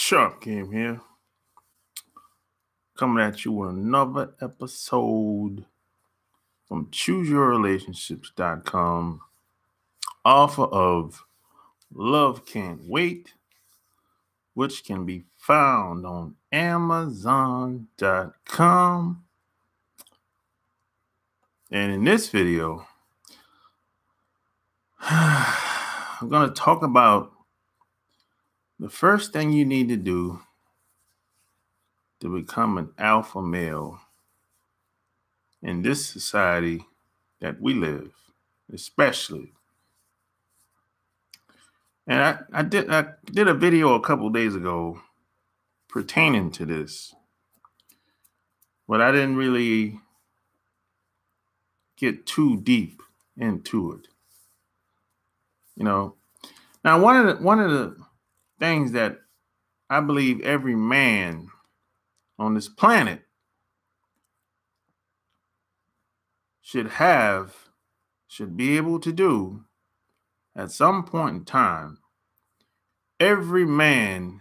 Shark Game here, coming at you with another episode from ChooseYourRelationships.com, author of Love Can't Wait, which can be found on Amazon.com. And in this video, I'm going to talk about the first thing you need to do to become an alpha male in this society that we live, especially. And I did a video a couple days ago pertaining to this, but I didn't really get too deep into it. Now one of the things that I believe every man on this planet should be able to do at some point in time, every man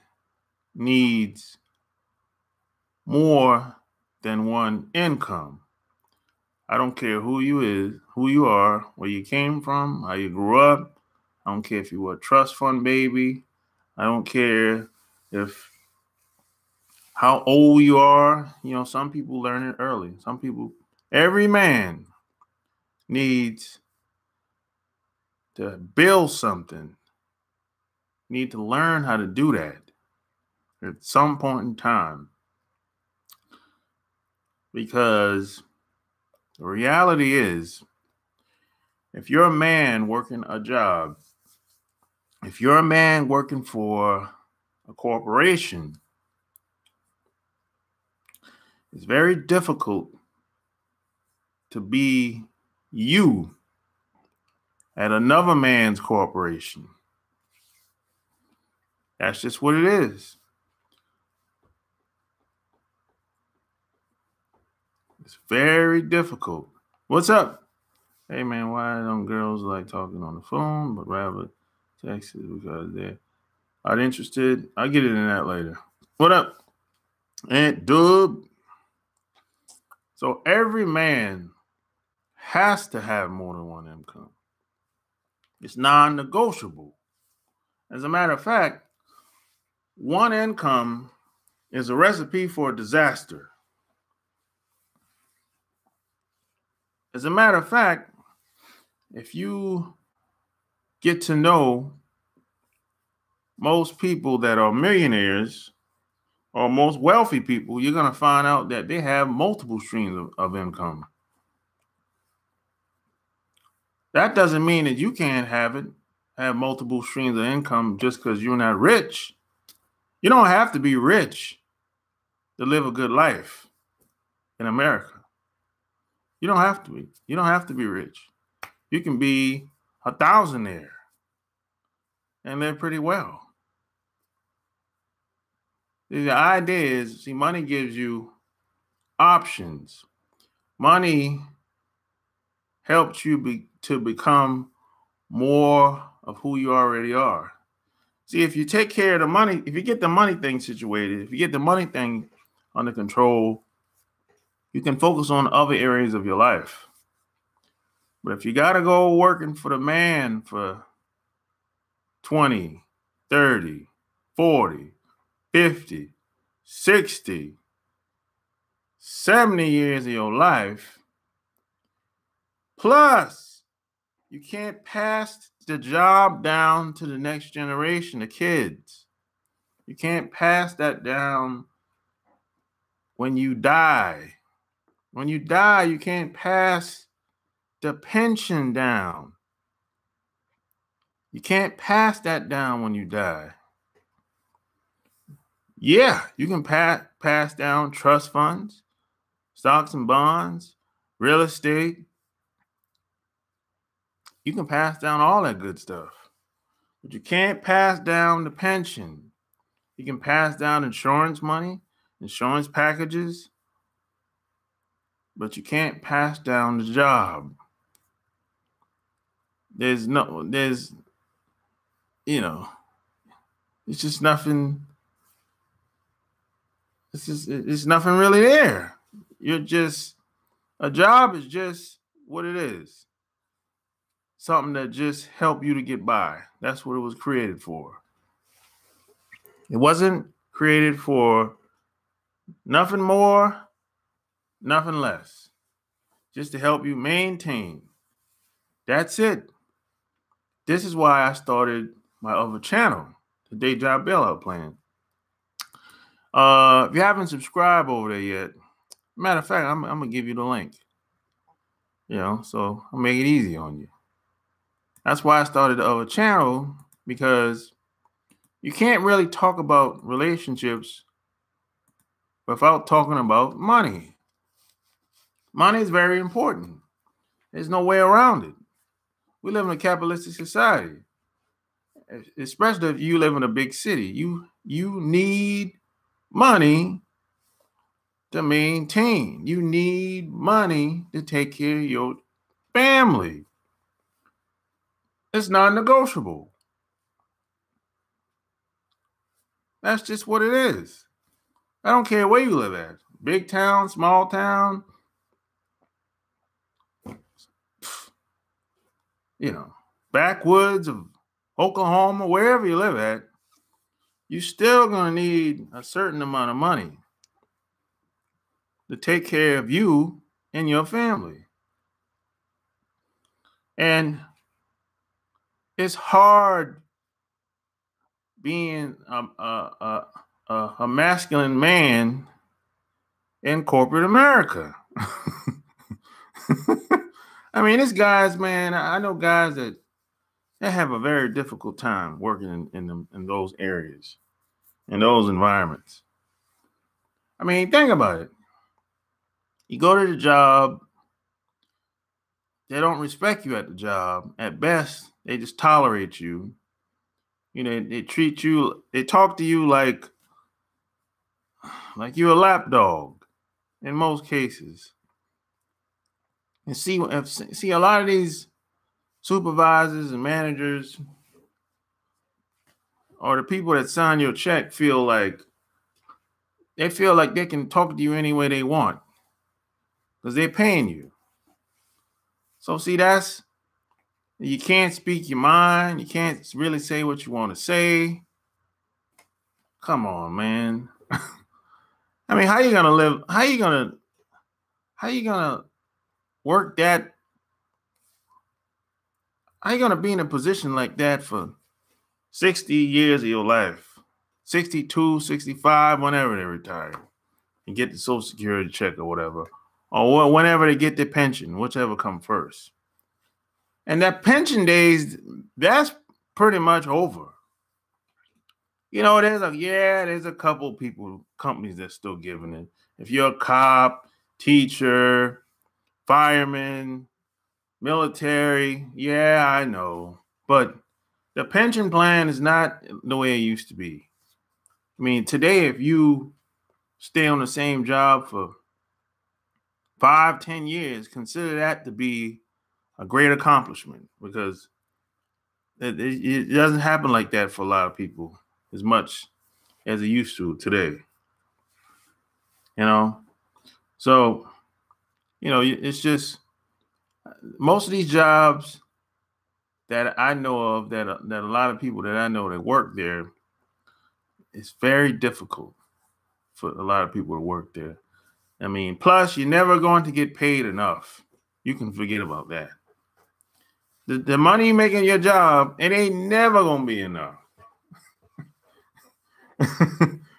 needs more than one income. I don't care who you are, where you came from, how you grew up. I don't care if you were a trust fund baby. I don't care how old you are. Some people learn it early. Every man needs to build something, need to learn how to do that at some point in time. Because the reality is, if you're a man working a job, if you're a man working for a corporation, it's very difficult to be you at another man's corporation. That's just what it is. It's very difficult. What's up? Hey man, why don't girls like talking on the phone, but rather text it because they're not interested? I'll get into that later. What up? Aunt Dub. So every man has to have more than one income. It's non-negotiable. As a matter of fact, one income is a recipe for disaster. As a matter of fact, if you get to know most people that are millionaires or most wealthy people, you're going to find out that they have multiple streams of income. That doesn't mean that you can't have multiple streams of income just because you're not rich. You don't have to be rich to live a good life in America. You don't have to be. You don't have to be rich. You can be a thousandaire and live pretty well. The idea is, money gives you options. Money helps you to become more of who you already are. See, if you take care of the money, if you get the money thing situated, if you get the money thing under control, you can focus on other areas of your life. But if you got to go working for the man for 20, 30, 40, 50, 60, 70 years of your life, plus you can't pass the job down to the next generation, the kids. You can't pass that down when you die. When you die, you can't pass the pension down. You can't pass that down when you die. Yeah, you can pass down trust funds, stocks and bonds, real estate. You can pass down all that good stuff. But you can't pass down the pension. You can pass down insurance money, insurance packages, but you can't pass down the job. It's just nothing it's nothing really there. A job is just what it is. Something that just help you to get by. That's what it was created for. It wasn't created for nothing more, nothing less. Just to help you maintain. That's it. This is why I started my other channel, the Day Job Bailout Plan. If you haven't subscribed over there yet, matter of fact, I'm gonna give you the link. So I'll make it easy on you. That's why I started the other channel, because you can't really talk about relationships without talking about money. Money is very important. There's no way around it. We live in a capitalistic society, especially if you live in a big city. You need money to maintain. You need money to take care of your family. It's non-negotiable. That's just what it is. I don't care where you live at. Big town, small town, backwoods of Oklahoma, wherever you live at, you're still going to need a certain amount of money to take care of you and your family. And it's hard being a masculine man in corporate America. I mean, it's guys, man. I know guys that have a very difficult time working in those areas, in those environments. I mean, think about it. You go to the job, they don't respect you at the job. At best, they just tolerate you. They treat you, they talk to you like you're a lapdog in most cases. And see a lot of these supervisors and managers, or the people that sign your check, feel like they can talk to you any way they want because they're paying you. So see, you can't speak your mind. You can't really say what you want to say. Come on, man. I mean, how you gonna live? How you gonna work that? How you gonna be in a position like that for 60 years of your life? 62, 65, whenever they retire and get the Social Security check or whatever, or whenever they get their pension, whichever comes first. And that pension days, that's pretty much over. There's a couple companies that's still giving it. If you're a cop, teacher, fireman, military, yeah, I know. But the pension plan is not the way it used to be. I mean, today, if you stay on the same job for 5-10 years, consider that to be a great accomplishment, because it doesn't happen like that for a lot of people as much as it used to today. So, it's just most of these jobs that I know of, that a lot of people that I know that work there, it's very difficult for a lot of people to work there. I mean, plus you're never going to get paid enough. You can forget about that. The money you make in your job, it ain't never going to be enough.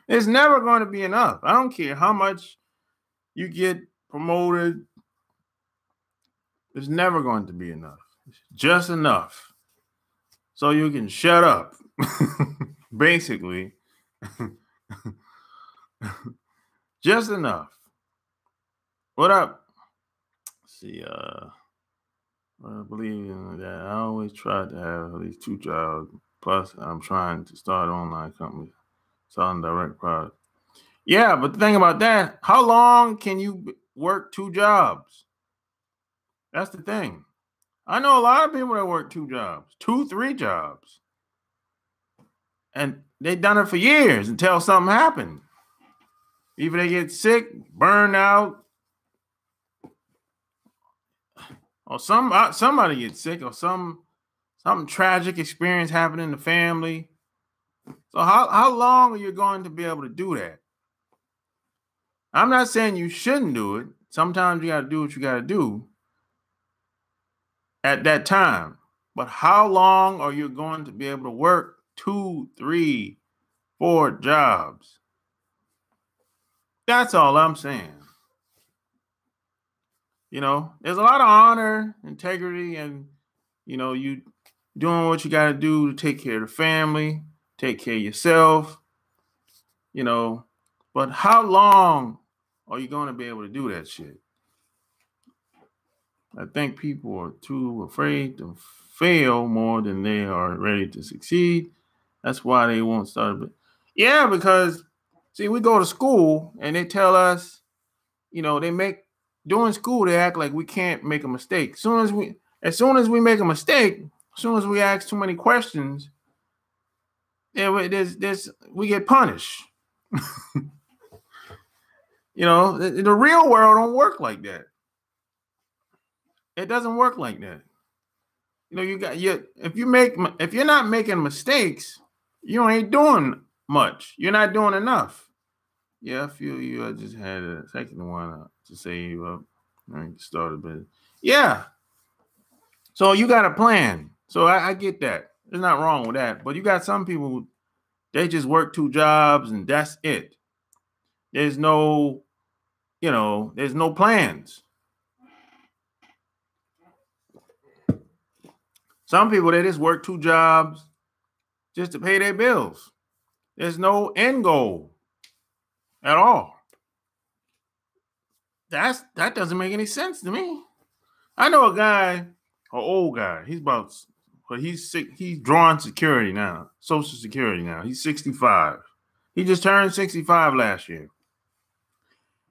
It's never going to be enough. I don't care how much you get promoted. It's never going to be enough. It's just enough so you can shut up, basically. Just enough. What up? Let's see, I believe that I always try to have at least 2 jobs. Plus, I'm trying to start an online company selling direct products. Yeah, but the thing about that, how long can you work 2 jobs? That's the thing. I know a lot of people that work 2 jobs, 2, 3 jobs. And they've done it for years until something happened. Either they get sick, burned out, or somebody gets sick, or something tragic experience happened in the family. So how long are you going to be able to do that? I'm not saying you shouldn't do it. Sometimes you got to do what you got to do at that time. But how long are you going to be able to work 2, 3, 4 jobs? That's all I'm saying. There's a lot of honor, integrity, and you doing what you got to do to take care of the family, take care of yourself, but how long are you going to be able to do that shit? I think people are too afraid to fail more than they are ready to succeed. That's why they won't start. Yeah, because see, we go to school and they tell us, during school they act like we can't make a mistake. As soon as we make a mistake, as soon as we ask too many questions, we get punished. The real world don't work like that. It doesn't work like that. If you're not making mistakes, you ain't doing much. You're not doing enough. Yeah, I feel you. I just had a second one to say you up. I started, but yeah. So you got a plan. So I get that. There's not wrong with that. But you got some people, they just work 2 jobs and that's it. There's no plans. Some people, they just work 2 jobs just to pay their bills. There's no end goal at all. That doesn't make any sense to me. I know a guy, an old guy. He's sick. He's drawing security now, Social Security now. He's 65. He just turned 65 last year.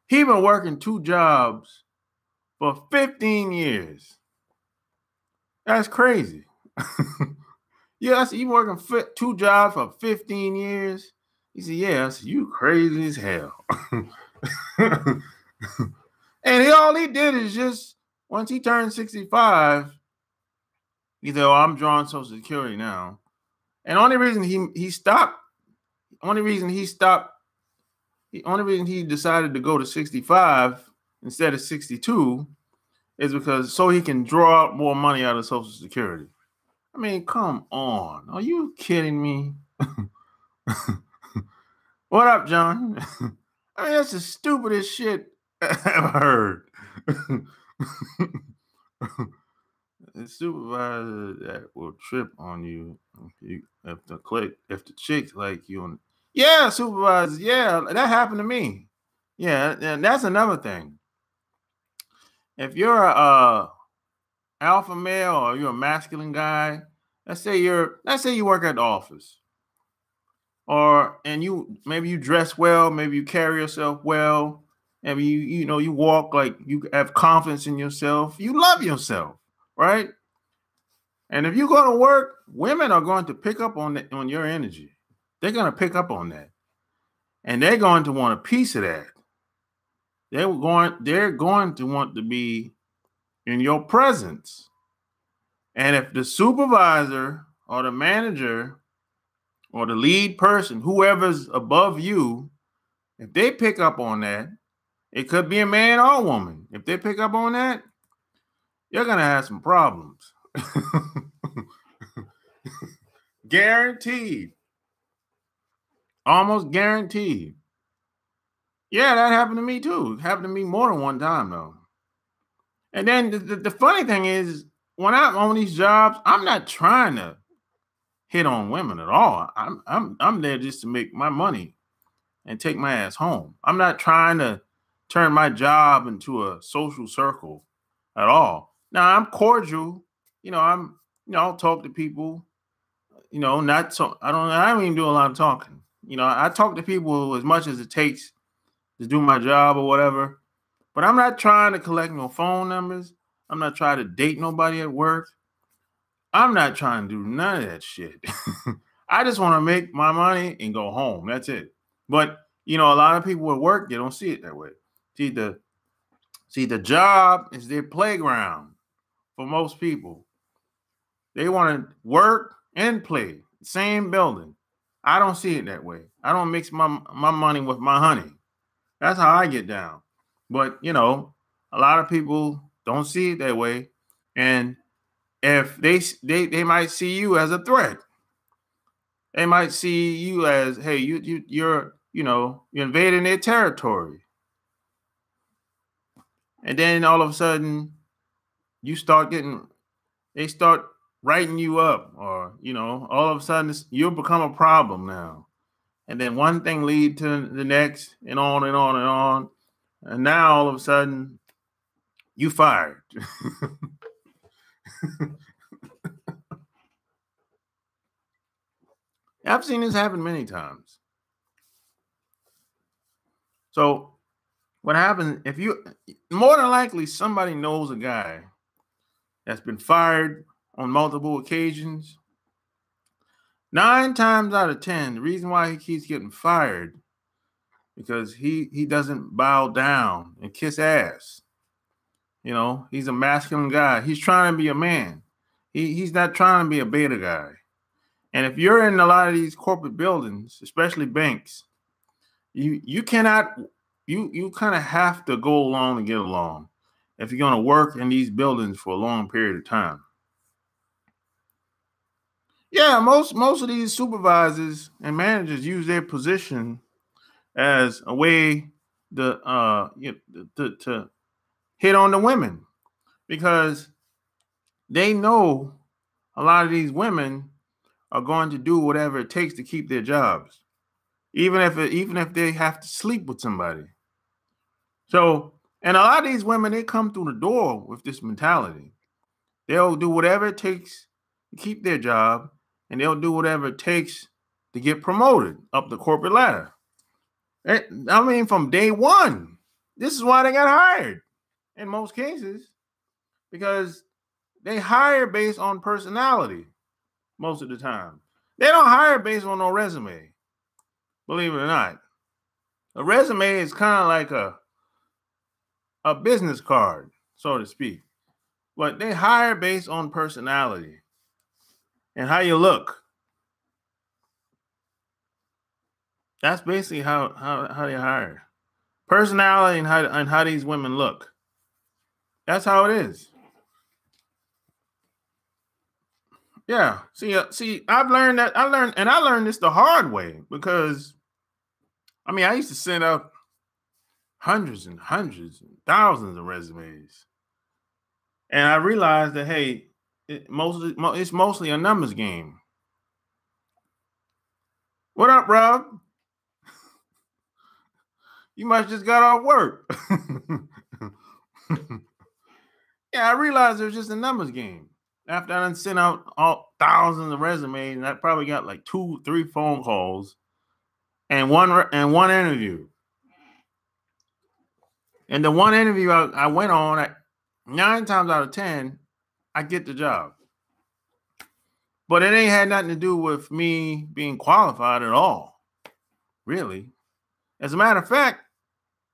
He been working 2 jobs for 15 years. That's crazy. Yes, he working 2 jobs for 15 years. He said, yes, you crazy as hell. And all he did is just, once he turned 65, he said, I'm drawing Social Security now. And the only reason he decided to go to 65 instead of 62 is because so he can draw out more money out of Social Security. I mean, come on. Are you kidding me? What up, John? I mean, that's the stupidest shit I ever heard. The supervisor that will trip on you if the chick like you. Yeah, supervisors. Yeah, that happened to me. Yeah, and that's another thing. If you're a alpha male or you're a masculine guy, let's say you work at the office, and maybe you dress well, maybe you carry yourself well, maybe you walk like you have confidence in yourself, you love yourself, right? And if you go to work, women are going to pick up on your energy. They're going to pick up on that, and they're going to want a piece of that. They're going to want to be in your presence. And if the supervisor or the manager or the lead person, whoever's above you, if they pick up on that, it could be a man or a woman. If they pick up on that, you're going to have some problems. Guaranteed. Almost guaranteed. Yeah, that happened to me too. It happened to me more than one time though. And then the funny thing is, when I'm on these jobs, I'm not trying to hit on women at all. I'm there just to make my money and take my ass home. I'm not trying to turn my job into a social circle at all. Now I'm cordial. I'll talk to people. Not so I don't even do a lot of talking. I talk to people as much as it takes to do my job or whatever. But I'm not trying to collect no phone numbers. I'm not trying to date nobody at work. I'm not trying to do none of that shit. I just want to make my money and go home. That's it. But You know, a lot of people at work, they don't see it that way. See, the job is their playground for most people. They want to work and play. Same building. I don't see it that way. I don't mix my money with my honey. That's how I get down. But you know, a lot of people don't see it that way, and if they might see you as a threat. They might see you as, hey, you're you're invading their territory, and then all of a sudden you start getting they start writing you up, or all of a sudden you'll become a problem now, and then one thing lead to the next, and on and on and on, and now all of a sudden you fired. I've seen this happen many times. So what happens if you more than likely somebody knows a guy that's been fired on multiple occasions. 9 times out of 10, the reason why he keeps getting fired because he doesn't bow down and kiss ass. He's a masculine guy. He's trying to be a man. He's not trying to be a beta guy. And if you're in a lot of these corporate buildings, especially banks, you cannot you kind of have to go along to get along if you're going to work in these buildings for a long period of time. Yeah, most of these supervisors and managers use their position as a way to hit on the women, because they know a lot of these women are going to do whatever it takes to keep their jobs, even if they have to sleep with somebody. So, and a lot of these women, they come through the door with this mentality. They'll do whatever it takes to keep their job, and they'll do whatever it takes to get promoted up the corporate ladder. I mean, from day one, this is why they got hired in most cases, because they hire based on personality most of the time. They don't hire based on no resume, believe it or not. A resume is kind of like a business card, so to speak. But they hire based on personality and how you look. That's basically how they hire. Personality and how these women look. That's how it is. Yeah. See, I've learned that. I learned this the hard way, because I mean, I used to send out hundreds and hundreds and thousands of resumes, and I realized that, hey, it's mostly a numbers game. What up, Rob? You must just got off work. Yeah, I realized it was just a numbers game. After I done sent out all thousands of resumes, and I probably got like 2-3 phone calls and one interview. And the one interview I went on, 9 times out of 10, I get the job. But it ain't had nothing to do with me being qualified at all, really. As a matter of fact,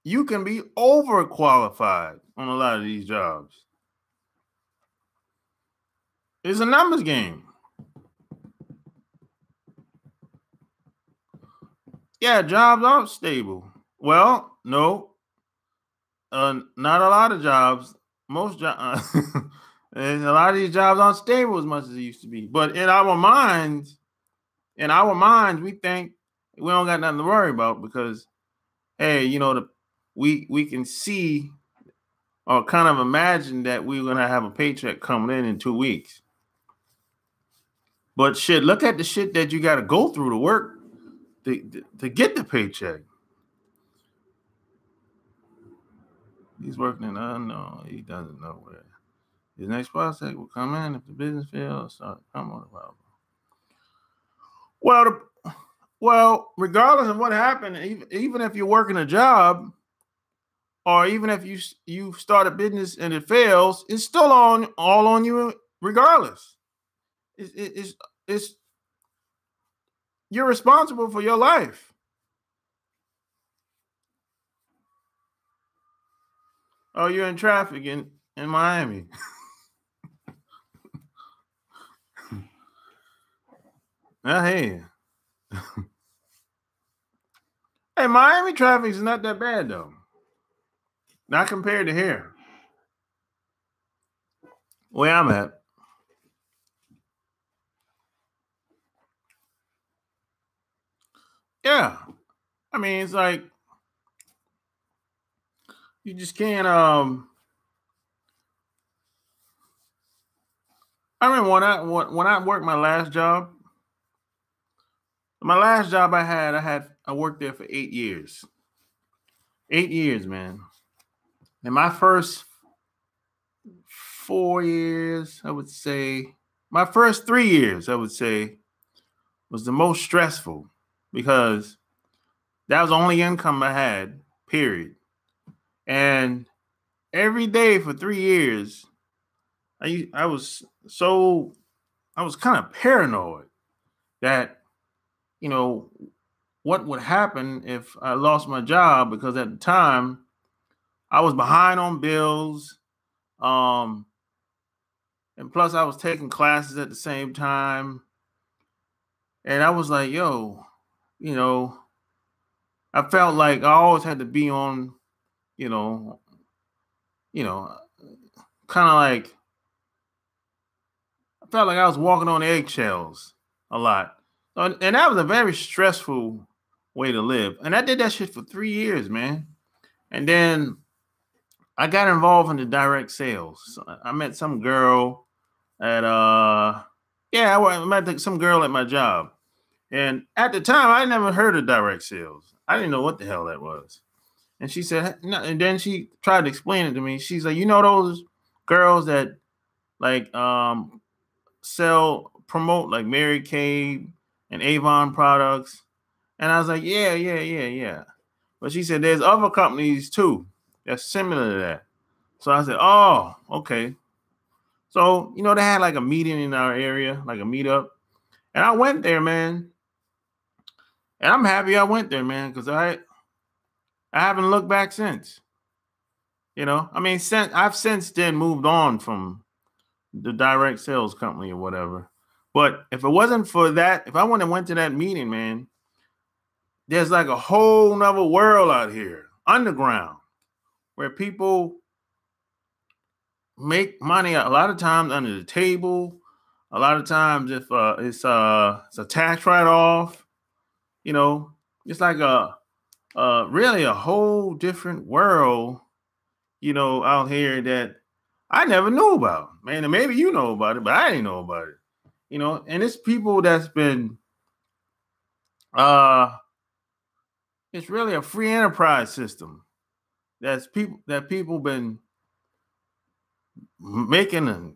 you can be overqualified on a lot of these jobs. It's a numbers game. Yeah, jobs aren't stable. Well, no, not a lot of jobs. Most jobs, and a lot of these jobs aren't stable as much as they used to be. But in our minds, we think we don't got nothing to worry about, because, hey, we can see or kind of imagine that we're gonna have a paycheck coming in 2 weeks. But shit, look at the shit that you got to go through to work to get the paycheck. He's working in unknown. He doesn't know where his next prospect will come in if the business fails. Come on, problem. Well, regardless of what happened, even if you're working a job, or even if you start a business and it fails, it's still all on you regardless. It's you're responsible for your life. Oh, you're in traffic in Miami. Hey. Hey, Miami traffic is not that bad though. Not compared to here. Where I'm at. Yeah. I mean, it's like you just can't I remember when I worked my last job. My last job I worked there for 8 years. 8 years, man. And my first 4 years, I would say, my first 3 years, I would say, was the most stressful because that was the only income I had, period. And every day for 3 years, I was kind of paranoid that, you know, what would happen if I lost my job because at the time I was behind on bills. Um, and plus I was taking classes at the same time. And I was like, yo, you know, I felt like I always had to be on, you know, you know, kind of like I felt like I was walking on eggshells a lot. And that was a very stressful way to live. And I did that shit for 3 years, man. And then I got involved in the direct sales. So I met some girl at yeah, I met some girl at my job. And at the time I never heard of direct sales. I didn't know what the hell that was. And she said, no, and then she tried to explain it to me. She's like, you know those girls that like promote like Mary Kay and Avon products? And I was like, yeah. But she said there's other companies too that's similar to that. So I said, oh, okay. So, they had like a meeting in our area, like a meetup. And I went there, man. And I'm happy I went there, man, because I haven't looked back since. I mean, I've since then moved on from the direct sales company or whatever. But if it wasn't for that, if I wouldn't have went to that meeting, man, there's like a whole nother world out here, underground, where people make money a lot of times under the table. A lot of times, if it's a tax write-off, it's like a really a whole different world, out here that I never knew about, man. And maybe you know about it, but I didn't know about it. And it's people that's been uh it's really a free enterprise system. That people been making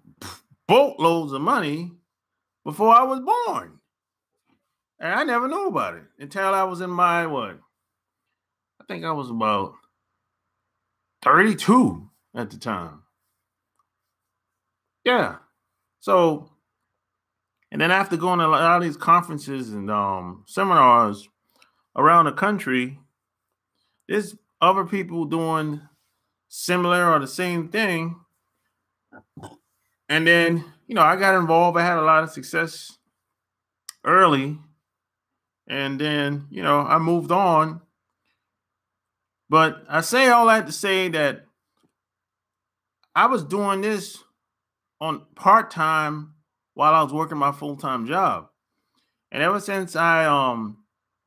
boatloads of money before I was born. And I never knew about it until I was in my what? I think I was about 32 at the time. Yeah. So, and then after going to a lot of these conferences and seminars around the country, there's other people doing similar or the same thing. And then, I got involved. I had a lot of success early. And then, I moved on. But I say all that to say that I was doing this on part-time while I was working my full-time job. And ever since I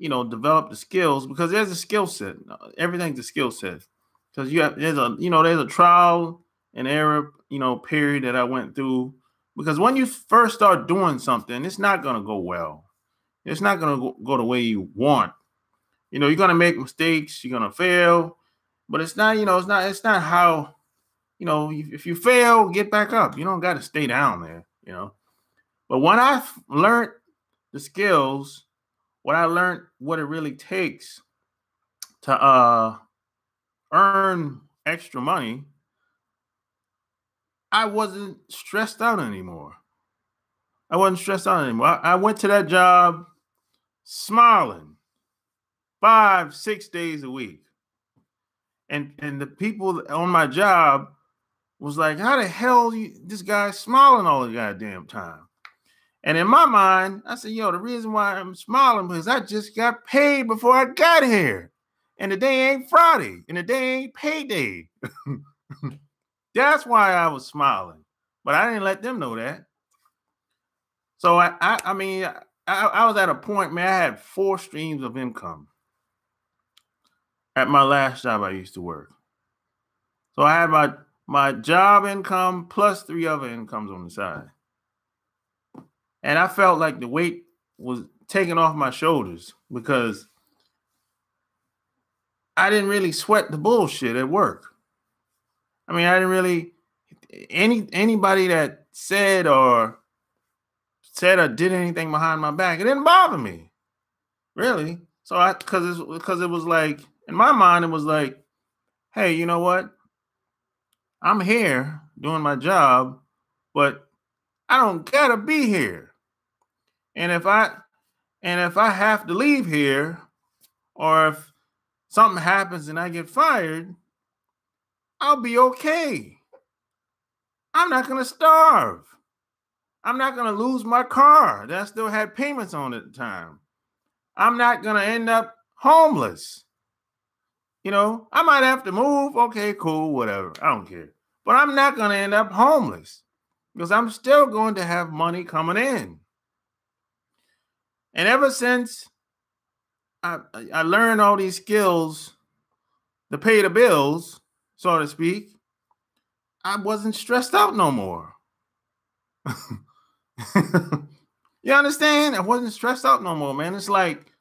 developed the skills, because there's a skill set. Everything's a skill set. Because there's a trial and error, period that I went through. Because when you first start doing something, it's not gonna go well. It's not gonna go the way you want. You're gonna make mistakes, you're gonna fail, but it's not, it's not how, if you fail, get back up. You don't gotta stay down there. But when I learned the skills, when I learned what it really takes to earn extra money, I wasn't stressed out anymore. I went to that job smiling 5, 6 days a week. And the people on my job was like, how the hell this guy smiling all the goddamn time? And in my mind, I said, yo, the reason why I'm smiling because I just got paid before I got here. And the day ain't Friday. And the day ain't payday. That's why I was smiling. But I didn't let them know that. So I mean, I was at a point, man, I had 4 streams of income at my last job I used to work. So I had my job income plus 3 other incomes on the side. And I felt like the weight was taken off my shoulders because I didn't really sweat the bullshit at work. I mean, I didn't really anybody that said or did anything behind my back, it didn't bother me. Really. So because it was like, in my mind, it was like, hey, you know what? I'm here doing my job, but I don't gotta be here. And if I have to leave here, or if something happens and I get fired, I'll be okay. I'm not gonna starve. I'm not gonna lose my car that I still had payments on at the time. I'm not gonna end up homeless. You know, I might have to move. Okay, cool, whatever. I don't care. But I'm not gonna end up homeless because I'm still going to have money coming in. And ever since I learned all these skills to pay the bills, so to speak, I wasn't stressed out no more. You understand? I wasn't stressed out no more, man. It's like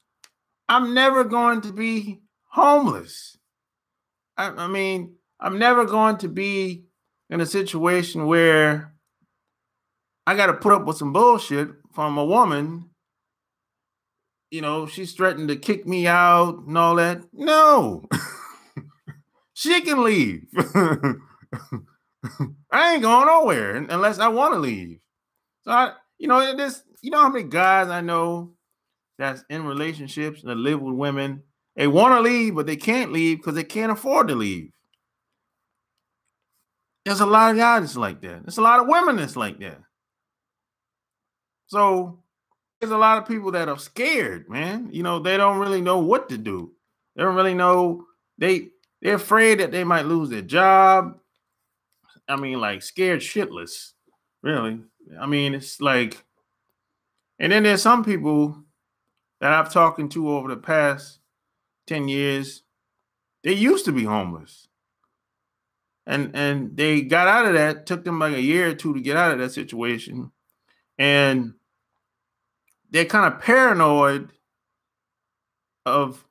I'm never going to be homeless. I mean, I'm never going to be in a situation where I got to put up with some bullshit from a woman. You know, she's threatened to kick me out and all that. No, she can leave. I ain't going nowhere unless I want to leave. So you know how many guys I know that's in relationships that live with women. They want to leave, but they can't leave because they can't afford to leave. There's a lot of guys like that. There's a lot of women that's like that. So there's a lot of people that are scared, man. You know, they don't really know what to do. They don't really know. They're afraid that they might lose their job. I mean, like scared shitless, really. I mean, it's like, and then there's some people that I've talked to over the past 10 years. They used to be homeless. And they got out of that. Took them like a year or 2 to get out of that situation. And they're kind of paranoid of,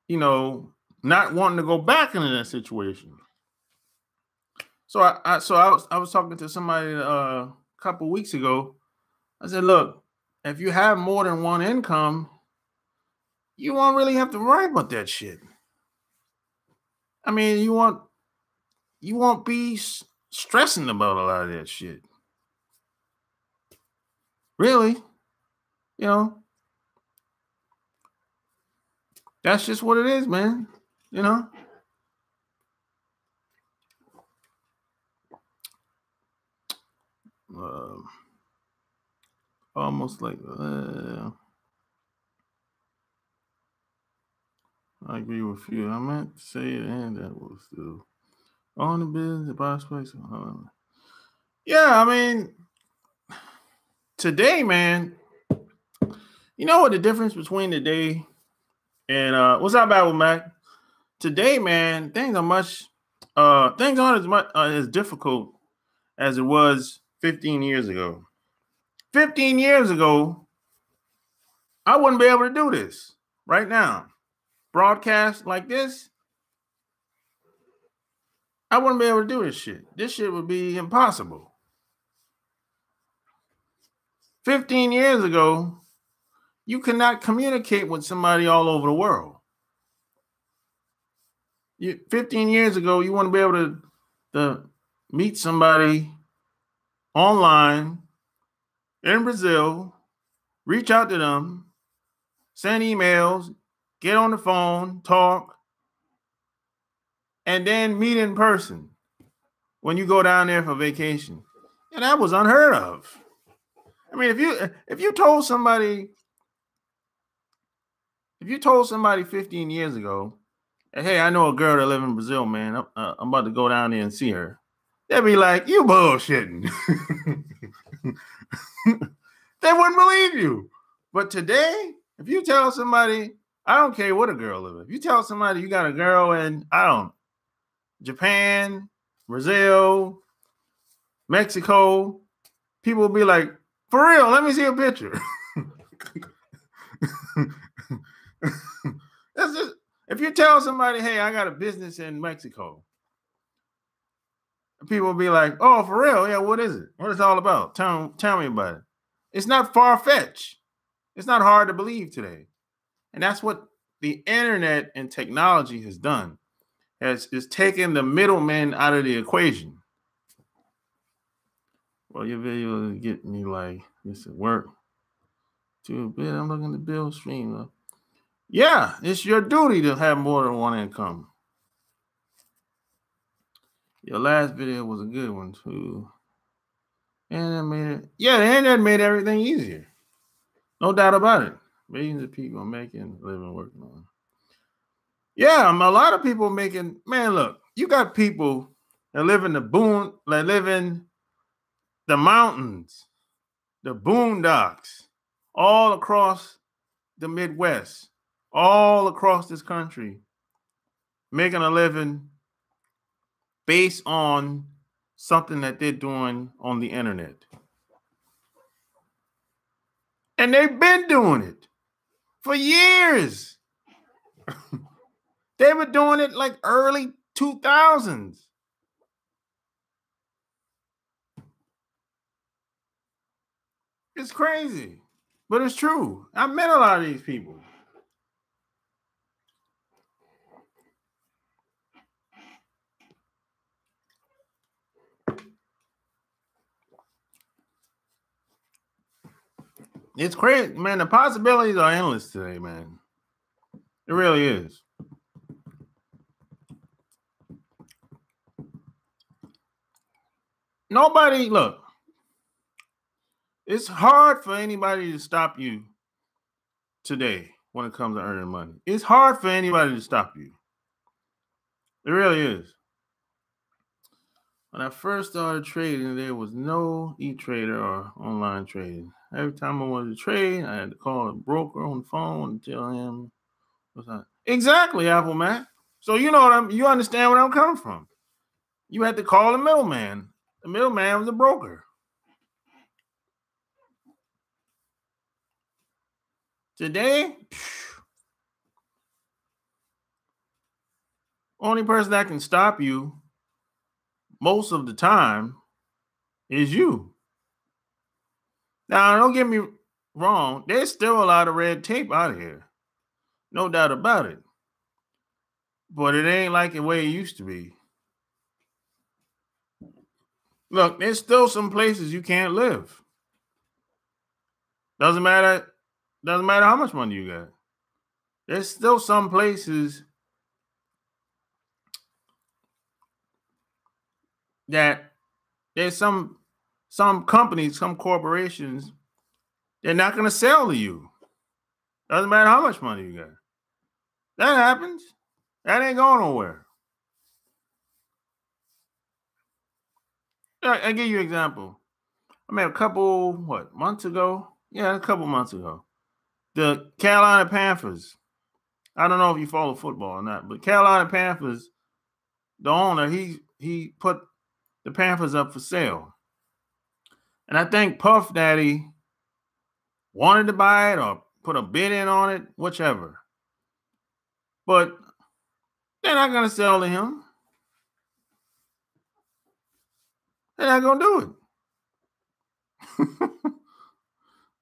you know, not wanting to go back into that situation. So I was talking to somebody a couple weeks ago. I said, look, if you have more than one income, you won't really have to worry about that shit. I mean, you won't be stressing about a lot of that shit. Really, you know, that's just what it is, man. You know. Almost like I agree with you. I meant to say it, and that was still on the business, the prospects. Yeah, I mean, today, man. You know what the difference between today and what's up, Battle Mac? Today, man, things aren't as much as difficult as it was 15 years ago. 15 years ago, I wouldn't be able to do this right now. Broadcast like this, I wouldn't be able to do this shit. This shit would be impossible. 15 years ago, you could not communicate with somebody all over the world. 15 years ago, you wouldn't be able to meet somebody online in Brazil, reach out to them, send emails, get on the phone, talk. and then meet in person when you go down there for vacation. And that was unheard of. I mean, if you told somebody 15 years ago, hey, I know a girl that lives in Brazil, man. I'm about to go down there and see her. They'd be like, you bullshitting. They wouldn't believe you. But today, if you tell somebody, I don't care what a girl lives in. If you tell somebody you got a girl in, Japan, Brazil, Mexico, people will be like, for real, let me see a picture. That's just, if you tell somebody, hey, I got a business in Mexico, people will be like, oh, for real? Yeah, what is it? What is it all about? Tell me about it. It's not far-fetched. It's not hard to believe today. And that's what the internet and technology has done. Is taken the middleman out of the equation. Well, your video is getting me like this at work. Too bit. I'm looking to build stream. Yeah, it's your duty to have more than one income. Your last video was a good one too. And it made it. Yeah, the internet made everything easier. No doubt about it. Millions of people are making a living working on it. Yeah, a lot of people making. Man, look, you got people that live in the mountains, the boondocks, all across the Midwest, all across this country, making a living based on something that they're doing on the internet. And they've been doing it for years. They were doing it like early 2000s. It's crazy, but it's true. I met a lot of these people. It's crazy, man. The possibilities are endless today, man. It really is. Nobody, look, it's hard for anybody to stop you today when it comes to earning money. It's hard for anybody to stop you. It really is. When I first started trading, there was no e-trader or online trading. Every time I wanted to trade, I had to call a broker on the phone and tell him what's that. Exactly, Apple Mac. So you understand where I'm coming from. You had to call the middleman. The middleman was a broker. Today, only person that can stop you most of the time is you. Now, don't get me wrong. There's still a lot of red tape out here. No doubt about it. But it ain't like the way it used to be. Look, there's still some places you can't live. Doesn't matter how much money you got. There's still some places that there's some companies, some corporations, they're not going to sell to you. Doesn't matter how much money you got. That happens. That ain't going nowhere. I'll give you an example. I mean, a couple months ago? Yeah, a couple months ago. The Carolina Panthers. I don't know if you follow football or not, but Carolina Panthers, the owner, he put the Panthers up for sale. And I think Puff Daddy wanted to buy it or put a bid in on it, whichever. But they're not going to sell to him. They're not going to do it.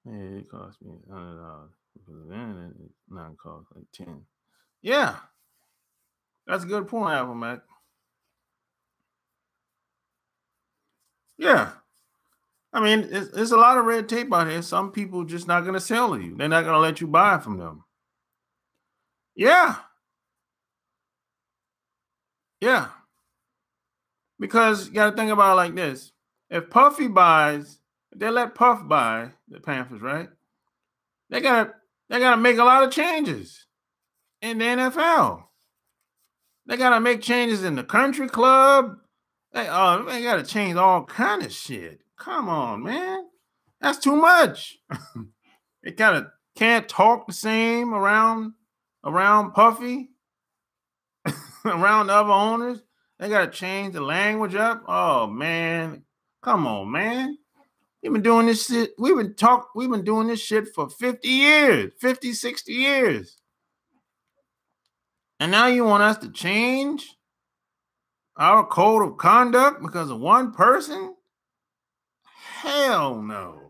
Yeah, it cost me $100 because then it now costs like $10. Yeah, that's a good point, Apple Mac. Yeah, I mean, it's a lot of red tape out here. Some people just not going to sell to you. They're not going to let you buy from them. Yeah. Yeah. Because you got to think about it like this. If Puffy buys, if they let Puff buy the Panthers, right? They gotta make a lot of changes in the NFL. They gotta make changes in the country club. They gotta change all kind of shit. Come on, man. That's too much. They kind of can't talk the same around Puffy, around the other owners. They gotta change the language up. Oh man. Come on, man. We've been doing this shit. We've been doing this shit for 50 years, 50, 60 years. And now you want us to change our code of conduct because of one person? Hell no.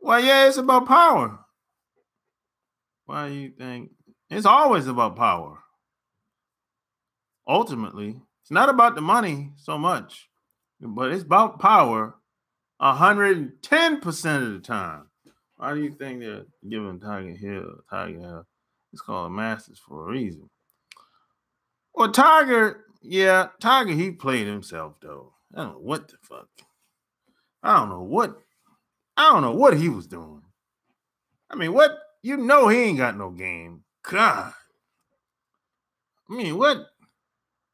Well, yeah, it's about power. Why do you think? It's always about power. Ultimately, it's not about the money so much, but it's about power 110% of the time. Why do you think they're giving Tiger Hill? It's called Masters for a reason. Well, Tiger, he played himself though. I don't know what the fuck. I don't know what he was doing. I mean, what? You know he ain't got no game. God. I mean, what?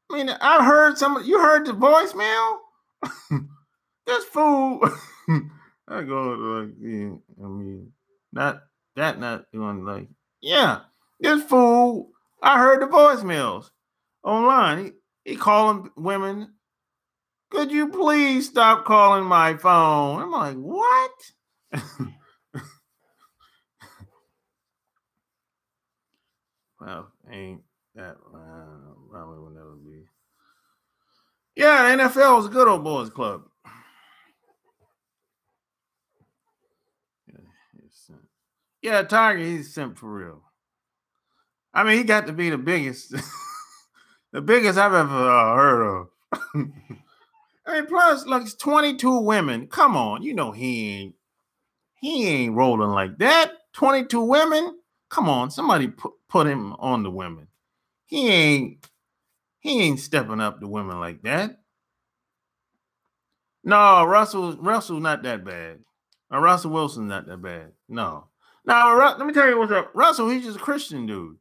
I mean, I heard you heard the voicemail? This fool. I go like, yeah, I mean, not doing like, yeah, this fool. I heard the voicemails online. He calling women. Could you please stop calling my phone? I'm like, what? Well, ain't that probably will never be. Yeah, NFL is a good old boys club. Yeah, Tiger, he's simp for real. I mean, he got to be the biggest, the biggest I've ever heard of. I mean, plus, like, it's 22 women. Come on, you know he ain't rolling like that. 22 women. Come on, somebody put him on the women. He ain't stepping up to women like that. No, Russell's not that bad. Russell Wilson's not that bad. No. Now, let me tell you what's up. Russell, he's just a Christian dude.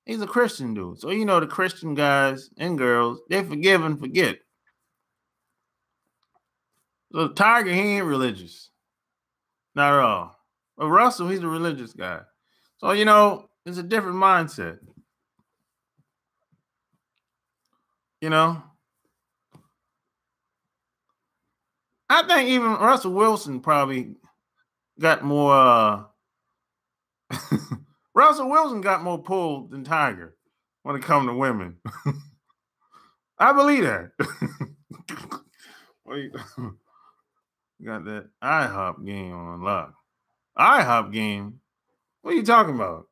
He's a Christian dude. So, you know, the Christian guys and girls, they forgive and forget. So, Tiger, he ain't religious. Not at all. But Russell, he's a religious guy. So, you know, it's a different mindset. You know? I think even Russell Wilson probably got more Russell Wilson got more pull than Tiger when it comes to women. I believe that. Got that IHOP game on lock. IHOP game? What are you talking about?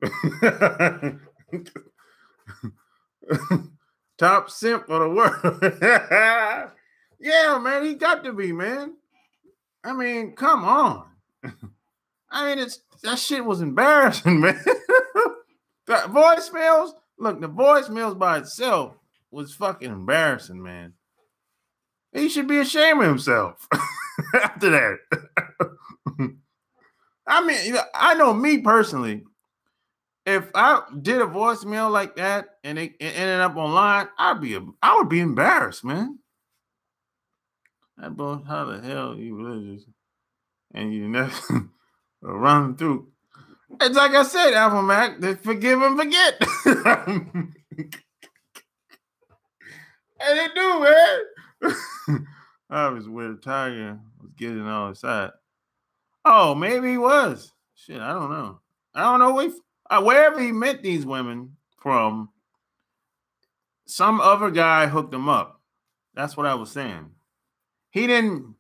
Top simp of the world. Yeah, man, he got to be, man. I mean, come on. I mean, that shit was embarrassing, man. The voicemails, look, the voicemails by itself was fucking embarrassing, man. He should be ashamed of himself after that. I mean, I know me personally, if I did a voicemail like that and it ended up online, I would be embarrassed, man. That boy, how the hell you religious and you never run through? It's like I said, Alpha Mac, they forgive and forget. And they do, man. I was where Tiger was getting all excited. Oh, maybe he was. Shit, I don't know. I don't know wherever he met these women from. Some other guy hooked him up. That's what I was saying. He didn't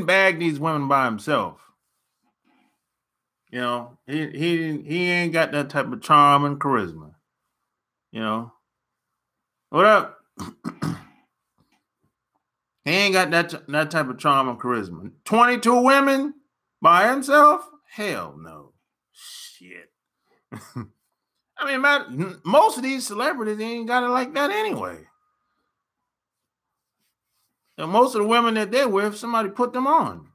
bag these women by himself. You know, he ain't got that type of charm and charisma. You know, what up? He ain't got that type of charm and charisma. 22 women by himself? Hell no. Shit. I mean, most of these celebrities ain't got it like that anyway. And most of the women that they're with, somebody put them on.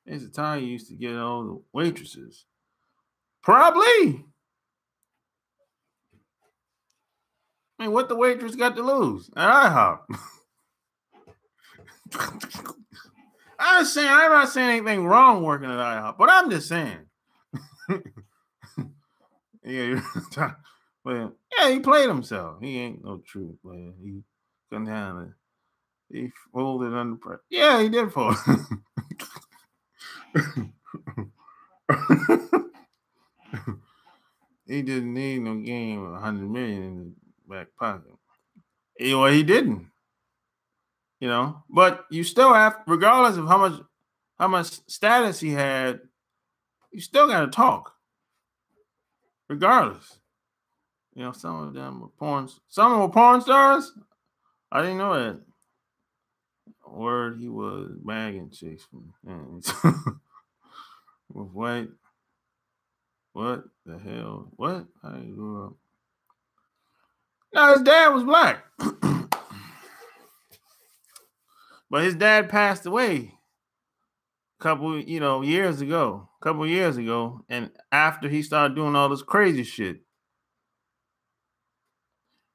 There's a time you used to get all the waitresses. Probably. I mean, what the waitress got to lose? At IHOP. I'm not saying anything wrong working at IHOP, but I'm just saying. Yeah, well, yeah, he played himself. He ain't no true player. He couldn't handle it. He folded under pressure. Yeah, he did fold. He didn't need no game of 100 million in his back pocket. Well, he didn't. But you still have, regardless of how much status he had, you still got to talk. Regardless. Some of them were porn. Some of them were porn stars. I didn't know that. Word, he was bagging chicks Wait, what the hell? What? I grew up. No, his dad was black, but his dad passed away a couple years ago. And after he started doing all this crazy shit.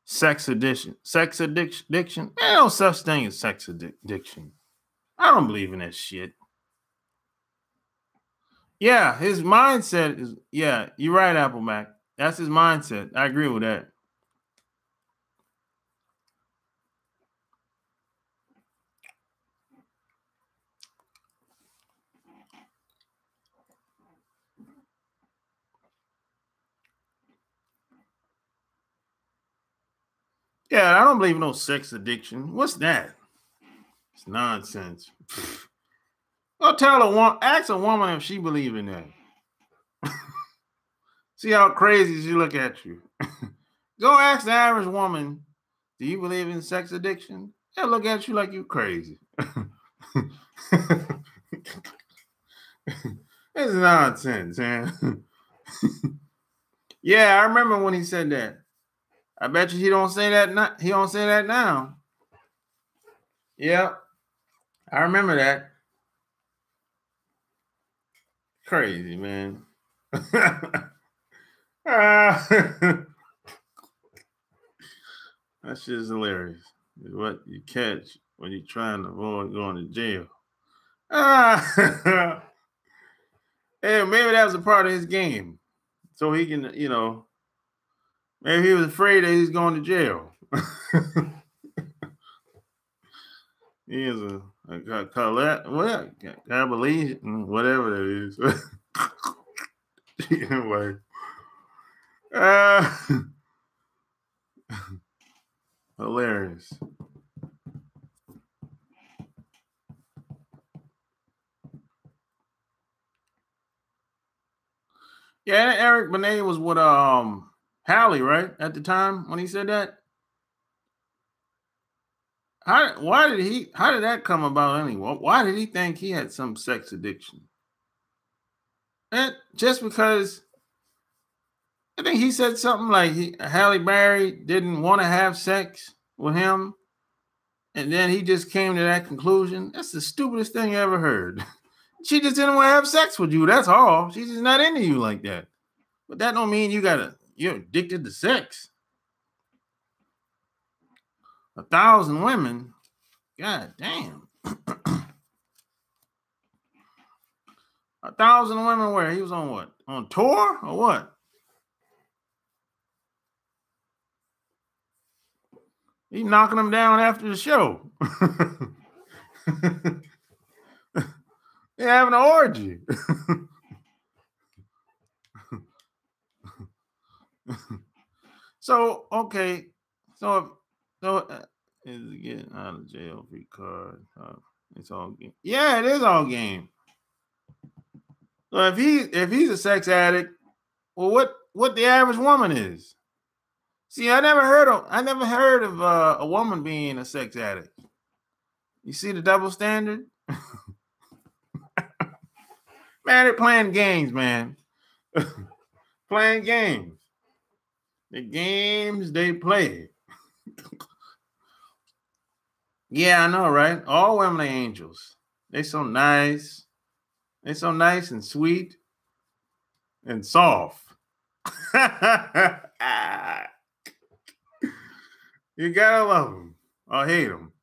Sex addiction. There's no such thing as sex addiction. I don't believe in that shit. Yeah, his mindset is, yeah, you're right, Applemac. That's his mindset. I agree with that. Yeah, I don't believe in no sex addiction. What's that? It's nonsense. Go ask a woman if she believes in that. See how crazy she look at you. Go ask the average woman, do you believe in sex addiction? They'll look at you like you crazy. It's nonsense, man. Yeah, I remember when he said that. I bet you he don't say that. He don't say that now. Yeah, I remember that. Crazy, man. That shit is hilarious. It's what you catch when you're trying to avoid going to jail. Hey, maybe that was a part of his game. So he can, maybe he was afraid that he's going to jail. He is a Kardashian, whatever that is. Anyway. Hilarious. Yeah, Eric Benet was with Hallie, right? At the time when he said that. How did that come about anyway? Why did he think he had some sex addiction? And just because I think he said something like Halle Berry didn't want to have sex with him, and then he just came to that conclusion. That's the stupidest thing I ever heard. She just didn't want to have sex with you. That's all. She's just not into you like that. But that don't mean you're addicted to sex. 1,000 women. God damn. 1,000 women where? He was on what? On tour or what? He knocking them down after the show. They're having an orgy. So, okay. So is getting out of jail free card. It's all game. Yeah, it is all game. So if he's a sex addict, well, what the average woman is? See, I never heard of a woman being a sex addict. You see the double standard? Man, they're playing games, man. Playing games. The games they play. Yeah, I know, right? All women are angels. They so nice. They so nice and sweet and soft. You gotta love them or hate them.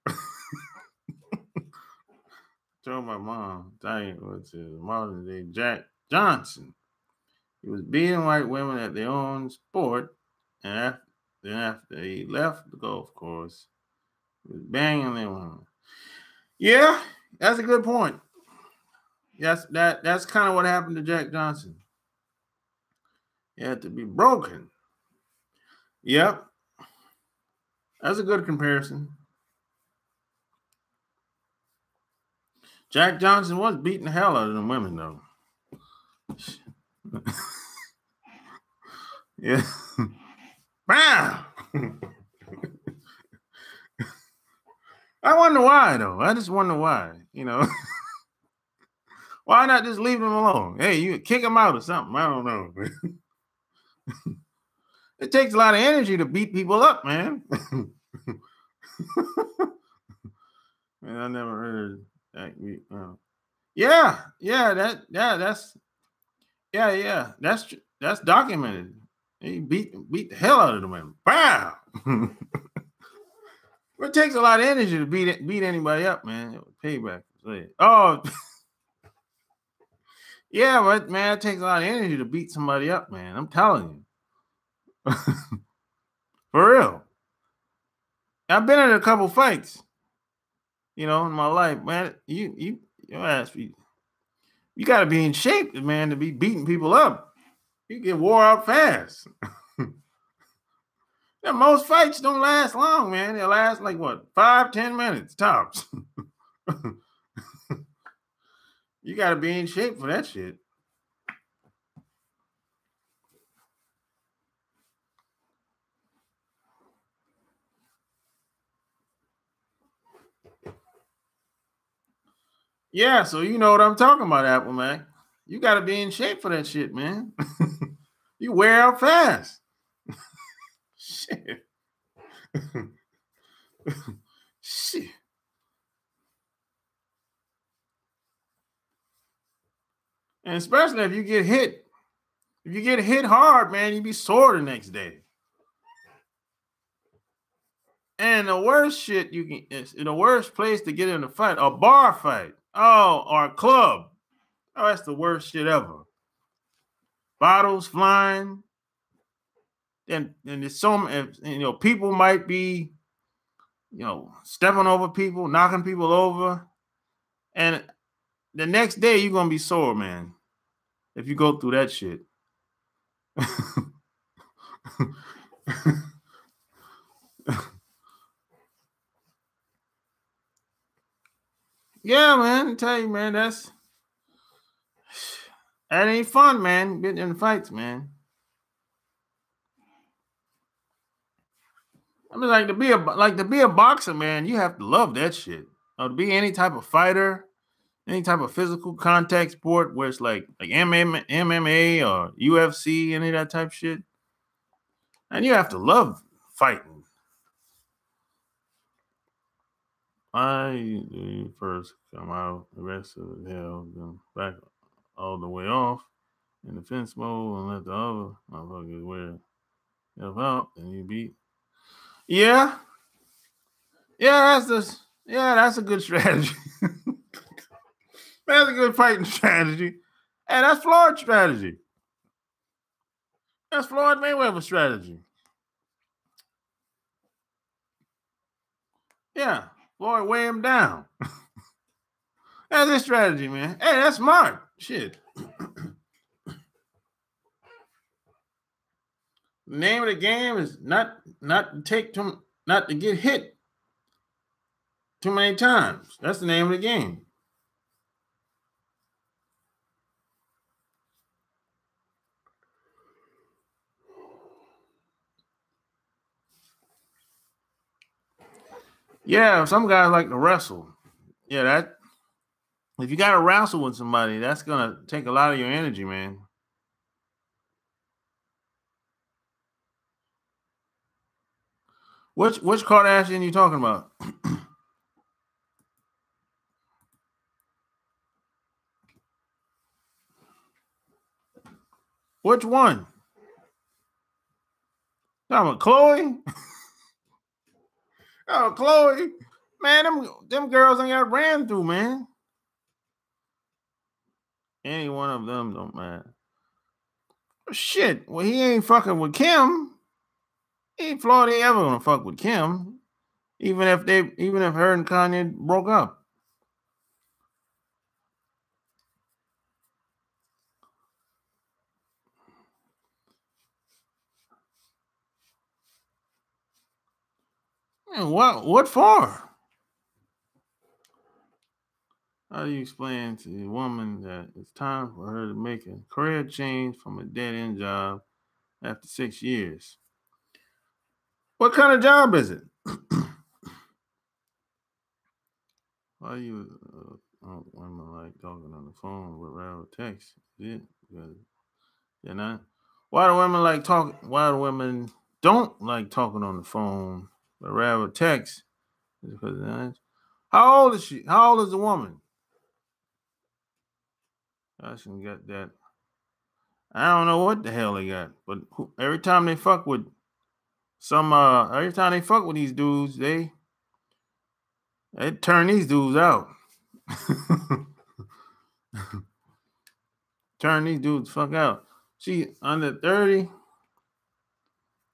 Told my mom, Diane, what's his modern day Jack Johnson. He was beating white women at their own sport, and after he left the golf course, he was banging them women. Yeah, that's a good point. That's kind of what happened to Jack Johnson. He had to be broken. Yep. That's a good comparison. Jack Johnson was beating the hell out of them women, though. Yeah. Bam! I wonder why, though. I just wonder why, Why not just leave them alone? Hey, you kick them out or something. I don't know. It takes a lot of energy to beat people up, man. Man, I never heard that. That's documented. He beat the hell out of the women. Bam! It takes a lot of energy to beat anybody up, man. Payback. Oh, yeah, but man, it takes a lot of energy to beat somebody up, man. I'm telling you. For real. I've been in a couple fights, in my life, man. You got to be in shape, man, to be beating people up. You get wore out fast. Yeah, most fights don't last long, man. They last like what, 5-10 minutes tops. You got to be in shape for that shit. Yeah, so you know what I'm talking about, Apple Mac. You got to be in shape for that shit, man. You wear out fast. Shit. Shit. And especially if you get hit. If you get hit hard, man, you be sore the next day. And the worst shit the worst place to get in a fight, a bar fight. Oh, or a club. Oh, that's the worst shit ever. Bottles flying. And there's people might be, stepping over people, knocking people over. And the next day you're gonna be sore, man. If you go through that shit. Yeah, man. I tell you, man, that ain't fun, man. Getting in fights, man. I mean, like to be a boxer, man, you have to love that shit. Or to be any type of fighter, any type of physical contact sport where it's like MMA or UFC, any of that type of shit. And you have to love fighting. I first come out, the rest of the hell, then back all the way off in the fence mode and let the other motherfuckers wear help out and you beat. Yeah. Yeah, that's a good strategy. That's a good fighting strategy. And that's Floyd's strategy. That's Floyd Mayweather's strategy. Yeah. Floyd weigh him down. That's his strategy, man. Hey, that's smart. Shit. The name of the game is not to get hit too many times. That's the name of the game. Yeah, some guys like to wrestle. Yeah, If you got to wrestle with somebody, that's gonna take a lot of your energy, man. Which Kardashian you talking about? Which one? Talking about Chloe? Oh, Chloe. Man, them girls ain't got ran through, man. Any one of them don't matter. Shit. Well, he ain't fucking with Kim. Ain't Florida ever gonna fuck with Kim. Even if her and Kanye broke up. Man, what for? How do you explain to a woman that it's time for her to make a career change from a dead-end job after 6 years? What kind of job is it? Why do you women like talking on the phone with rather text? Yeah, because they're not. Why do women like talk? Why do women don't like talking on the phone but rather text? Because how old is she? How old is the woman? I shouldn't get that. I don't know what the hell they got, but every time they fuck with every time they fuck with these dudes, they turn these dudes out. Turn these dudes fuck out. She under 30.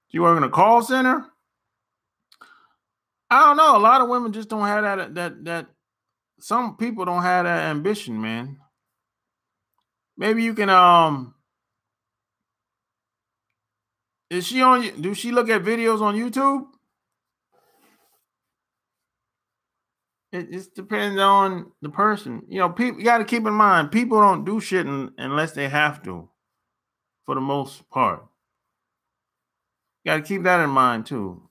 She work in a call center. I don't know. A lot of women just don't have that. Some people don't have that ambition, man. Maybe you can Is she on? Do she look at videos on YouTube? It just depends on the person. You know, people. You got to keep in mind, people don't do shit unless they have to. For the most part, you got to keep that in mind too.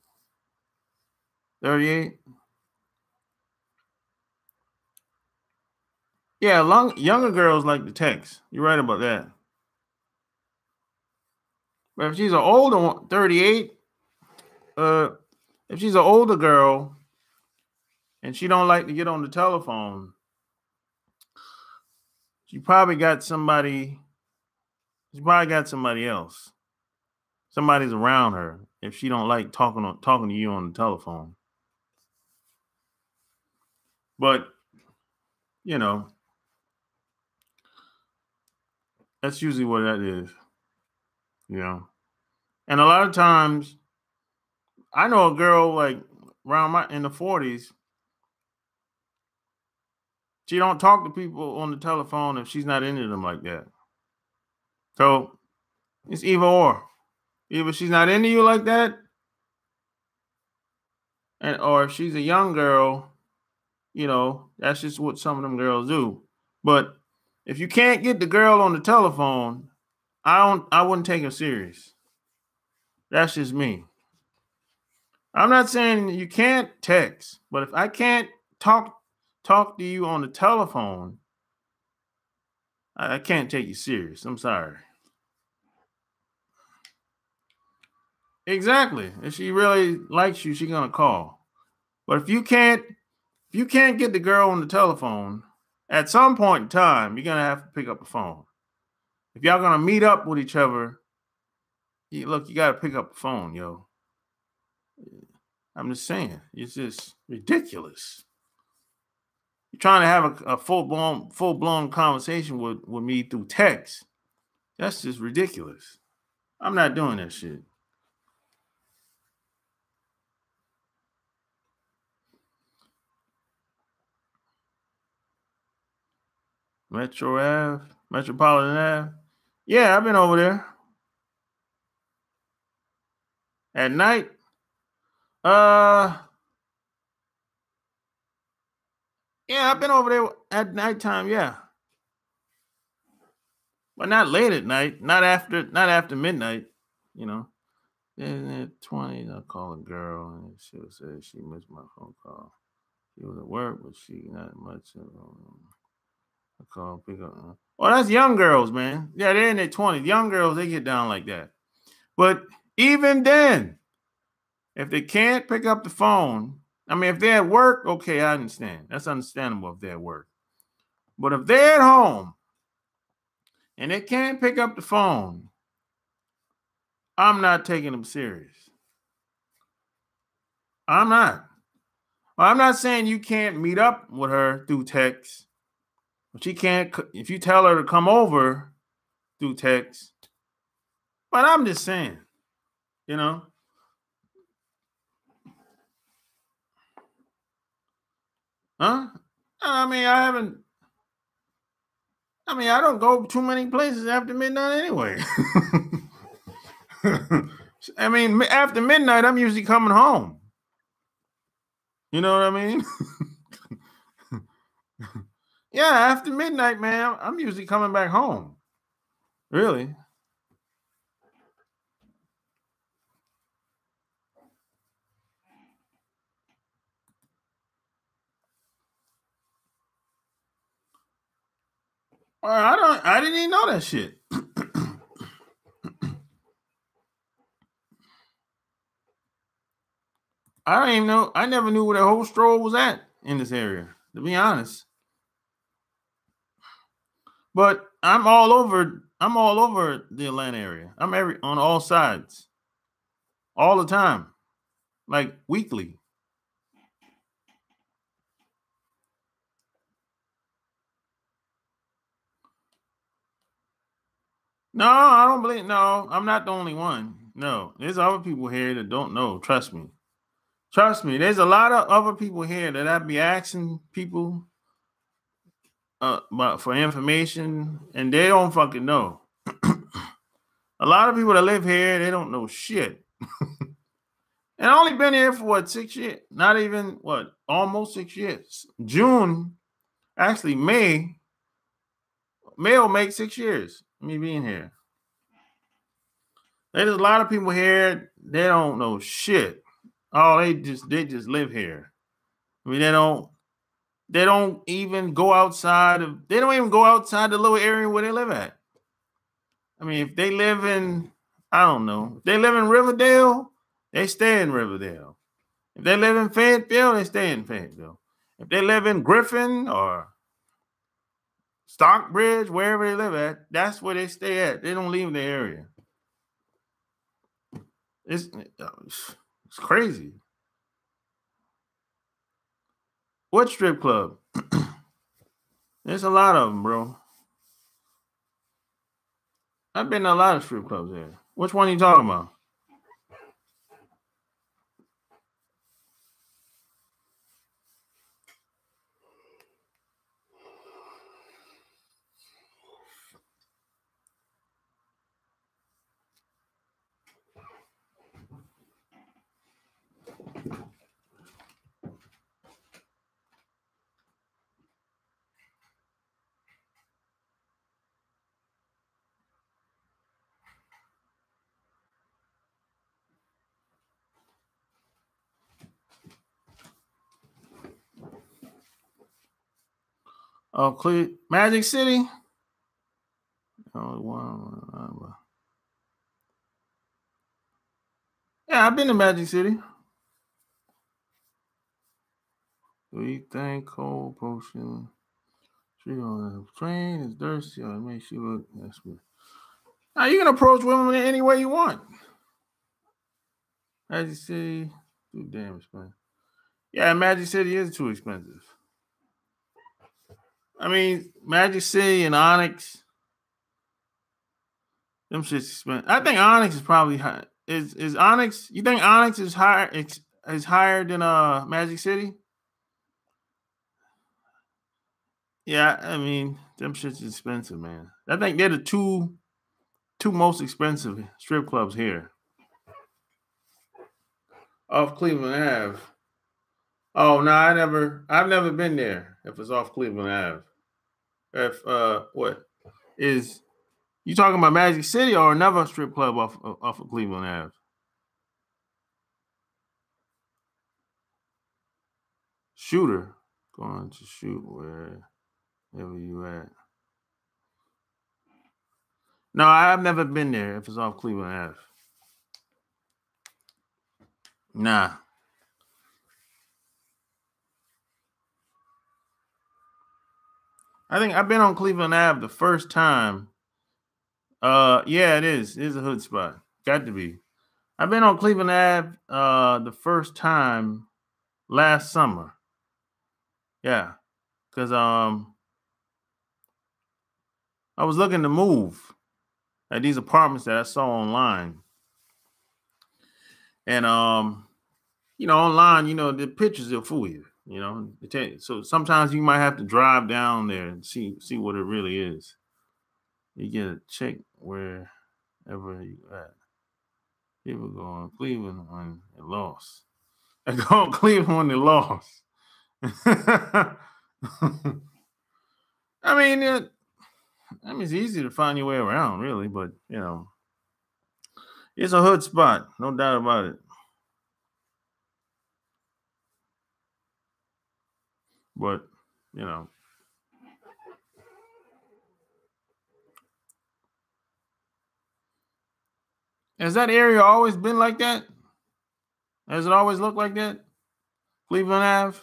38. Yeah, younger girls like to text. You're right about that. But if she's an older one, 38, if she's an older girl and she don't like to get on the telephone, she probably got somebody. She probably got somebody else. Somebody's around her if she don't like talking to you on the telephone. But you know, that's usually what that is. You know, and a lot of times, I know a girl like around in the 40s. She don't talk to people on the telephone if she's not into them like that. So it's either or. Either she's not into you like that, or if she's a young girl, you know, that's just what some of them girls do. But if you can't get the girl on the telephone, I wouldn't take her serious. That's just me. I'm not saying you can't text, but if I can't talk to you on the telephone, I can't take you serious. I'm sorry. Exactly. If she really likes you, she's gonna call. But if you can't get the girl on the telephone, at some point in time, you're gonna have to pick up the phone. If y'all gonna meet up with each other, you gotta pick up the phone, yo. I'm just saying, it's just ridiculous. You're trying to have a full blown conversation with me through text. That's just ridiculous. I'm not doing that shit. Metropolitan Ave. Yeah, I've been over there at night. Uh, yeah, I've been over there at nighttime. Yeah, but not late at night. Not after midnight. You know. Then at 20, I call a girl and she'll say she missed my phone call. She was at work, but she not much. Call pick up. Oh, that's young girls, man. Yeah, they're in their 20s. Young girls, they get down like that. But even then, if they can't pick up the phone, I mean, if they're at work, okay, I understand. That's understandable if they're at work. But if they're at home and they can't pick up the phone, I'm not taking them serious. I'm not. I'm not saying you can't meet up with her through text, but she can't, if you tell her to come over through text. But I'm just saying, you know, huh? I mean, I don't go too many places after midnight anyway. I mean, after midnight, I'm usually coming home. You know what I mean? Yeah, after midnight, man, I'm usually coming back home. Really? Well, I didn't even know that shit. I don't even know. I never knew where the whole stroll was at in this area, to be honest. But I'm all over. I'm all over the Atlanta area. I'm on all sides, all the time, like weekly. No, I don't believe. No, I'm not the only one. No, there's other people here that don't know. Trust me. Trust me. There's a lot of other people here that I be asking people but for information, and they don't fucking know. A lot of people that live here, they don't know shit. And I only been here for what, 6 years? Not even what, almost 6 years. June, actually May will make 6 years. Me being here. There's a lot of people here. They don't know shit. Oh, they just live here. I mean, they don't even go outside of. They don't even go outside the little area where they live at. I mean, if they live in, I don't know, if they live in Riverdale, they stay in Riverdale. If they live in Fayetteville, they stay in Fayetteville. If they live in Griffin or Stockbridge, wherever they live at, that's where they stay at. They don't leave the area. It's crazy. What strip club? There's a lot of them, bro. I've been to a lot of strip clubs there. Which one are you talking about? Oh, Magic City. Oh, wow. Yeah, I've been to Magic City. We think cold potion. She on a train is thirsty. Or make she look. That's good. Now you can approach women any way you want. Magic City, too damn expensive. Yeah, Magic City is too expensive. I mean, Magic City and Onyx, them shit's expensive. I think Onyx is probably high. Is Onyx? You think Onyx is higher than Magic City? Yeah, I mean, them shit's expensive, man. I think they're the two most expensive strip clubs here. Off Cleveland Ave. Oh no, I've never been there. If it's off Cleveland Ave, if what is you talking about Magic City or another strip club off of Cleveland Ave? Shooter going to shoot where? Wherever you at. No, I've never been there if it's off Cleveland Ave. Nah. I think I've been on Cleveland Ave the first time. Yeah, it is. It is a hood spot. Got to be. I've been on Cleveland Ave the first time last summer. Yeah. Because I was looking to move at these apartments that I saw online. And online, the pictures will fool you. So sometimes you might have to drive down there and see what it really is. You get a check wherever you at. People go on Cleveland when they lost. I go on Cleveland when they lost. I mean, it's easy to find your way around, really, but it's a hood spot, no doubt about it. But has that area always been like that? Has it always looked like that? Cleveland Ave?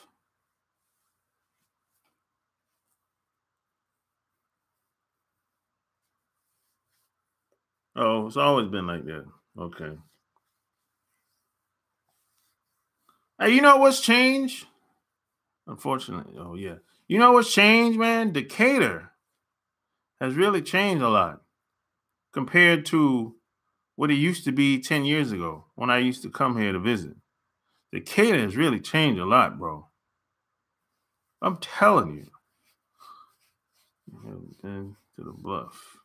Oh, it's always been like that. Okay. Hey, you know what's changed? Unfortunately, oh yeah. You know what's changed, man? Decatur has really changed a lot compared to what it used to be 10 years ago when I used to come here to visit. Decatur has really changed a lot, bro. I'm telling you. Then to the bluff.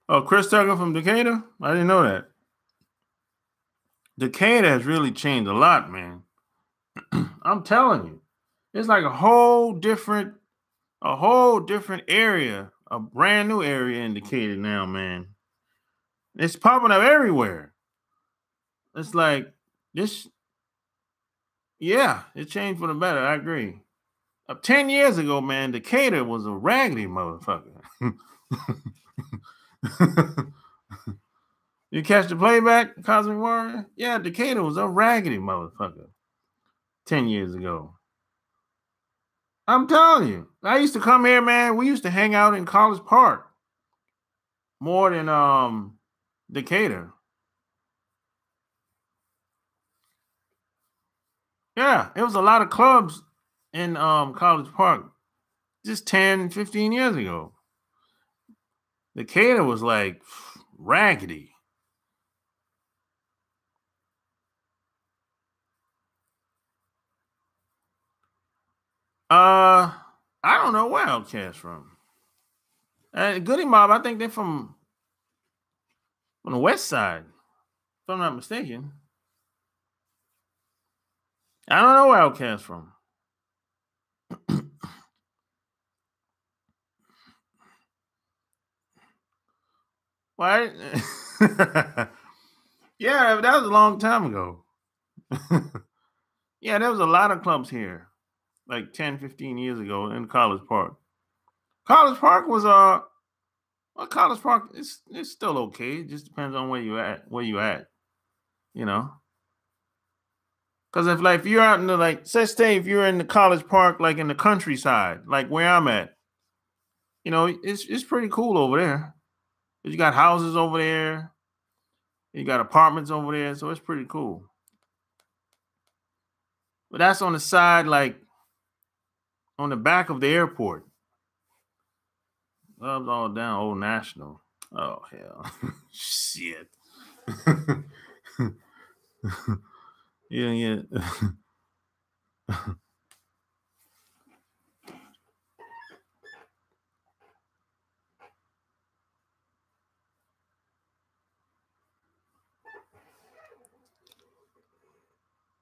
Oh, Chris Tucker from Decatur? I didn't know that. Decatur has really changed a lot, man. I'm telling you. It's like a whole different area, a brand new area in Decatur now, man. It's popping up everywhere. It's like this. Yeah, it changed for the better. I agree. 10 years ago, man, Decatur was a raggedy motherfucker. You catch the playback, Cosmic Warrior? Yeah, Decatur was a raggedy motherfucker 10 years ago. I'm telling you. I used to come here, man. We used to hang out in College Park more than Decatur. Yeah, it was a lot of clubs in College Park just 10, 15 years ago. Decatur was like raggedy. I don't know where Outcast from. Goody Mob, I think they're from the West Side, if I'm not mistaken. I don't know where Outcast from. Why? Yeah, that was a long time ago. Yeah, there was a lot of clubs here, like 10, 15 years ago in College Park. College Park was College Park it's still okay. It just depends on where you at. Because if you're out in the say if you're in the College Park, like in the countryside, like where I'm at, it's pretty cool over there. You got houses over there, you got apartments over there, so it's pretty cool. But that's on the side, like on the back of the airport. Love's all down Old National. Oh hell, shit. Yeah.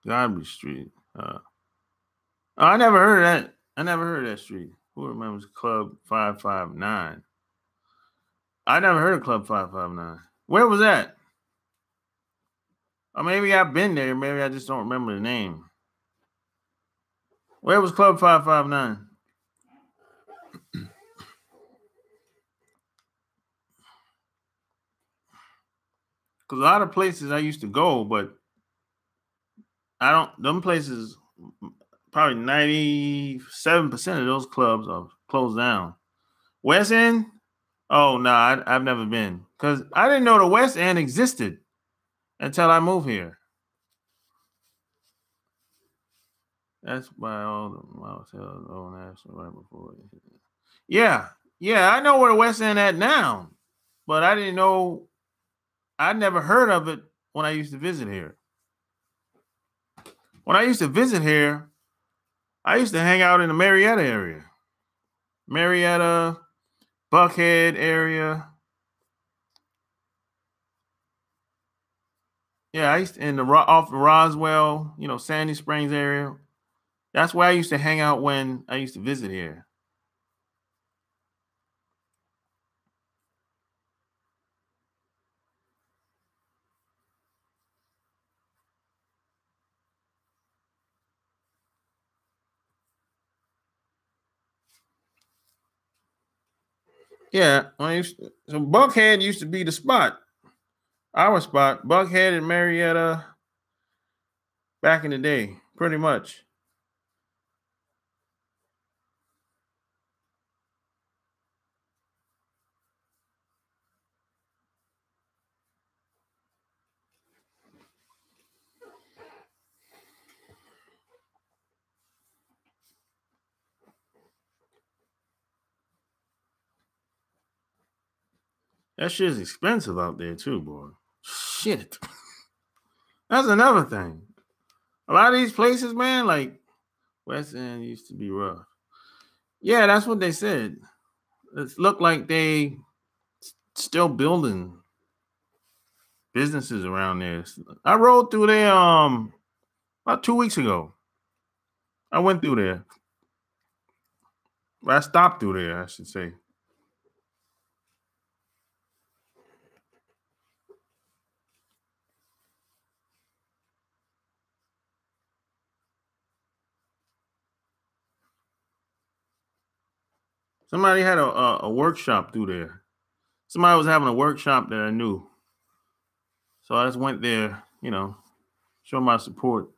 Godby Street. I never heard of that. I never heard of that street. Who remembers Club 559? I never heard of Club 559. Where was that? Or maybe I've been there. Maybe I just don't remember the name. Where was Club 559? Because a lot of places I used to go, but I don't. Them places, probably 97% of those clubs are closed down. West End? Oh no, I've never been because I didn't know the West End existed until I moved here. That's why all the hotels old national right before. Yeah, yeah, I know where the West End at now, but I didn't know. I never heard of it when I used to visit here. When I used to visit here, I used to hang out in the Marietta area, Marietta, Buckhead area. Yeah, I used to, in the off the Roswell, Sandy Springs area. That's where I used to hang out when I used to visit here. Yeah, so Buckhead used to be the spot, our spot. Buckhead and Marietta back in the day, pretty much. That shit is expensive out there too, boy. Shit. That's another thing. A lot of these places, man, like West End used to be rough. Yeah, that's what they said. It looked like they still building businesses around there. I rode through there about 2 weeks ago. I went through there. I stopped through there, I should say. Somebody had a workshop through there. Somebody was having a workshop that I knew. So I just went there, show my support.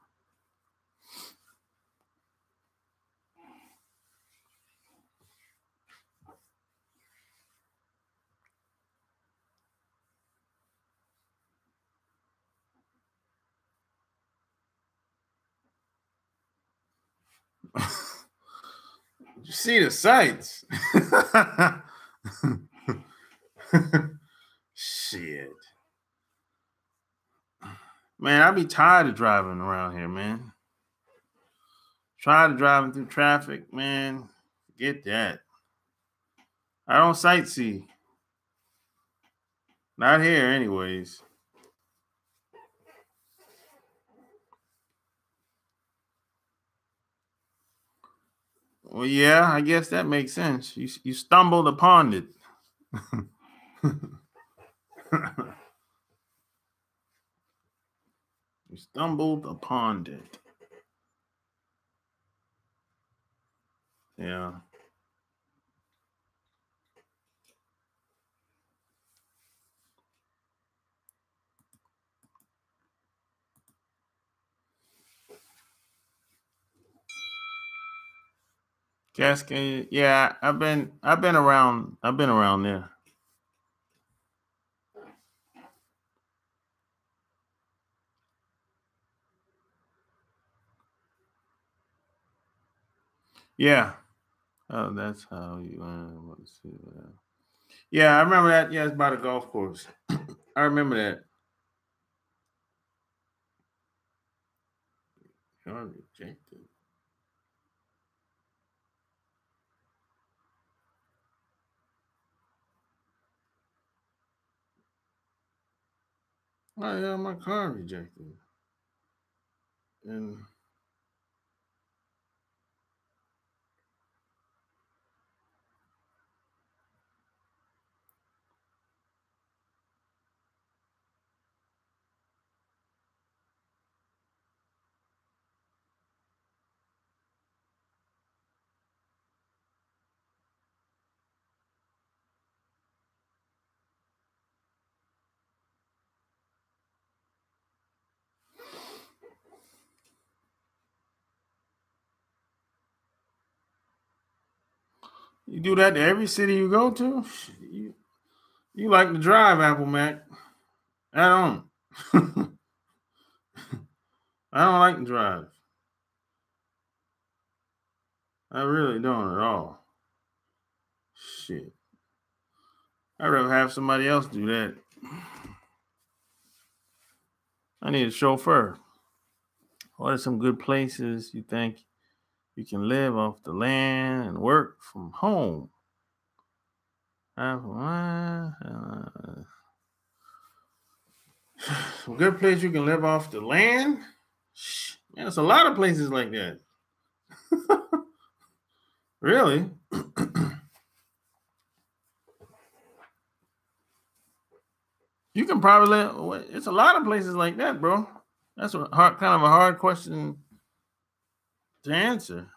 You see the sights. Shit. Man, I be tired of driving around here, man. Tired of driving through traffic, man. Forget that. I don't sightsee. Not here, anyways. Well, yeah, I guess that makes sense. You stumbled upon it. You stumbled upon it. Yeah. Cascade. Yeah, I've been around. I've been around there. Yeah. Oh, that's how you. Let's see. Yeah, I remember that. Yeah, it's by the golf course. I remember that. You're rejected. Oh yeah, my car rejected. And You do that to every city you go to? You like to drive, Apple Mac. I don't. I don't like to drive. I really don't at all. Shit. I'd rather have somebody else do that. I need a chauffeur. What are some good places you think you can live off the land and work from home? Some good place you can live off the land? Man, there's a lot of places like that. Really? You can probably live. It's a lot of places like that, bro. That's kind of a hard question to answer.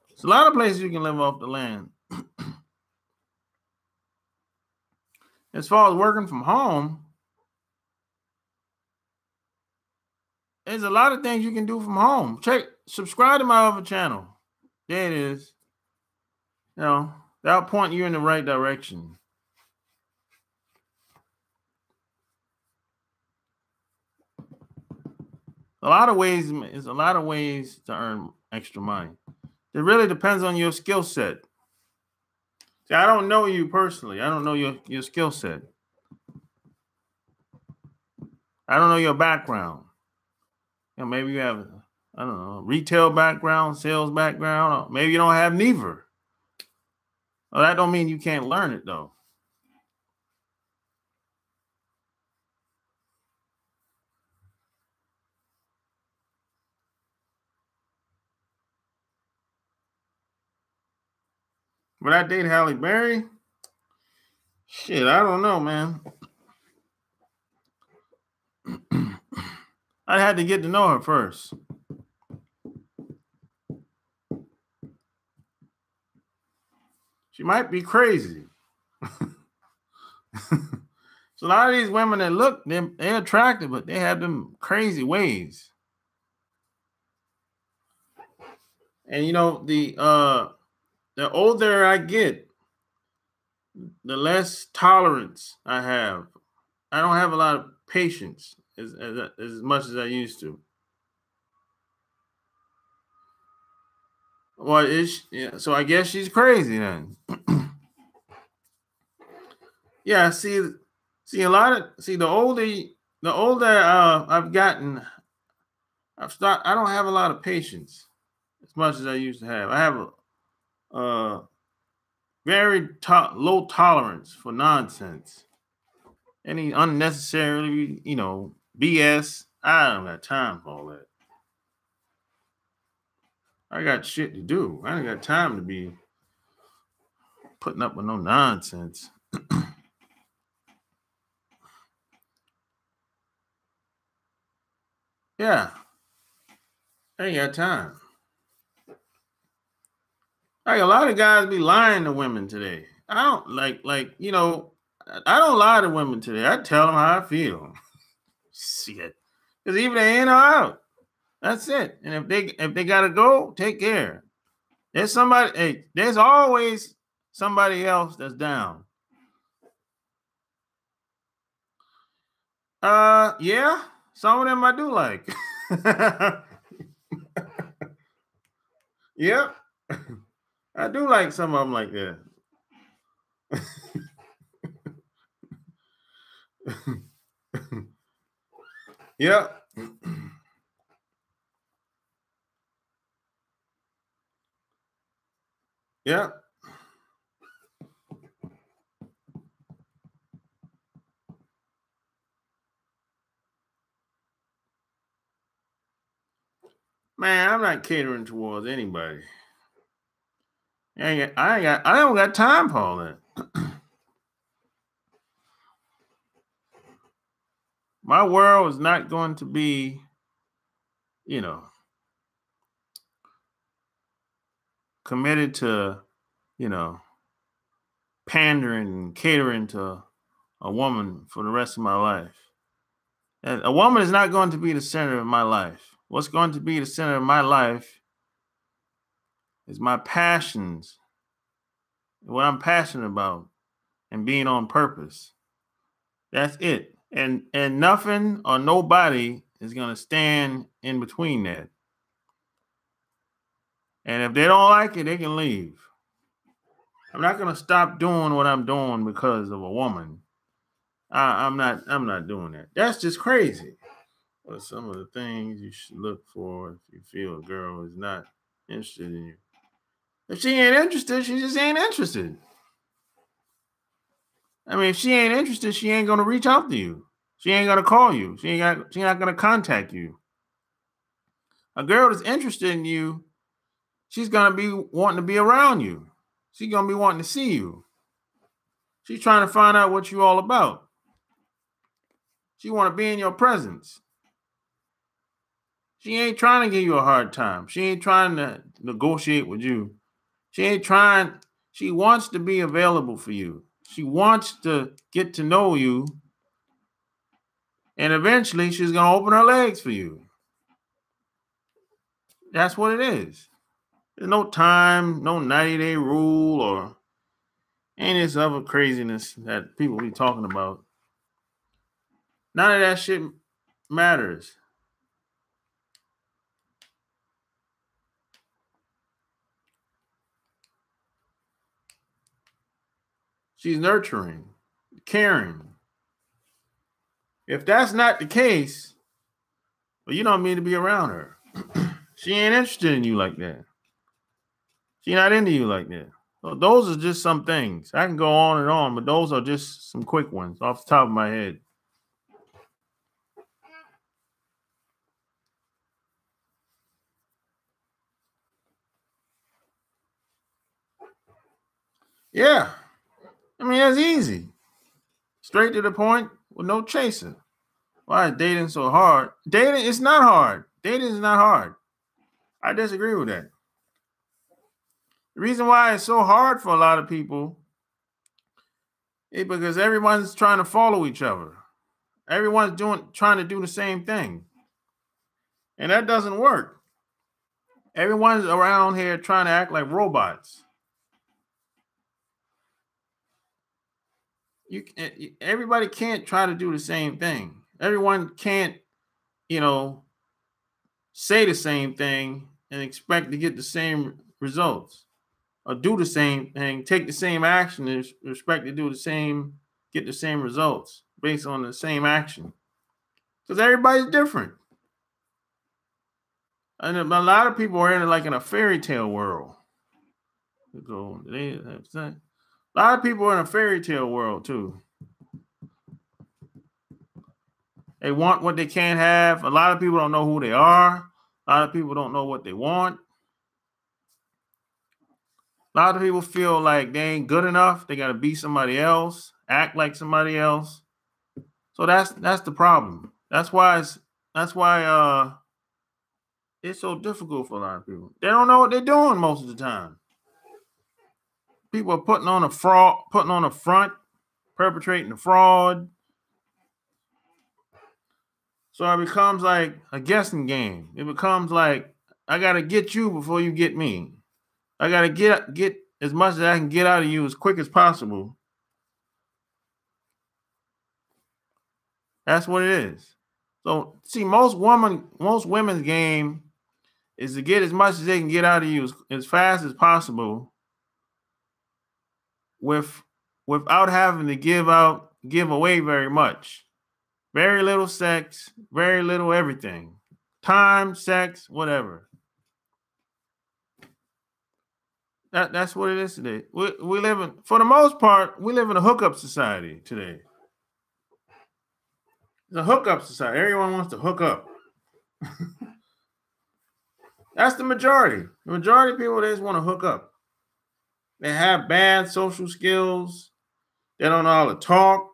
There's a lot of places you can live off the land. As far as working from home, there's a lot of things you can do from home. Subscribe to my other channel. There it is. That'll point you in the right direction. There's a lot of ways to earn extra money. It really depends on your skill set. See, I don't know you personally. I don't know your skill set. I don't know your background. Maybe you have, I don't know, retail background, sales background. Or maybe you don't have neither. Well, that don't mean you can't learn it, though. Would I date Halle Berry? Shit, I don't know, man. I had to get to know her first. She might be crazy. So a lot of these women that look, they're attractive, but they have them crazy ways. And the older I get, the less tolerance I have. I don't have a lot of patience as much as I used to. Well, so I guess she's crazy then. Yeah, the older I've gotten, I don't have a lot of patience as much as I used to have. I have a very low tolerance for nonsense. Any unnecessarily, BS. I don't got time for all that. I got shit to do. I ain't got time to be putting up with no nonsense. Yeah. I ain't got time. Like a lot of guys be lying to women today. I don't I don't lie to women today. I tell them how I feel. Shit. Because either they in or out. That's it. And if they gotta go, take care. There's always somebody else that's down. Yeah, some of them I do like. Yep. I do like some of them like that. Yep. Yep. Man, I'm not catering towards anybody. I don't got time for all that. My world is not going to be, committed to, pandering and catering to a woman for the rest of my life. And a woman is not going to be the center of my life. What's going to be the center of my life is my passions what I'm passionate about, and being on purpose. That's it. And nothing or nobody is gonna stand in between that. And if they don't like it, they can leave. I'm not gonna stop doing what I'm doing because of a woman. I'm not doing that. That's just crazy. What are some of the things you should look for if you feel a girl is not interested in you? If she ain't interested, she just ain't interested. I mean, if she ain't interested, she ain't gonna reach out to you. She ain't gonna call you. She not gonna contact you. A girl that's interested in you, she's gonna be wanting to be around you. She's gonna be wanting to see you. She's trying to find out what you all about. She want to be in your presence. She ain't trying to give you a hard time. She ain't trying to negotiate with you. She ain't trying. She wants to be available for you. She wants to get to know you. And eventually she's going to open her legs for you. That's what it is. There's no time, no 90-day rule or any of this other craziness that people be talking about. None of that shit matters. She's nurturing, caring. If that's not the case, well, you don't mean to be around her. She ain't interested in you like that. She not into you like that. So those are just some things. I can go on and on, but those are just some quick ones off the top of my head. Yeah. I mean, that's easy. Straight to the point with no chaser. Why is dating so hard? Dating is not hard. Dating is not hard. I disagree with that. The reason why it's so hard for a lot of people is because everyone's trying to follow each other. Everyone's trying to do the same thing. And that doesn't work. Everyone's around here trying to act like robots. Everybody can't try to do the same thing. Everyone can't, say the same thing and expect to get the same results, or do the same thing, take the same action and expect to get the same results based on the same action. Because everybody's different. And a lot of people are in a fairy tale world. A lot of people are in a fairy tale world too. They want what they can't have. A lot of people don't know who they are. A lot of people don't know what they want. A lot of people feel like they ain't good enough. They got to be somebody else, act like somebody else. So that's the problem. That's why it's so difficult for a lot of people. They don't know what they're doing most of the time. People are putting on a front, perpetrating a fraud. So it becomes like a guessing game. It becomes like, I got to get you before you get me. I got to get as much as I can get out of you as quick as possible. That's what it is. So see, most women's game is to get as much as they can get out of you as fast as possible without having to give away very much. Very little sex, very little everything. Time, sex, whatever. That's what it is today. We live for the most part, we live in a hookup society today. It's a hookup society. Everyone wants to hook up. That's the majority. The majority of people, they just want to hook up. They have bad social skills. They don't know how to talk.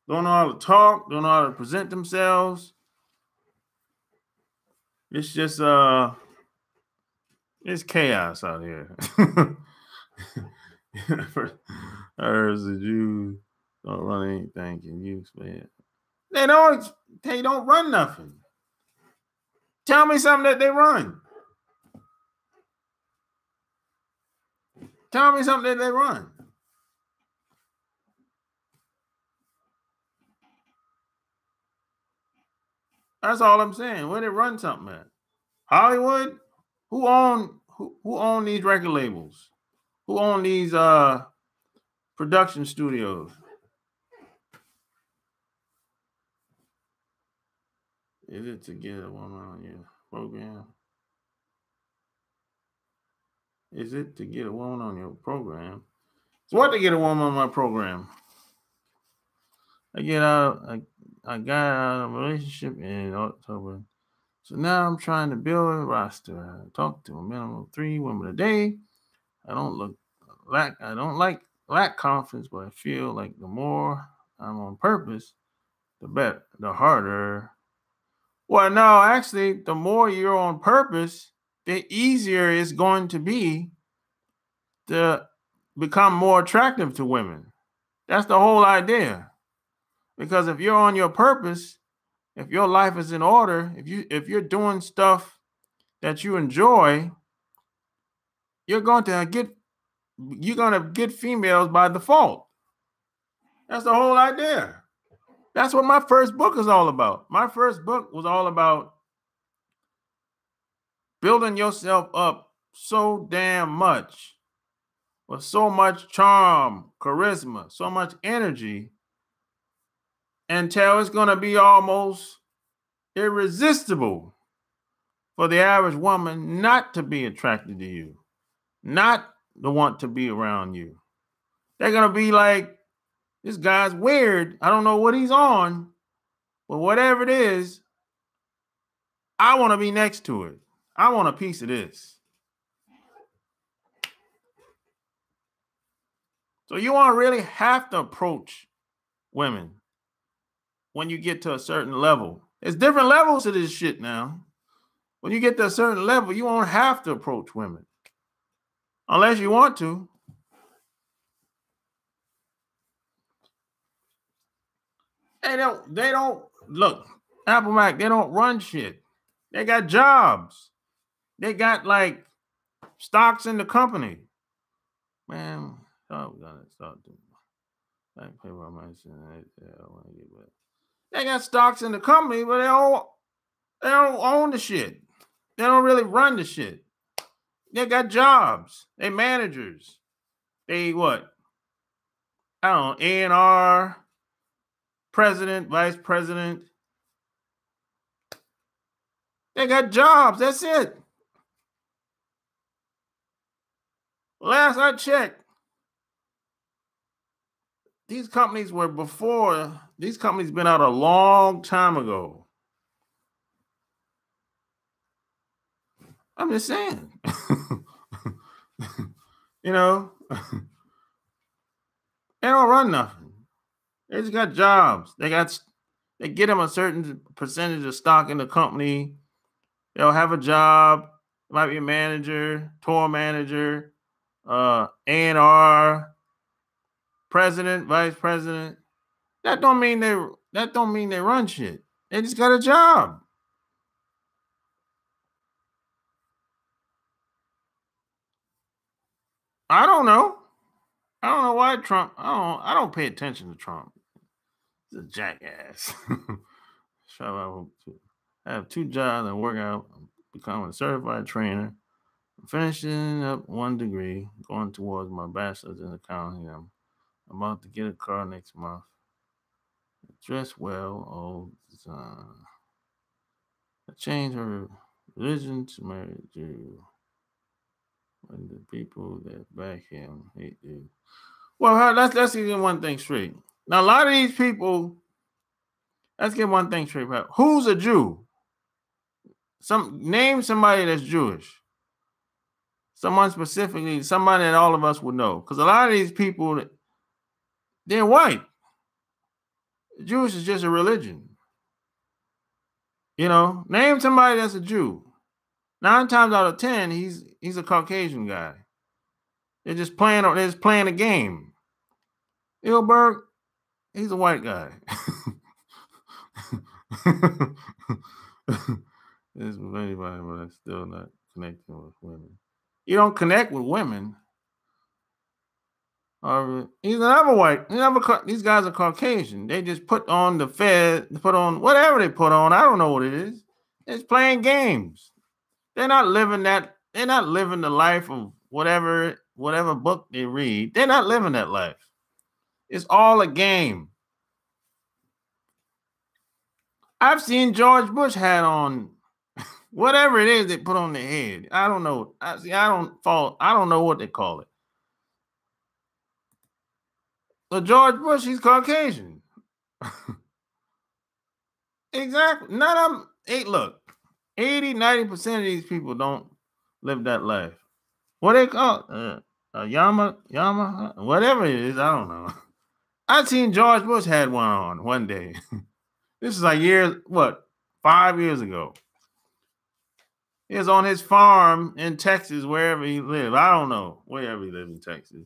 Don't know how to talk. Don't know how to present themselves. It's just it's chaos out here. Ours the Jews don't run anything. Can you explain it? They don't run nothing. Tell me something that they run. Tell me something that they run. That's all I'm saying. Where they run something at? Hollywood? Who own these record labels? Who own these production studios? Is it to get a woman on your program? Is it to get a woman on your program? It's what to get a woman on my program. I got out of a relationship in October. So now I'm trying to build a roster. I talk to a minimum of 3 women a day. I don't lack confidence, but I feel like the more I'm on purpose, the better, the harder. Well, no, actually, the more you're on purpose, the easier it's going to be to become more attractive to women. That's the whole idea. Because if you're on your purpose, if your life is in order, if you're doing stuff that you enjoy, you're going to get females by default. That's the whole idea. That's what my first book is all about. My first book was all about building yourself up so damn much with so much charm, charisma, so much energy until it's going to be almost irresistible for the average woman not to be attracted to you, not to want to be around you. They're going to be like, this guy's weird. I don't know what he's on, but whatever it is, I want to be next to it. I want a piece of this. So you won't really have to approach women when you get to a certain level. There's different levels to this shit now. When you get to a certain level, you won't have to approach women unless you want to. They don't look, Apple Mac, they don't run shit. They got jobs. They got like stocks in the company. Man, I'm gonna start doing like paper on my I want to get back. They got stocks in the company, but they don't own the shit. They don't really run the shit. They got jobs. They managers. They what? I don't know, A&R, president, vice president. They got jobs. That's it. Last I checked, these companies been out a long time ago. I'm just saying. You know, they don't run nothing. They just got jobs. They get them a certain percentage of stock in the company. They'll have a job. It might be a manager, tour manager, A&R, president, vice president. That don't mean they run shit. They just got a job. I don't know. I don't know why Trump. I don't pay attention to Trump. He's a jackass. I have 2 jobs and work out, become a certified trainer, finishing up 1 degree, going towards my bachelor's in accounting. I'm about to get a car next month. Dress well all the time. I changed her religion to marry a Jew. When the people that back him hate you. Well, let's get one thing straight. Now, a lot of these people, let's get one thing straight. Who's a Jew? Name somebody that's Jewish. Someone specifically, somebody that all of us would know. Because a lot of these people, they're white. Jewish is just a religion. You know, name somebody that's a Jew. 9 times out of 10, he's a Caucasian guy. They're just playing a game. Ilberg, he's a white guy. This with anybody, but I'm still not connecting with women. You don't connect with women He's another white. These guys are Caucasian. They just put on the Fed, put on whatever they put on. I don't know what it is. It's playing games. They're not living that. They're not living the life of whatever book they read. They're not living that life. It's all a game. I've seen George Bush had on whatever it is they put on their head. I don't know. I don't know what they call it. But George Bush, he's Caucasian. Exactly. None of them. Hey, look, 80-90% of these people don't live that life. What they call Yama, whatever it is, I don't know. I seen George Bush had one on one day. This is like 5 years ago. He was on his farm in Texas, wherever he lived. I don't know, wherever he lived in Texas.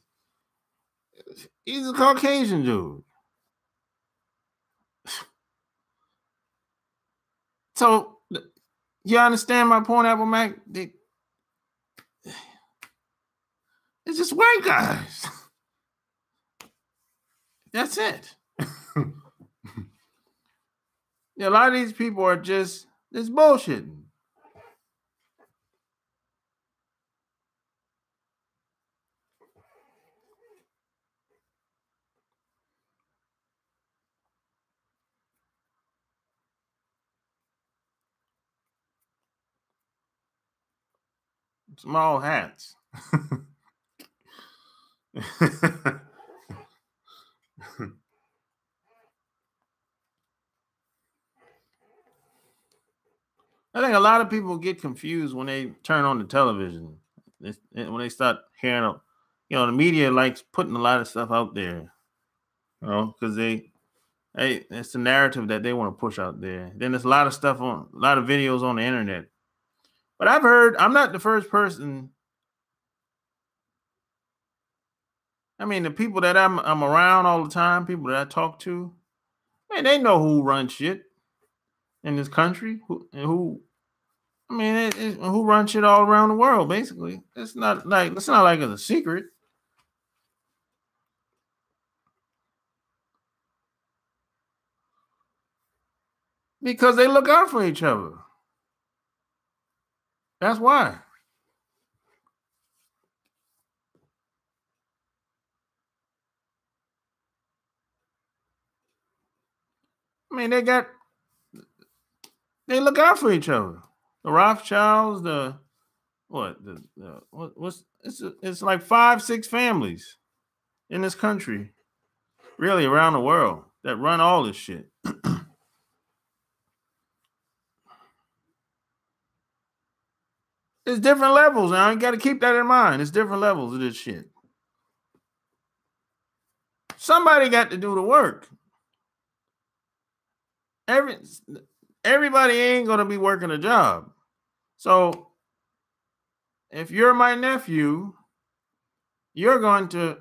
He's a Caucasian dude. So, you understand my point, Apple Mac? It's just white guys. That's it. Yeah, a lot of these people are just bullshitting. Small hats. I think a lot of people get confused when they turn on the television. When they start hearing, the media likes putting a lot of stuff out there, because it's the narrative that they want to push out there. Then there's a lot of videos on the internet. But I'm not the first person. I mean, the people that I'm around all the time, people that I talk to, man, they know who runs shit in this country, who runs shit all around the world. Basically, it's not like it's a secret. Because they look out for each other. That's why. I mean, they look out for each other. The Rothschilds, it's like 5-6 families in this country, really around the world, that run all this shit. It's different levels now. You got to keep that in mind. It's different levels of this shit. Somebody got to do the work. Everybody ain't going to be working a job. So if you're my nephew, you're going to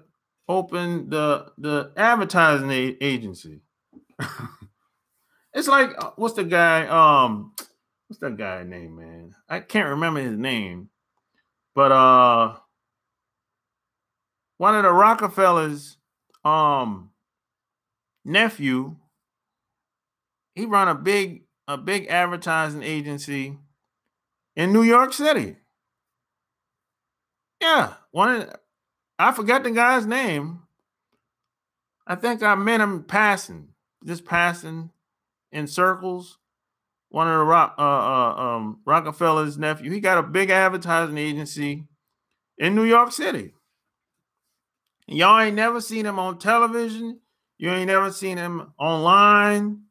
open the advertising agency. It's like, what's that guy name, man? I can't remember his name, but one of the Rockefellers nephew, he run a big advertising agency in New York City. Yeah, I forgot the guy's name. I think I met him just passing in circles. One of the Rockefeller's nephew. He got a big advertising agency in New York City. Y'all ain't never seen him on television. You ain't never seen him online.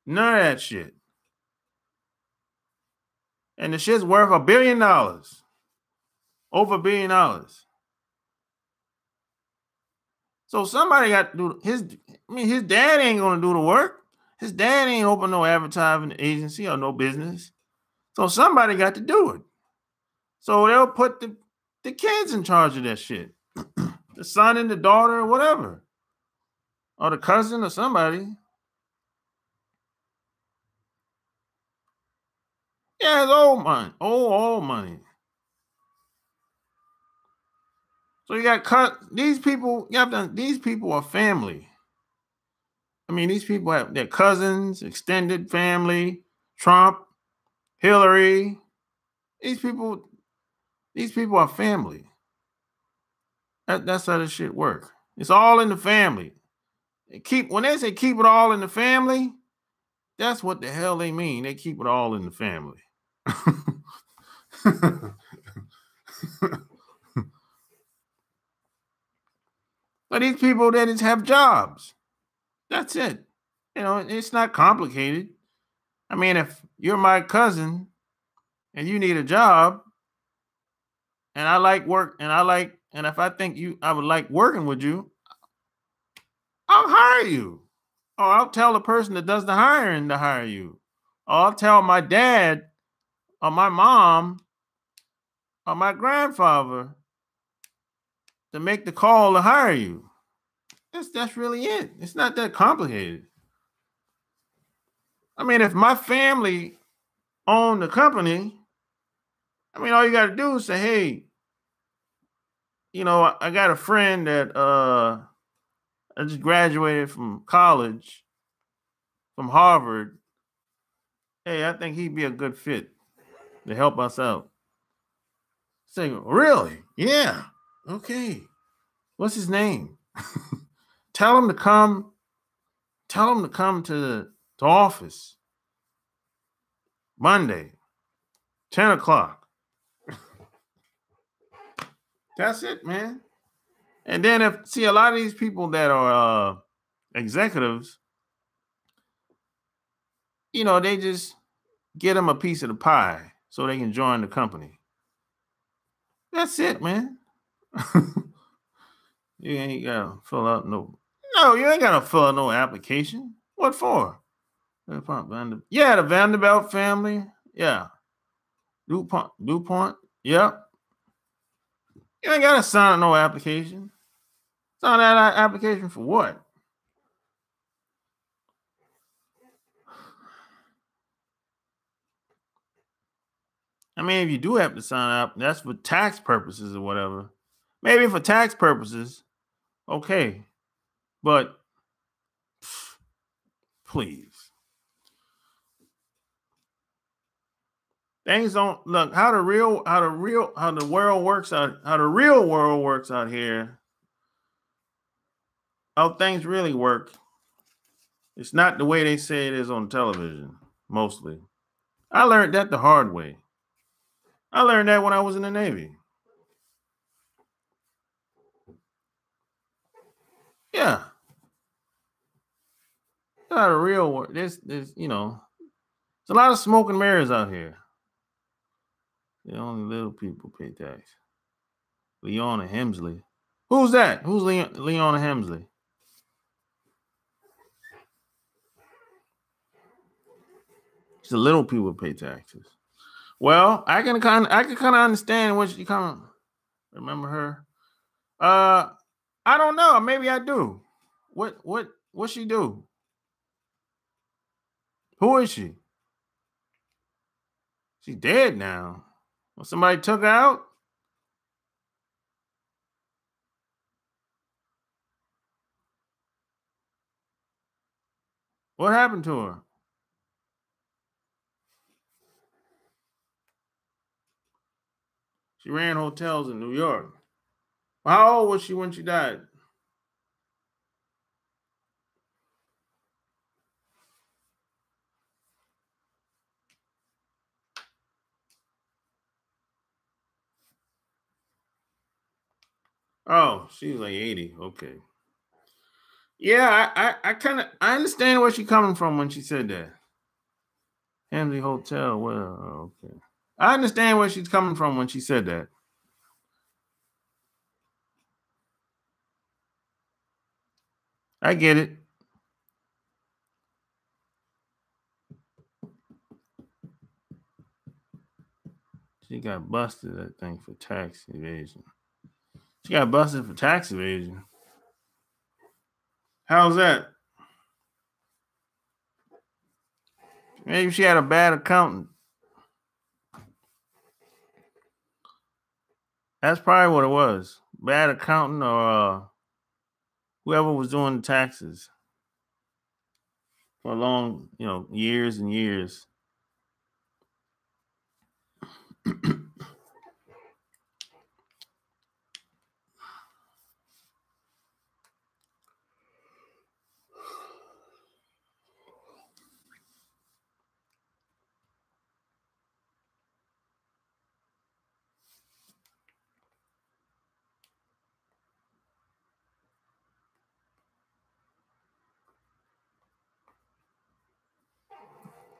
None of that shit. And the shit's worth $1 billion. Over $1 billion. So somebody got to do his dad ain't gonna do the work. His dad ain't open no advertising agency or no business. So somebody got to do it. So they'll put the kids in charge of that shit. The son and the daughter or whatever. Or the cousin or somebody. Yeah, it's old money. Old money. So you got cut these people. You have to. These people are family. I mean, these people have their cousins, extended family, Trump, Hillary. These people. These people are family. That's how this shit works. It's all in the family. When they say keep it all in the family, that's what the hell they mean. They keep it all in the family. But these people, they just have jobs. That's it. You know, it's not complicated. I mean, if you're my cousin and you need a job, and I like work, and if I think I would like working with you, I'll hire you. Or I'll tell the person that does the hiring to hire you. Or I'll tell my dad or my mom or my grandfather to make the call to hire you. That's really it. It's not that complicated. I mean, if my family owned the company, I mean, all you got to do is say, hey, you know, I got a friend that I just graduated from college, from Harvard. Hey, I think he'd be a good fit to help us out. Say, really? Yeah. Okay. What's his name? Tell him to come. Tell him to come to the office Monday, 10 o'clock. That's it, man. And then a lot of these people that are executives, you know, they just get them a piece of the pie so they can join the company. That's it, man. You ain't gotta fill out you ain't gotta fill out no application. What for? Yeah, the Vanderbilt family. Yeah. DuPont. Yep. You ain't gotta sign no application. Sign that application for what? I mean, if you do have to sign up, that's for tax purposes or whatever. Maybe for tax purposes, okay. But please. Things don't look how the real world works out, how the real world works out here. How things really work. It's not the way they say it is on television, mostly. I learned that the hard way. I learned that when I was in the Navy. Yeah. Not a real world. There's you know, there's a lot of smoke and mirrors out here. The only little people pay tax. Leona Hemsley. Who's that? Who's Leona Hemsley? It's the little people pay taxes. Well, I can kind of understand what you kind of remember her. I don't know. Maybe I do. What she do? Who is she? She's dead now. Well, somebody took her out. What happened to her? She ran hotels in New York. How old was she when she died? Oh, she was like 80. Okay. Yeah, I understand where she's coming from when she said that. Hemsley Hotel. Well, okay. I understand where she's coming from when she said that. I get it. She got busted, I think, for tax evasion. She got busted for tax evasion. How's that? Maybe she had a bad accountant. That's probably what it was. bad accountant or whoever was doing the taxes for a long, years and years.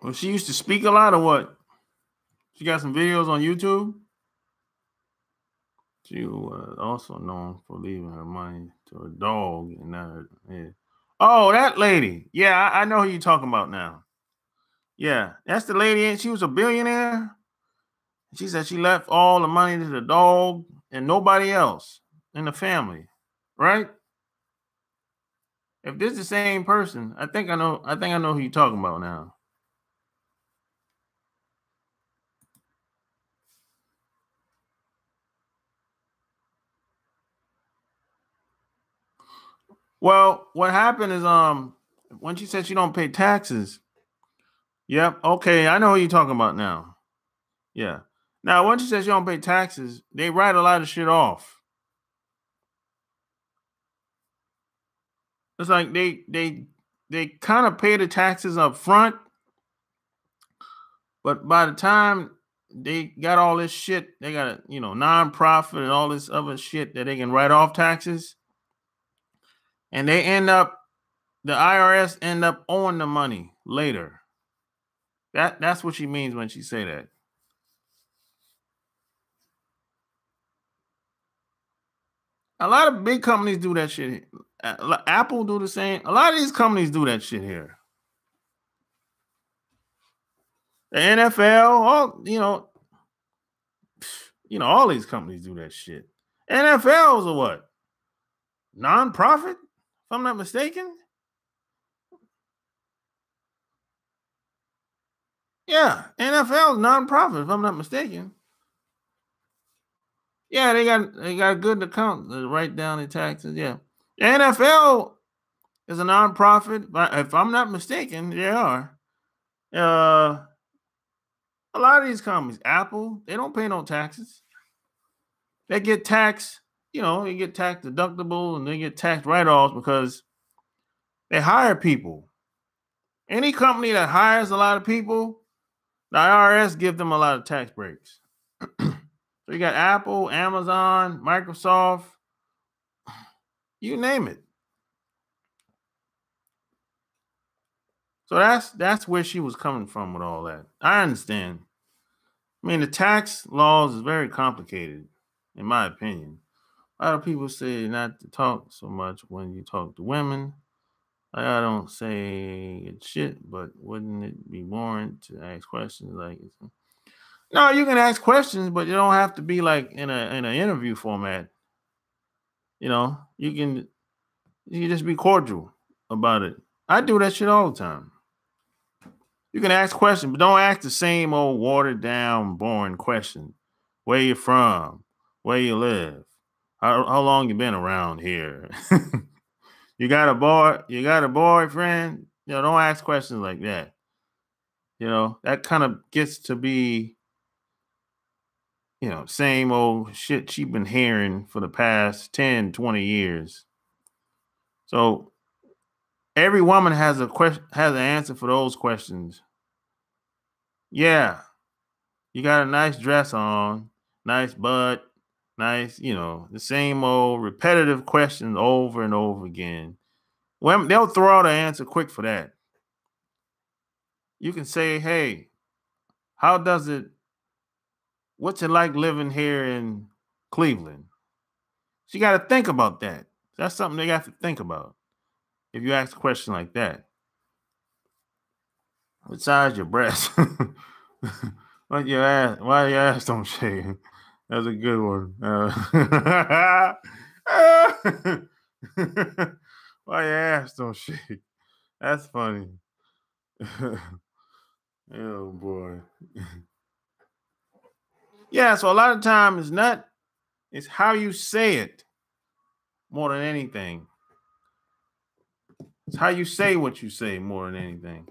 Well, she used to speak a lot, or what? She got some videos on YouTube. She was also known for leaving her money to a dog and not her head. Oh, that lady. Yeah, I know who you're talking about now. Yeah, that's the lady. And she was a billionaire. She said she left all the money to the dog and nobody else in the family, right? If this is the same person, I think I know who you're talking about now. Well, what happened is when she said she don't pay taxes. Yep. Okay, I know who you're talking about now. Yeah. Now, when she says you don't pay taxes, they write a lot of shit off. It's like they kind of pay the taxes up front, but by the time they got all this shit, they got a nonprofit and all this other shit that they can write off taxes, and the IRS end up owing the money later. That's what she means when she say that. A lot of big companies do that shit. Apple do the same. A lot of these companies do that shit here. The NFL, all these companies do that shit. NFL is a what? Non-profit, if I'm not mistaken. Yeah, NFL is non-profit, if I'm not mistaken. Yeah, they got a good account to write down the taxes. Yeah, the NFL is a non-profit, but if I'm not mistaken, they are. A lot of these companies, Apple, they don't pay no taxes. They get tax, they get tax deductible and they get tax write-offs because they hire people. Any company that hires a lot of people, the IRS give them a lot of tax breaks. So you got Apple, Amazon, Microsoft, you name it. So that's where she was coming from with all that. I understand. I mean, the tax laws is very complicated, in my opinion. A lot of people say not to talk so much when you talk to women. I don't say shit, but wouldn't it be boring to ask questions like? No, you can ask questions, but you don't have to be like in an interview format. You can just be cordial about it. I do that shit all the time. You can ask questions, but don't ask the same old watered down, boring question. Where you from? Where you live? How long you been around here? You got a boy? You got a boyfriend? Don't ask questions like that. That kind of gets to be, same old shit she's been hearing for the past 10, 20 years. So every woman has an answer for those questions. Yeah, you got a nice dress on, nice butt, nice, the same old repetitive questions over and over again. Women, they'll throw out an answer quick for that. You can say, hey, what's it like living here in Cleveland? So you got to think about that. That's something they got to think about if you ask a question like that. What size your breast? Why your ass don't shave? That's a good one. Why your ass don't shave? That's funny. Oh boy. Yeah, so a lot of times it's how you say it. more than anything. It's how you say what you say more than anything.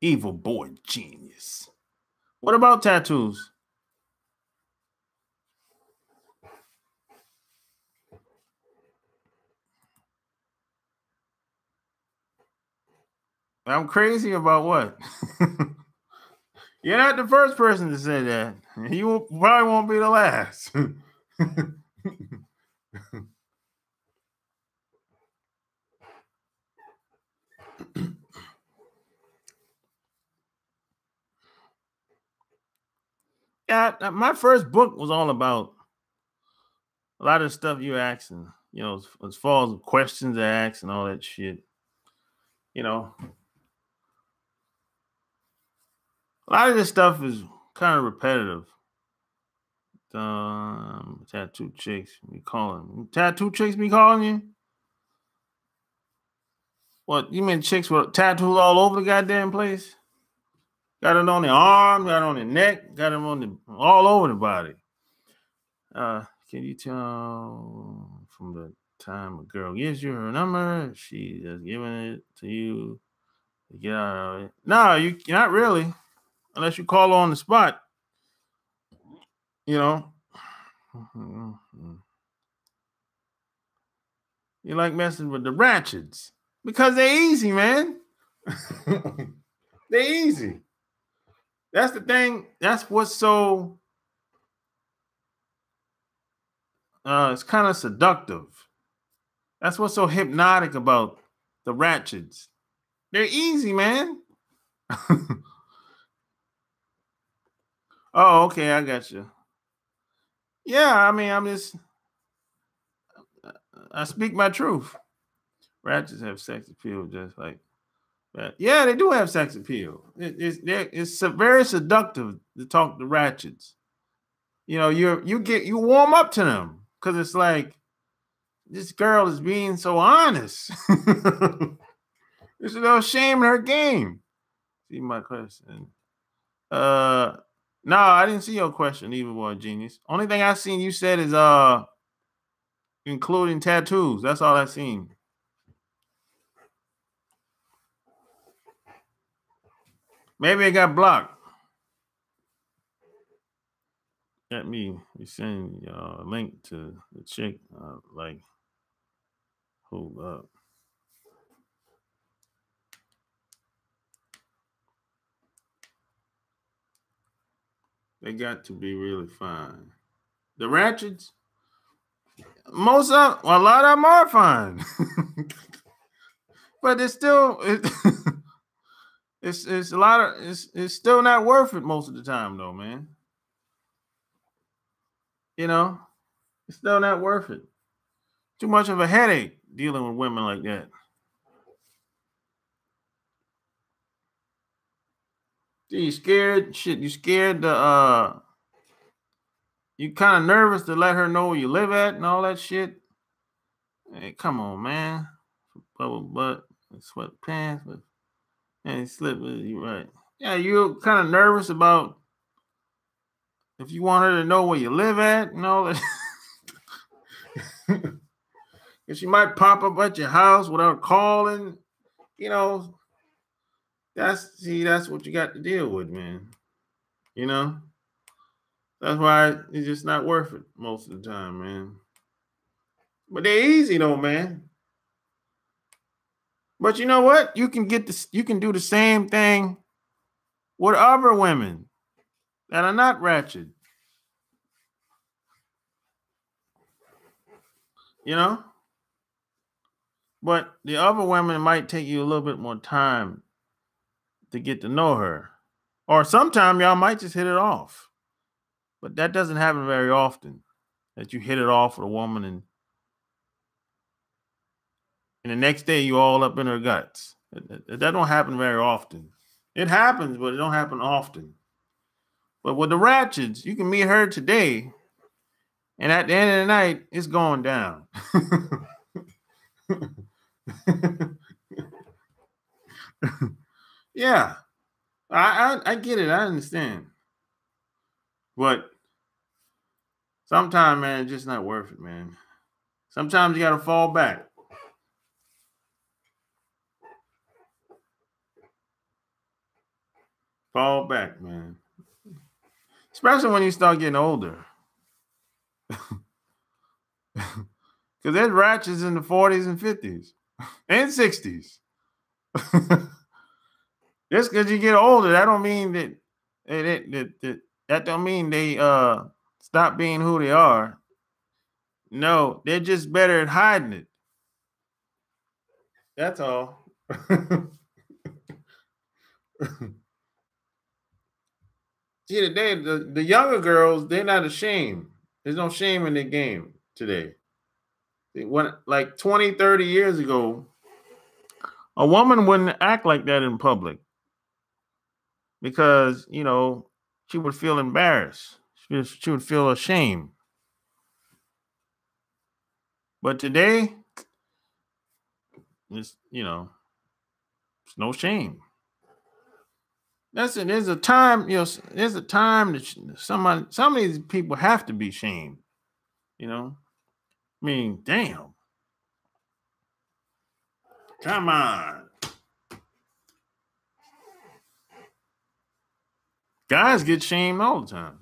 Evil boy genius. What about tattoos? I'm crazy about what? You're not the first person to say that. You probably won't be the last. Yeah, my first book was all about a lot of stuff you're asking, as far as questions I ask and all that shit. You know, a lot of this stuff is kind of repetitive. Tattoo chicks be calling. Tattoo chicks be calling you? What, you mean chicks with tattoos all over the goddamn place? Got it on their arm, got it on their neck, got it on all over the body. Can you tell from the time a girl gives you her number, she has given it to you to get out of it? No, you're not really, unless you call her on the spot. You know, you like messing with the ratchets because they're easy, man. They're easy. That's the thing. That's what's so. It's kind of seductive. That's what's so hypnotic about the ratchets. They're easy, man. Oh, okay, I got you. Yeah, I mean, I speak my truth. Ratchets have sex appeal just like that. Yeah, they do have sex appeal. It's very seductive to talk to ratchets. You warm up to them because it's like this girl is being so honest. There's no shame in her game. See my question. No, I didn't see your question, Evil Boy Genius. Only thing I seen you said is including tattoos. That's all I seen. Maybe it got blocked. Let me send a link to the chick. Hold up. They got to be really fine. The ratchets, a lot of them are fine, but it's still it's a lot of it's still not worth it most of the time though, man. It's still not worth it. Too much of a headache dealing with women like that. You scared? Shit, you scared you kind of nervous to let her know where you live at and all that shit? Hey, come on, man. Bubble butt and sweatpants with and slippers, you right. Yeah, you're kind of nervous about if you want her to know where you live at and all that. Because she might pop up at your house without calling. You know, that's what you got to deal with, man. You know? That's why it's just not worth it most of the time, man. But they're easy though, man. But you know what? You can do the same thing with other women that are not ratchet. You know? But the other women might take you a little bit more time to get to know her. Or sometimes y'all might just hit it off. But that doesn't happen very often. That you hit it off with a woman and the next day you all up in her guts. That don't happen very often. It happens, but it don't happen often. But with the ratchets, you can meet her today, and at the end of the night, it's going down. Yeah, I get it. I understand. But sometimes, man, it's just not worth it, man. Sometimes you got to fall back. Fall back, man. Especially when you start getting older. Because there's ratchets in the 40s and 50s and 60s. Just because you get older, that don't mean that don't mean they stop being who they are. No, they're just better at hiding it. That's all. See, today the younger girls, they're not ashamed. There's no shame in their game today. When like 20, 30 years ago, a woman wouldn't act like that in public because, she would feel embarrassed. She would feel ashamed. But today, it's, it's no shame. That's it. There's a time, there's a time that some of these people have to be shamed. I mean, damn. Come on. Guys get shamed all the time.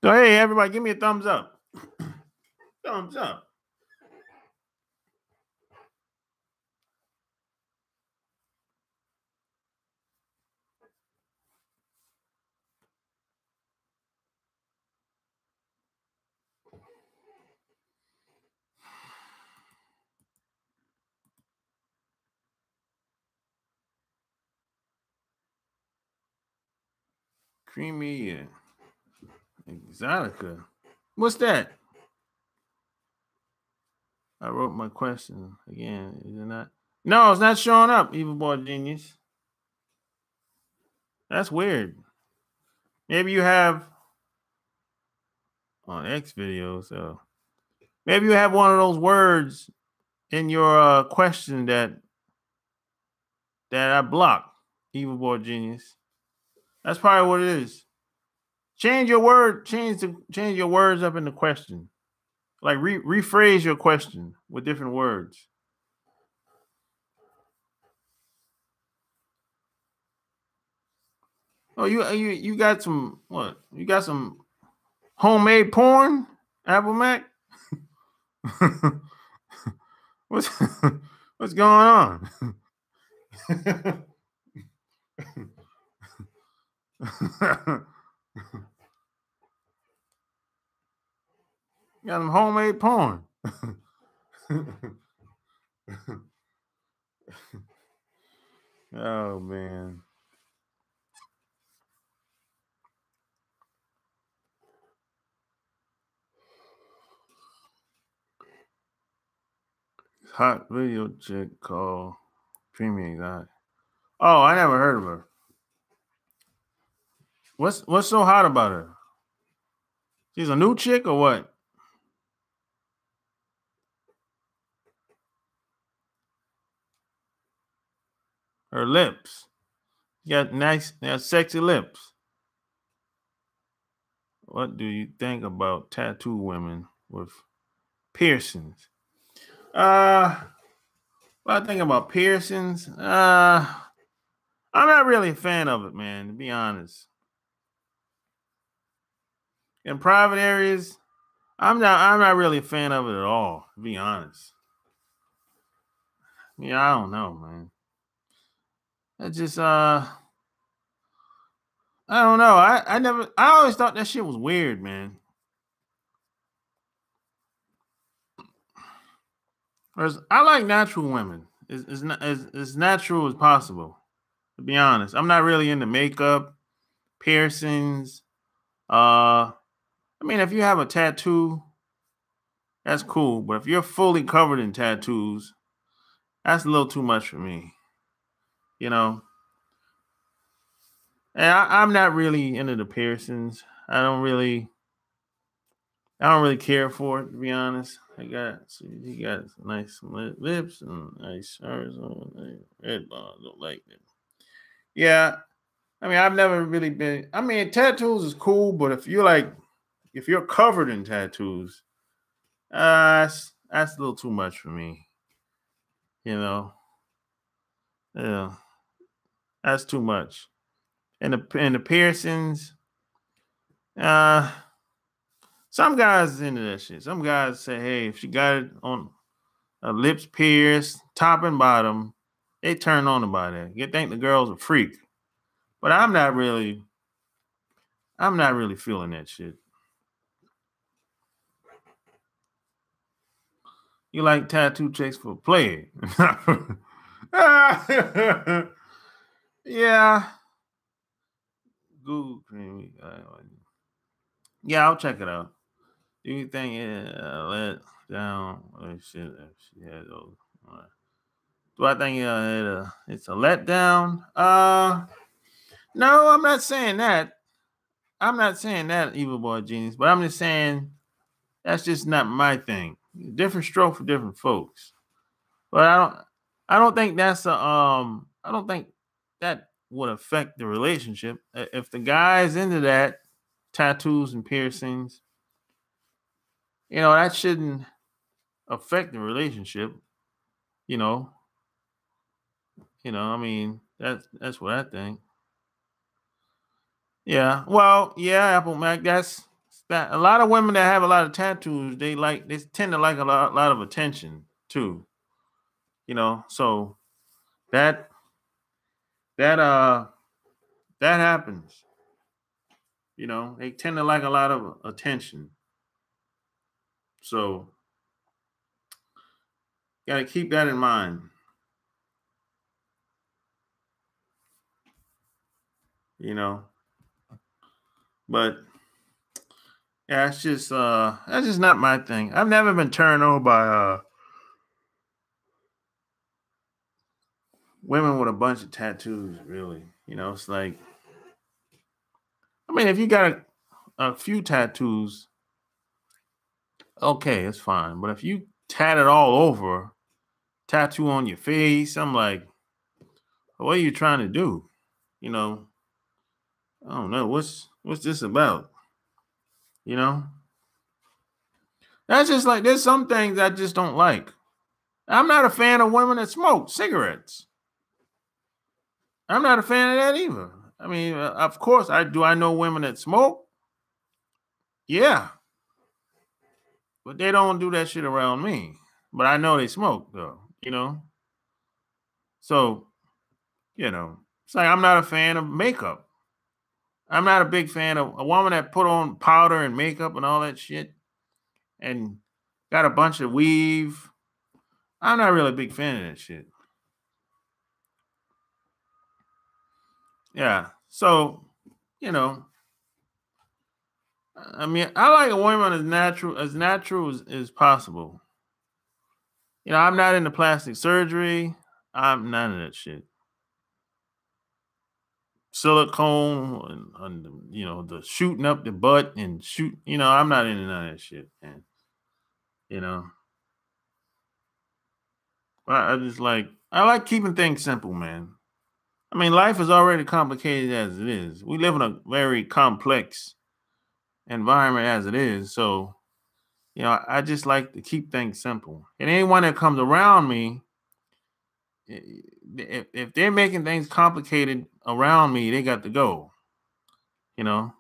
So, hey, everybody, give me a thumbs up. Thumbs up. Creamy Exotica. What's that? I wrote my question again. Is it not? No, it's not showing up, Evil Boy Genius. That's weird. Maybe you have on X videos, so maybe you have one of those words in your question that I blocked, Evil Boy Genius. That's probably what it is. Change your word. Change your words up in the question. Like rephrase your question with different words. Oh, you got some what? You got some homemade porn, Apple Mac? what's what's going on? Got some homemade porn. Oh man. Hot video chick called Premium Exotic. Oh, I never heard of her. What's so hot about her? She's a new chick or what? Her lips. She got nice, sexy lips. What do you think about tattoo women with piercings? What I think about piercings? I'm not really a fan of it, man, to be honest. In private areas, I'm not really a fan of it at all, to be honest. Yeah, I don't know, man. I just I don't know. I always thought that shit was weird, man. Whereas I like natural women. It's not as natural as possible. To be honest, I'm not really into makeup, piercings. I mean, if you have a tattoo, that's cool. But if you're fully covered in tattoos, That's a little too much for me. You know, and I'm not really into the piercings. I don't really care for it, to be honest. He got nice lips and nice stars on red bone. Don't like it. Yeah, I mean, I've never really been. I mean, tattoos is cool, but if you're covered in tattoos, that's a little too much for me. You know, yeah, that's too much. And the piercings, uh, some guys is into that shit. Some guys say, hey, if she got it on lips pierced, top and bottom, they turn on about that. You think the girl's a freak, but I'm not really feeling that shit. You like tattoo chicks for play? Yeah, Google cream. Yeah, I'll check it out. Do you think it let down? Oh, shit, she had those. Do I think it's a letdown? No, I'm not saying that. I'm not saying that, evil boy genius, but I'm just saying that's just not my thing. Different stroke for different folks. But I don't think I don't think that would affect the relationship. If the guy's into that, tattoos and piercings, that shouldn't affect the relationship, you know. I mean, that's what I think. Yeah. Well, yeah, Apple Mac, that's that a lot of women that have a lot of tattoos, they tend to like a lot of attention too. So that that uh that happens. They tend to like a lot of attention. So gotta keep that in mind. You know. But yeah, that's just not my thing. I've never been turned on by women with a bunch of tattoos, really. It's like, I mean, if you got a few tattoos, okay, it's fine. But if you tat it all over, tattoo on your face, I'm like, what are you trying to do? You know, I don't know. What's this about? You know? That's just like there's some things I just don't like. I'm not a fan of women that smoke cigarettes. I'm not a fan of that either. I mean, of course, I know women that smoke. Yeah, but they don't do that shit around me. But I know they smoke though. So it's like I'm not a fan of makeup. I'm not a big fan of a woman that put on powder and makeup and all that shit and got a bunch of weave. I'm not really a big fan of that shit. Yeah. So, you know, I mean, I like a woman as natural as possible. I'm not into plastic surgery. I'm none of that shit. Silicone and the shooting up the butt and shoot. I'm not into none of that shit, man. You know, I like keeping things simple, man. I mean, life is already complicated as it is. We live in a very complex environment as it is. So, I just like to keep things simple. And anyone that comes around me, if they're making things complicated around me, they got to go. You know.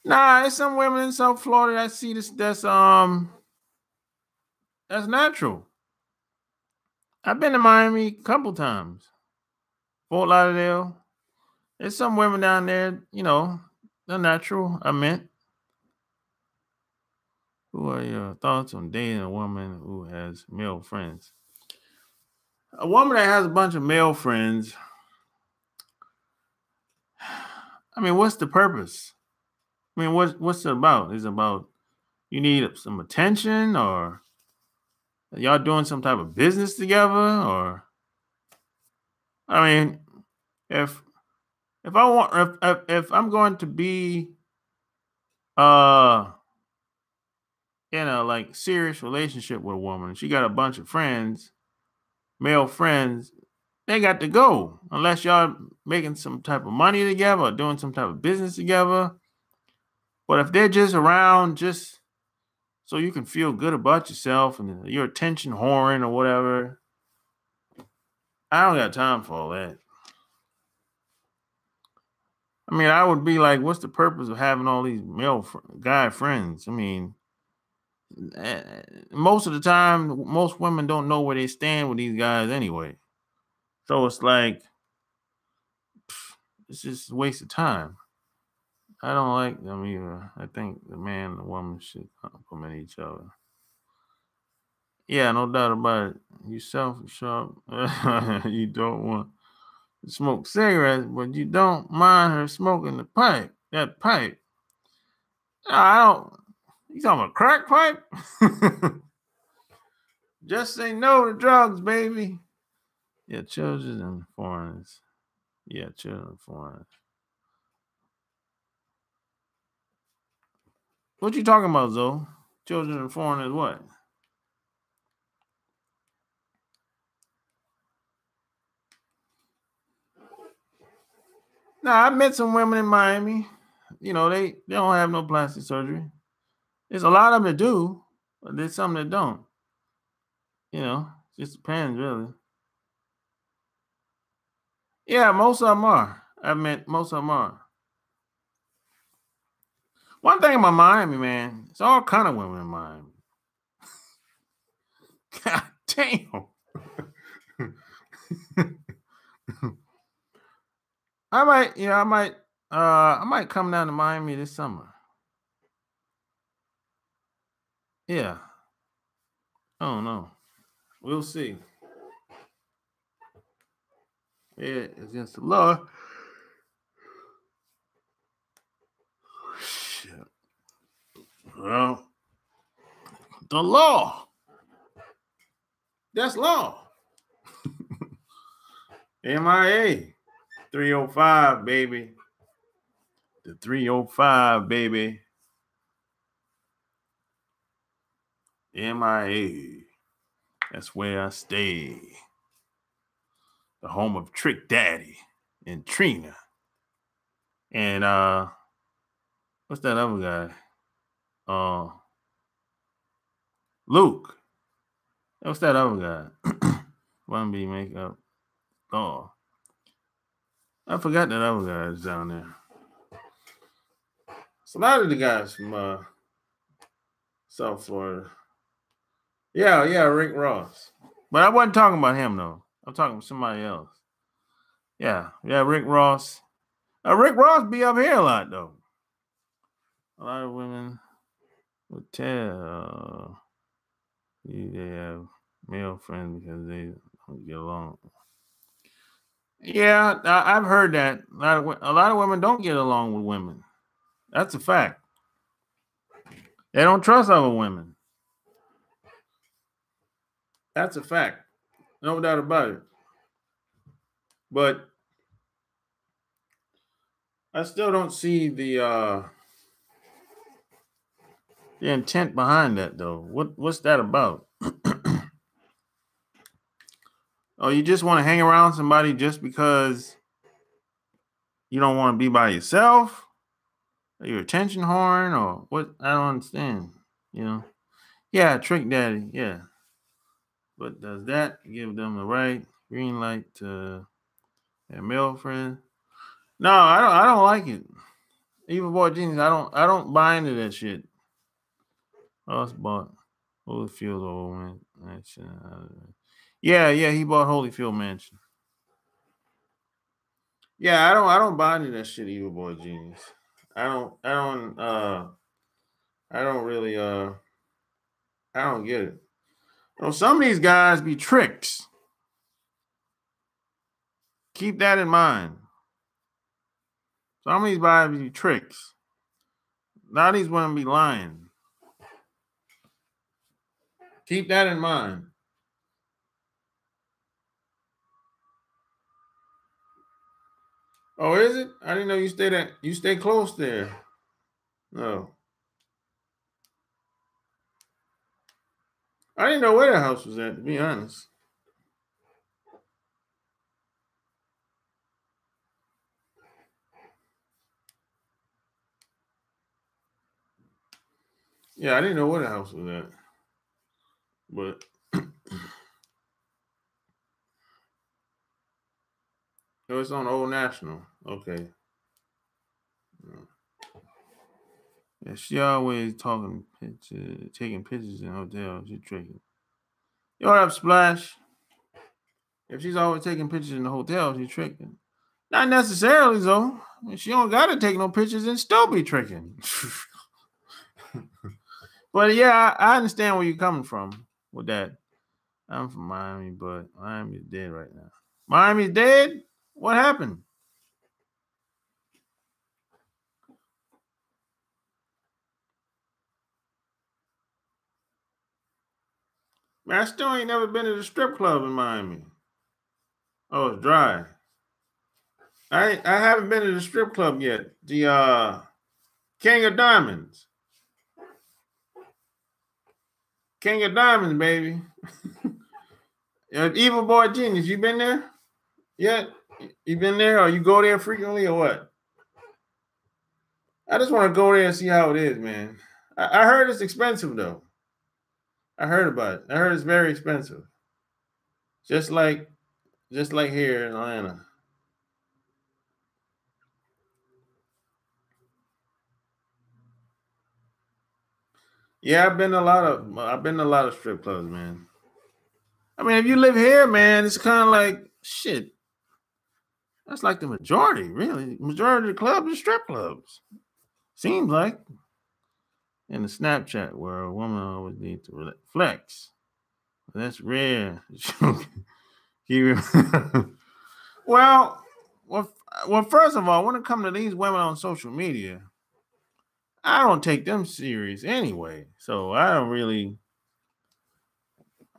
Nah, it's some women in South Florida that see this. That's natural. I've been to Miami a couple times. Fort Lauderdale. There's some women down there. They're natural. I meant. Who are your thoughts on dating a woman who has male friends? A woman that has a bunch of male friends. I mean, what's the purpose? I mean, what's it about? Is it about you need some attention, or Are y'all doing some type of business together? Or I mean, if I want if I'm going to be uh in a like serious relationship with a woman, she got a bunch of friends, male friends, they got to go unless y'all making some type of money together or doing some type of business together. But if they're just around just so you can feel good about yourself and your attention whoring or whatever, I don't got time for all that. I mean, I would be like, what's the purpose of having all these guy friends? I mean, most of the time, most women don't know where they stand with these guys anyway. So it's like, it's just a waste of time. I don't like them either. I think the man and the woman should complement each other. Yeah, no doubt about it. You selfish, you don't want to smoke cigarettes, but you don't mind her smoking the pipe. That pipe. I don't. You talking about crack pipe? Just say no to drugs, baby. Yeah, children and foreigners. Yeah, children and foreigners. What you talking about, Zoe? Children and foreigners, what? Nah, I met some women in Miami. You know, they don't have no plastic surgery. There's a lot of them that do, but there's some that don't. You know, just depends really. Yeah, most of them are. I meant most of them are. One thing about Miami, man, it's all kind of women in Miami. God damn. I might come down to Miami this summer. Yeah. I don't know. We'll see. Yeah, it's against the law. Shit. Well, the law. That's law. MIA. 305, baby. The 305, baby. MIA. That's where I stay. The home of Trick Daddy and Trina. And what's that other guy? Luke. What's that other guy? One B makeup. Oh. I forgot that other guy is down there. It's a lot of the guys from South Florida. Yeah, Rick Ross. But I wasn't talking about him though. I'm talking about somebody else. Yeah, Rick Ross. Rick Ross be up here a lot though. A lot of women would tell they have male friends because they don't get along. Yeah, I've heard that. A lot of women don't get along with women. That's a fact. They don't trust other women. That's a fact. No doubt about it. But I still don't see the intent behind that though. What's that about? Oh, you just want to hang around somebody just because you don't want to be by yourself? Are you attention horn or what? I don't understand. You know? Yeah, Trick Daddy. Yeah. But does that give them the right green light to a male friend? No, I don't like it. Evil Boy Genius, I don't buy into that shit. Us bought Holyfield old mansion. Yeah, he bought Holyfield Mansion. Yeah, I don't buy into that shit, Evil Boy Genius. I don't really I don't get it. You know, some of these guys be tricks. Keep that in mind. Some of these guys be tricks. Now these women be lying. Keep that in mind. Oh, is it? I didn't know you stay close there. No. I didn't know where the house was at, to be honest. Yeah, I didn't know where the house was at. But oh, it's on Old National. Okay. Yeah, she always taking pictures in hotels. She tricking. You don't have Splash. If she's always taking pictures in the hotel, she's tricking. Not necessarily, though. She don't gotta take no pictures and still be tricking. But yeah, I understand where you're coming from with that. I'm from Miami, but Miami's dead right now. Miami's dead? What happened? Man, I still ain't never been to the strip club in Miami. Oh, it's dry. I haven't been to the strip club yet. The King of Diamonds. King of Diamonds, baby. Evil Boy Genius, you been there yet? You been there or you go there frequently or what? I just want to go there and see how it is, man. I heard it's expensive though. I heard about it. I heard it's very expensive. Just like here in Atlanta. Yeah, I've been to a lot of strip clubs, man. I mean, if you live here, man, it's kind of like shit. That's like the majority, really. Majority of the clubs are strip clubs. Seems like in the Snapchat world, a woman always needs to flex. That's rare. well, well, first of all, when it comes to these women on social media, I don't take them serious anyway. So I don't really.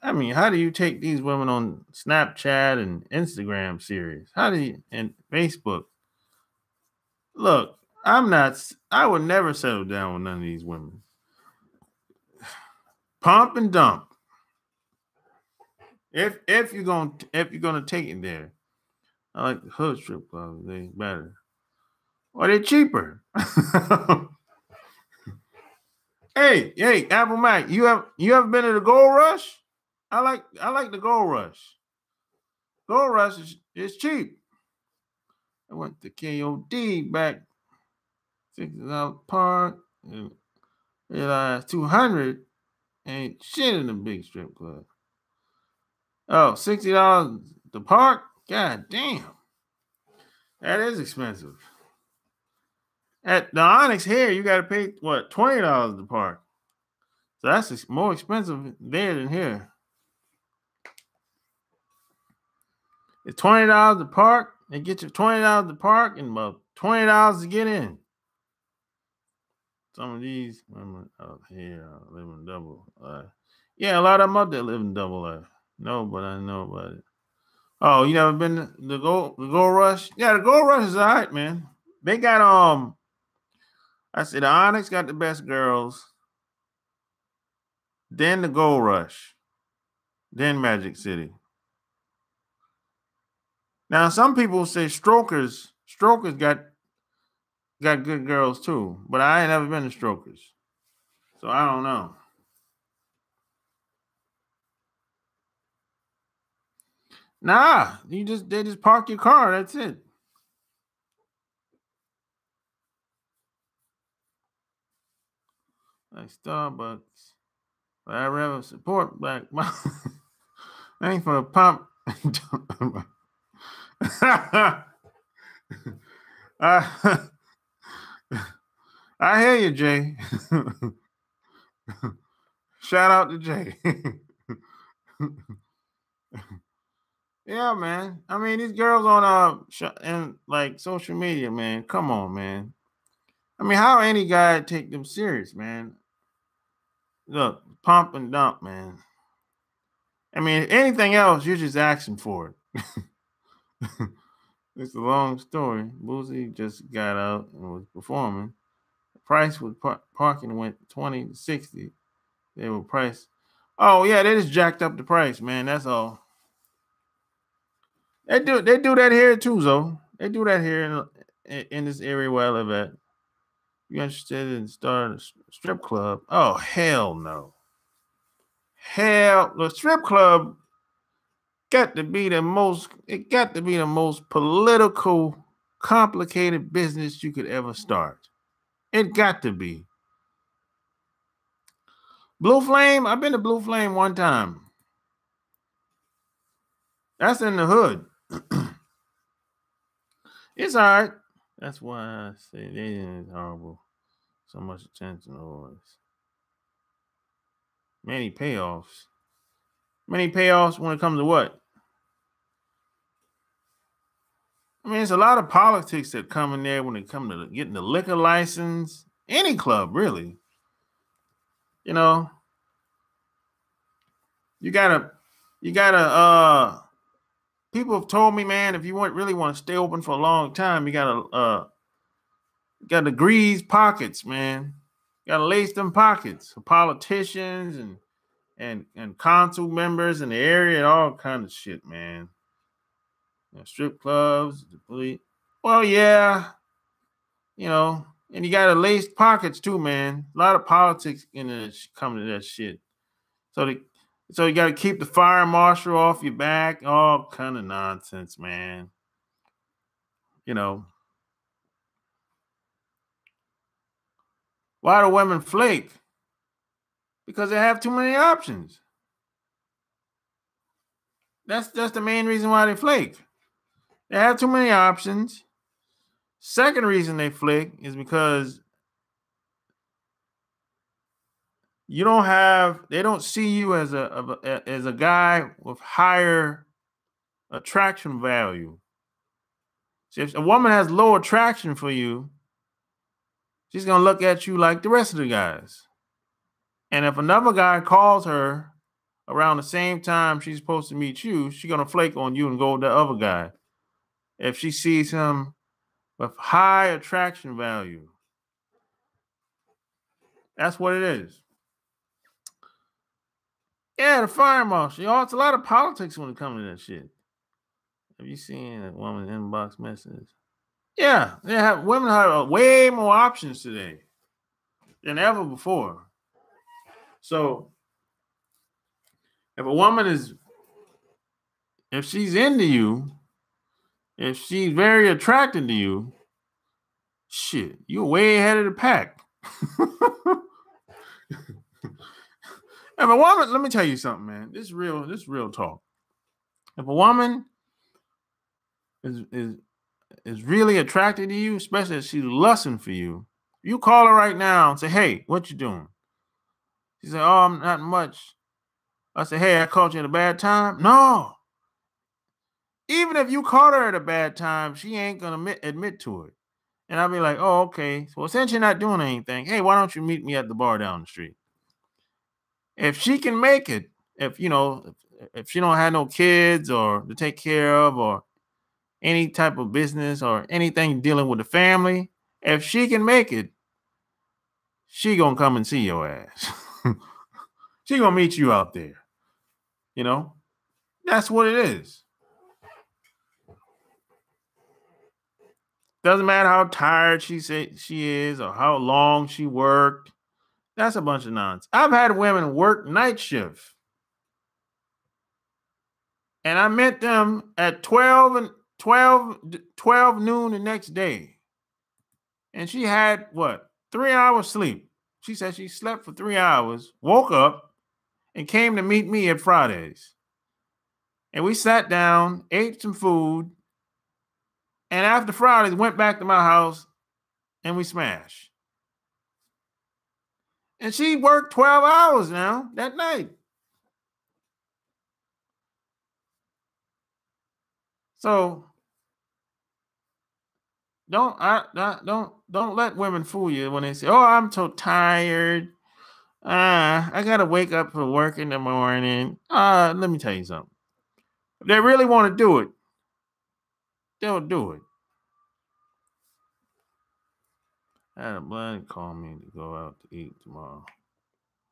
I mean, how do you take these women on Snapchat and Instagram serious? How do you and Facebook? Look, I'm not. I would never settle down with none of these women. Pump and dump. If you're gonna take it there, I like the hood strip clubs. They better or they're cheaper. hey, Apple Mac, you ever been to the Gold Rush? I like the Gold Rush. Gold Rush is cheap. I went to KOD back $60 park and realized 200 ain't shit in the big strip club. Oh, $60 the park? God damn. That is expensive. At the Onyx here, you gotta pay what, $20 to park. So that's more expensive there than here. It's $20 to park. They get you $20 to park and about $20 to get in. Some of these women out here living double life. Yeah, a lot of them out there living double life. No, but I know about it. Oh, you never been to the Gold Rush? Yeah, the Gold Rush is all right, man. They got I said the Onyx got the best girls, then the Gold Rush, then Magic City. Now some people say Strokers got good girls too, but I ain't never been to Strokers, so I don't know. Nah, they just park your car. That's it. Like Starbucks, but I rather support black. Ain't for a pump. I, I hear you, Jay. Shout out to Jay. Yeah, man. I mean, these girls on and like social media, man. Come on, man. I mean, how any guy take them serious, man? Look, pump and dump, man. I mean, anything else, you're just asking for it. It's a long story. Boosie just got out and was performing. The price with parking went 20 to 60. They were priced. Oh yeah, they just jacked up the price, man. That's all. They do that here too, though. They do that here in this area where I live at. You interested in starting a strip club? Oh hell no. Hell, the strip club got to be the most. It got to be the most political, complicated business you could ever start. It got to be. Blue Flame. I've been to Blue Flame one time. That's in the hood. It's all right. That's why I say dating is horrible. So much attention always. Many payoffs. Many payoffs when it comes to what? I mean, it's a lot of politics that come in there when it comes to getting the liquor license. Any club, really. You know, you gotta people have told me, man, if you really want to stay open for a long time, you gotta grease pockets, man. You gotta lace them pockets for politicians and council members in the area and all kind of shit, man. You know, strip clubs, the police. Well, yeah, you know, and you gotta lace pockets too, man. A lot of politics in it coming to that shit. So you gotta keep the fire marshal off your back, all kind of nonsense, man. You know. Why do women flake? Because they have too many options. That's the main reason why they flake. They have too many options. Second reason they flake is because they don't see you as a guy with higher attraction value. So if a woman has low attraction for you, she's gonna look at you like the rest of the guys. And if another guy calls her around the same time she's supposed to meet you, she's gonna flake on you and go with the other guy. If she sees him with high attraction value. That's what it is. Yeah, the fire marshal. Y'all, it's a lot of politics when it comes to that shit. Have you seen a woman's inbox message? Yeah, women have way more options today than ever before. So if a woman if she's into you, if she's very attracted to you, shit, you're way ahead of the pack. If a woman, let me tell you something, man. This is real talk. If a woman is really attracted to you, especially if she's lusting for you, you call her right now and say, "Hey, what you doing?" She said, "Oh, I'm not much." I said, "Hey, I caught you at a bad time." No. Even if you caught her at a bad time, she ain't gonna admit to it. And I'll be like, "Oh, okay. So since you're not doing anything, hey, why don't you meet me at the bar down the street?" If she can make it, if she don't have no kids or to take care of or any type of business or anything dealing with the family, if she can make it, she gonna come and see your ass. She gonna meet you out there. You know, that's what it is. Doesn't matter how tired she is or how long she worked. That's a bunch of nonsense. I've had women work night shift. And I met them at 12 noon the next day. And she had what? 3 hours sleep. She said she slept for 3 hours, woke up, and came to meet me at Fridays. And we sat down, ate some food, and after Fridays, went back to my house and we smashed. And she worked 12 hours now that night. So don't let women fool you when they say, "Oh, I'm so tired. I gotta wake up for work in the morning. Let me tell you something. If they really want to do it, they'll do it. I had a blind call me to go out to eat tomorrow.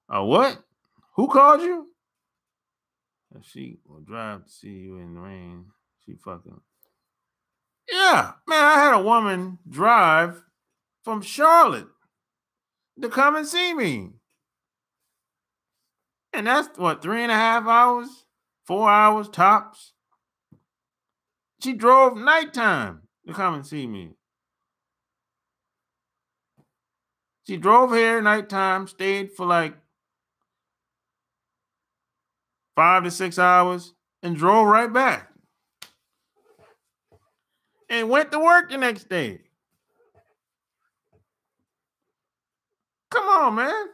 Oh, what? Who called you? She will drive to see you in the rain. She fucking. Yeah, man, I had a woman drive from Charlotte to come and see me. And that's what, 3.5 hours? 4 hours tops? She drove nighttime to come and see me. She drove here nighttime, stayed for like 5 to 6 hours, and drove right back. And went to work the next day. Come on, man.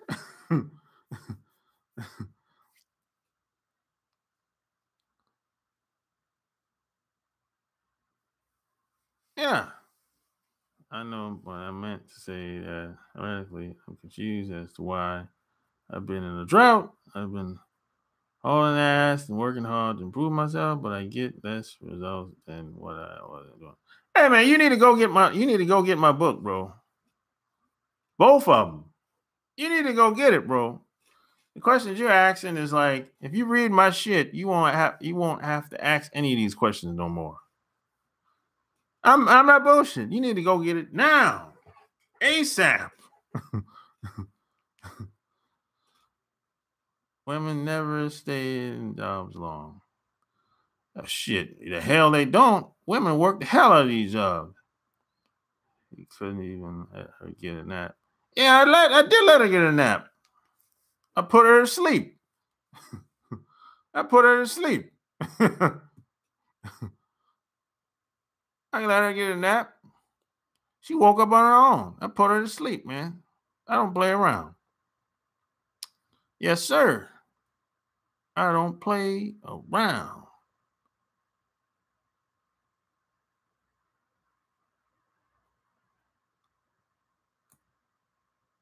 Yeah. I know, but I meant to say that ironically, I'm confused as to why I've been in a drought. I've been hauling ass and working hard to improve myself, but I get less results than what I wasn't doing. Hey man, you need to go get my book, bro. Both of them. You need to go get it, bro. The questions you're asking is like, if you read my shit, you won't have to ask any of these questions no more. I'm not bullshit. You need to go get it now. ASAP. Women never stay in jobs long. Oh, shit. The hell they don't. Women work the hell out of these jobs. He couldn't even let her get a nap. Yeah, I did let her get a nap. I put her to sleep. I put her to sleep. I let her get a nap. She woke up on her own. I put her to sleep, man. I don't play around. Yes, sir. I don't play around.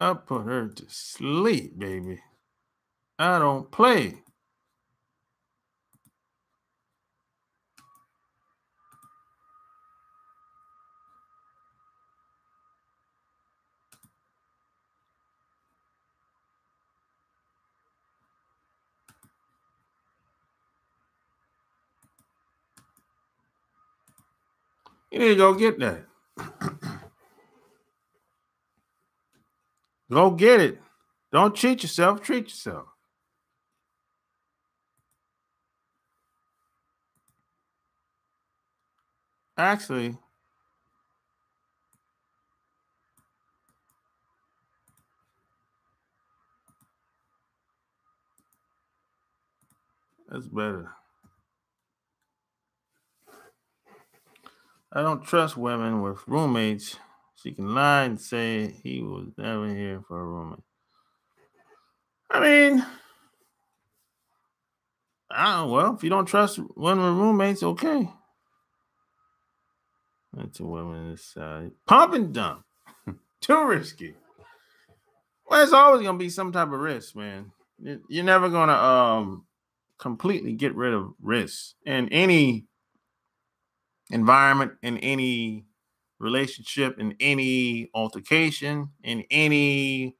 I put her to sleep, baby. I don't play. You need to go get that. Go get it. Don't cheat yourself. Treat yourself. Actually, that's better. I don't trust women with roommates. She can lie and say he was never here for a roommate. I mean, well, if you don't trust women with roommates, okay. That's a woman this side. Pump and dump. Too risky. Well, it's always gonna be some type of risk, man. You're never gonna completely get rid of risks in any environment, in any relationship, in any altercation, in any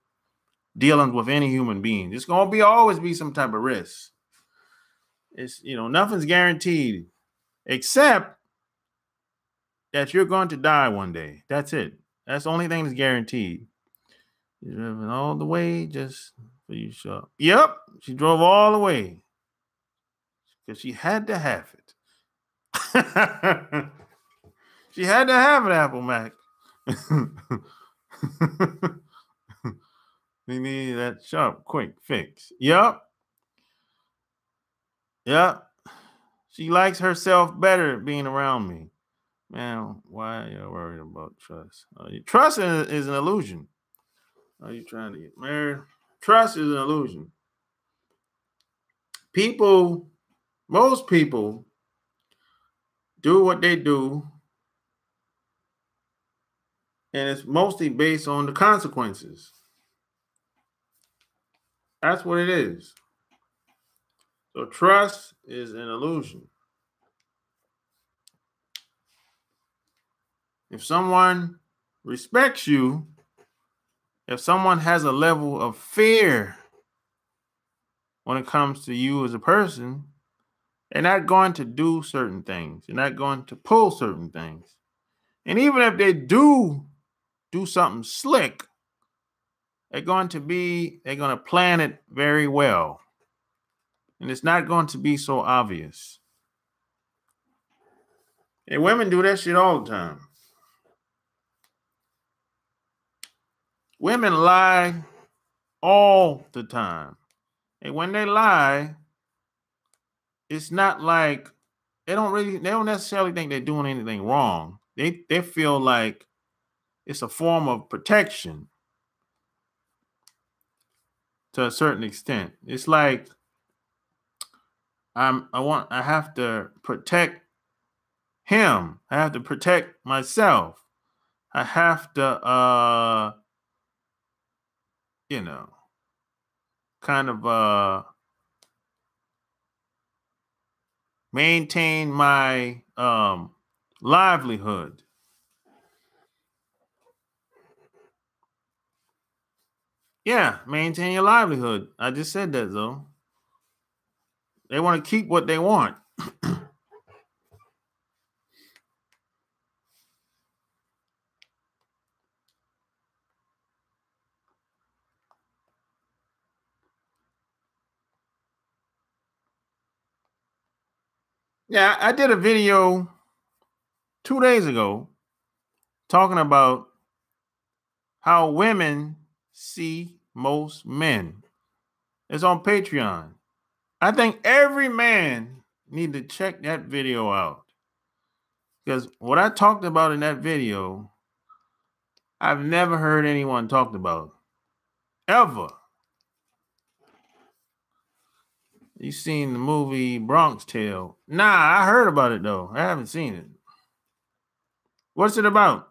dealing with any human being. It's gonna be always be some type of risk. It's nothing's guaranteed except that you're going to die one day. That's it. That's the only thing that's guaranteed. You're driving all the way just for you to show up. Yep, she drove all the way because she had to have it. She had to have an Apple Mac. We need that sharp, quick fix. Yep. Yep. She likes herself better being around me. Man, why are you worried about trust? Trust is an illusion. Are you trying to get married? Trust is an illusion. Most people do what they do, and it's mostly based on the consequences. That's what it is. So trust is an illusion. If someone respects you, if someone has a level of fear when it comes to you as a person, they're not going to do certain things. They're not going to pull certain things. And even if they do something slick, they're going to plan it very well. And it's not going to be so obvious. And women do that shit all the time. Women lie all the time. And when they lie, it's not like they don't necessarily think they're doing anything wrong. They feel like it's a form of protection to a certain extent. It's like I have to protect him. I have to protect myself. I have to kind of maintain my livelihood. Yeah, maintain your livelihood. I just said that though. They want to keep what they want. Yeah, I did a video 2 days ago talking about how women see most men. It's on Patreon. I think every man need to check that video out. Because what I talked about in that video, I've never heard anyone talked about. Ever. You seen the movie Bronx Tale? Nah, I heard about it though. I haven't seen it. What's it about?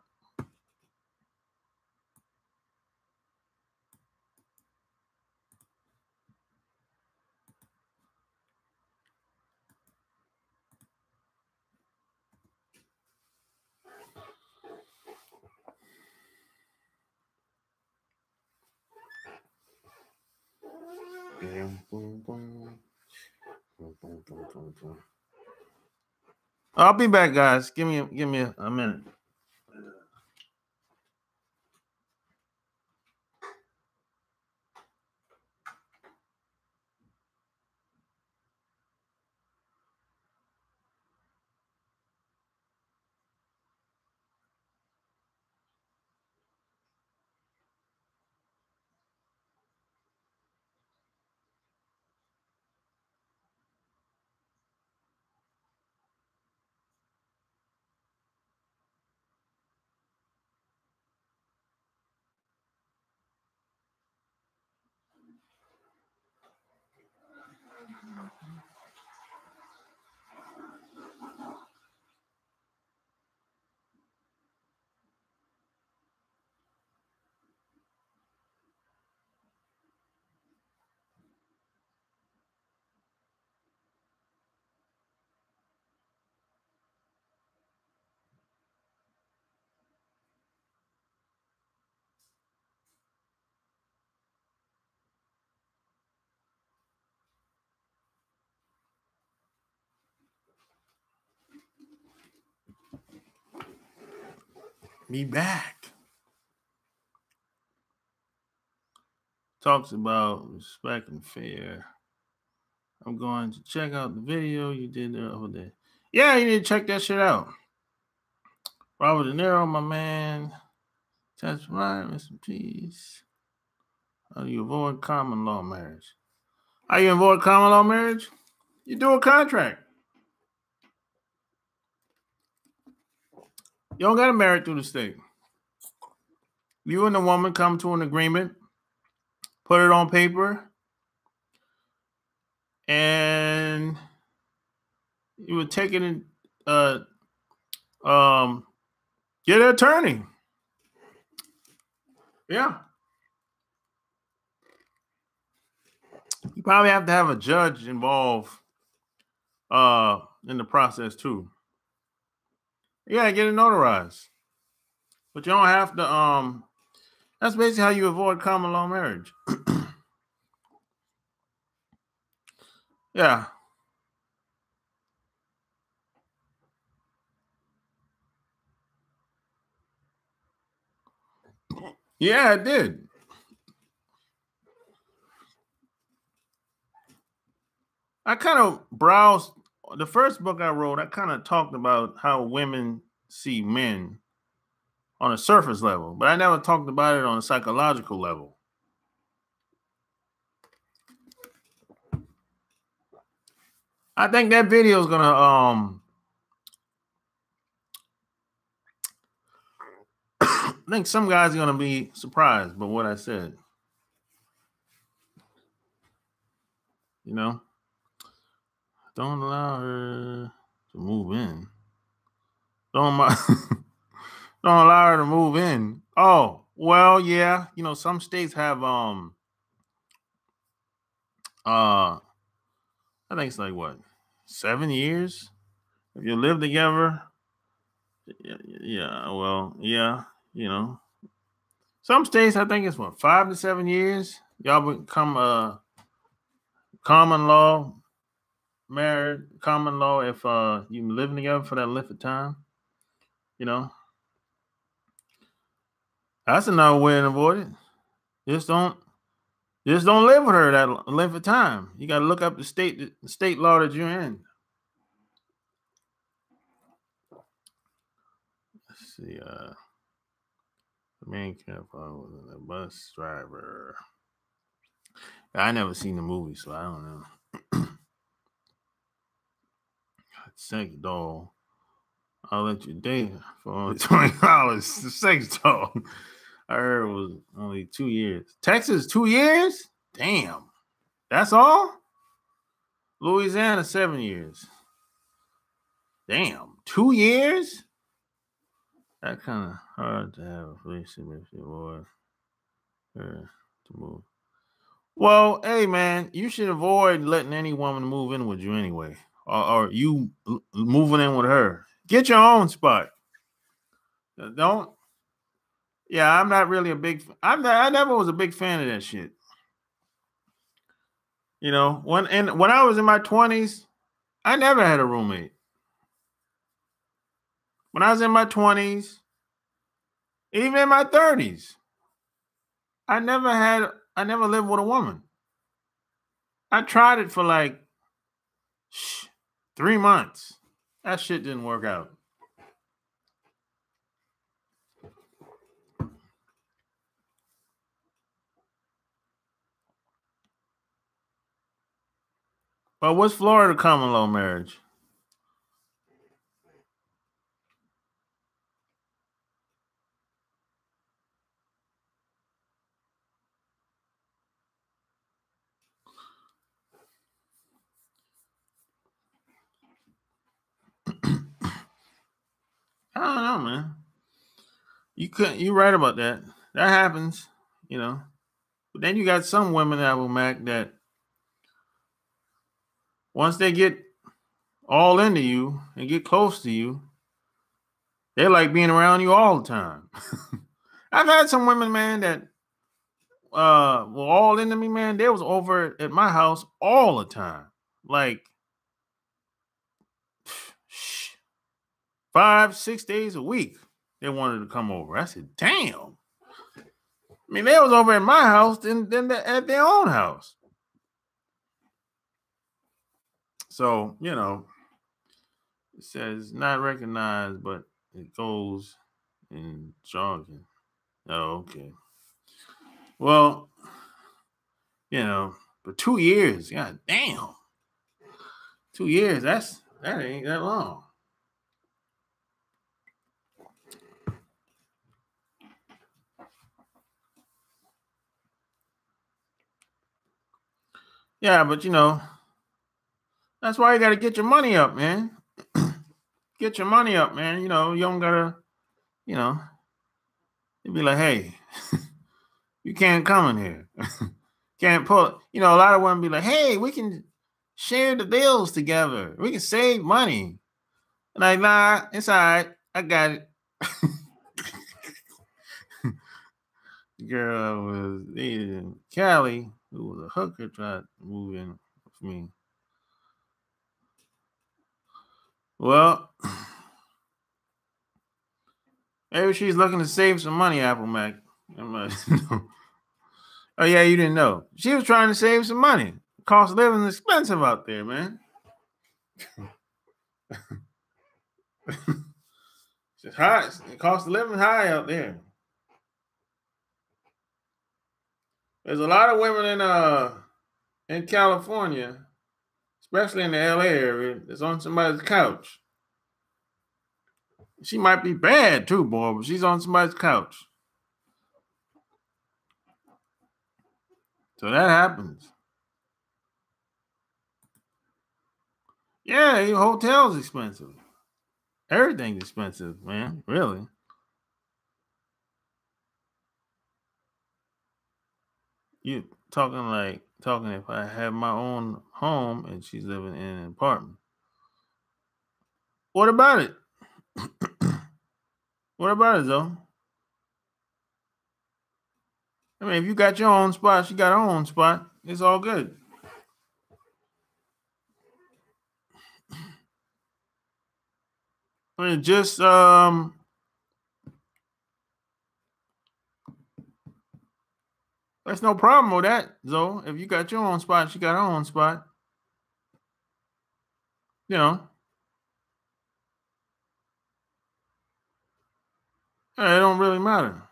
I'll be back, guys. Give me a minute. Be back. Talks about respect and fear. I'm going to check out the video you did the other day. Yeah, you need to check that shit out. Robert De Niro, my man. That's right, rest in peace. How do you avoid common law marriage? How you avoid common law marriage? You do a contract. You don't got to marry through the state. You and the woman come to an agreement, put it on paper, and you would take it in, get an attorney. Yeah. You probably have to have a judge involved in the process too. Yeah, get it notarized. But you don't have to that's basically how you avoid common law marriage. Yeah. Yeah, it did. I kind of browsed the first book I wrote, I kind of talked about how women see men on a surface level, but I never talked about it on a psychological level. I think that video is gonna I think some guys are gonna be surprised by what I said. You know, don't allow her to move in. Don't don't allow her to move in. Oh, well, yeah. You know, some states have I think it's like what, 7 years if you live together. Yeah, well, yeah, you know, some states I think it's what, 5 to 7 years. Y'all become common law married, common law if you living together for that length of time. You know, that's another way to avoid it. Just don't just don't live with her that length of time. You got to look up the state law that you're in. Let's see. The main character was a bus driver. I never seen the movie, so I don't know. Sex doll. I'll let you date for only $20. The sex doll. I heard it was only 2 years. Texas, 2 years? Damn. That's all? Louisiana, 7 years. Damn. 2 years? That kind of hard to have a relationship if you avoid her to move. Well, hey man, you should avoid letting any woman move in with you anyway, or you moving in with her. Get your own spot. Don't. Yeah, I'm not really a big. I never was a big fan of that shit. You know, when I was in my 20s, I never had a roommate. When I was in my 20s, even in my 30s, I never lived with a woman. I tried it for like 3 months. That shit didn't work out. Well, what's Florida common law marriage? I don't know, man. You right about that. That happens, you know. But then you got some women that will Mac that once they get all into you and get close to you, they like being around you all the time. I've had some women, man, that were all into me, man. They was over at my house all the time. Like 5, 6 days a week. They wanted to come over. I said, damn. I mean, they was over at my house than at their own house. So, you know, it says not recognized, but it goes in jargon. Oh, okay. Well, you know, for 2 years, god damn. 2 years, that ain't that long. Yeah, but you know, that's why you gotta get your money up, man. Get your money up, man. You know, you don't gotta, you know, you'd be like, hey, you can't come in here. Can't pull. A lot of women be like, "Hey, we can share the bills together. We can save money." And like, nah, it's all right. I got it. Girl was dating Callie, who was a hooker, tried to move in with me. Well, maybe she's looking to save some money, Apple Mac. I'm like, oh yeah, you didn't know. She was trying to save some money. Cost of living is expensive out there, man. It's high. The cost of living high out there. There's a lot of women in California, especially in the LA area, that's on somebody's couch. She might be bad too, boy, but she's on somebody's couch. So that happens. Yeah, hotel's expensive. Everything's expensive, man. Really. You talking if I have my own home and she's living in an apartment. What about it? What about it, though? I mean, if you got your own spot, she got her own spot. It's all good. I mean, just there's no problem with that, though. If you got your own spot, she got her own spot. You know, it don't really matter.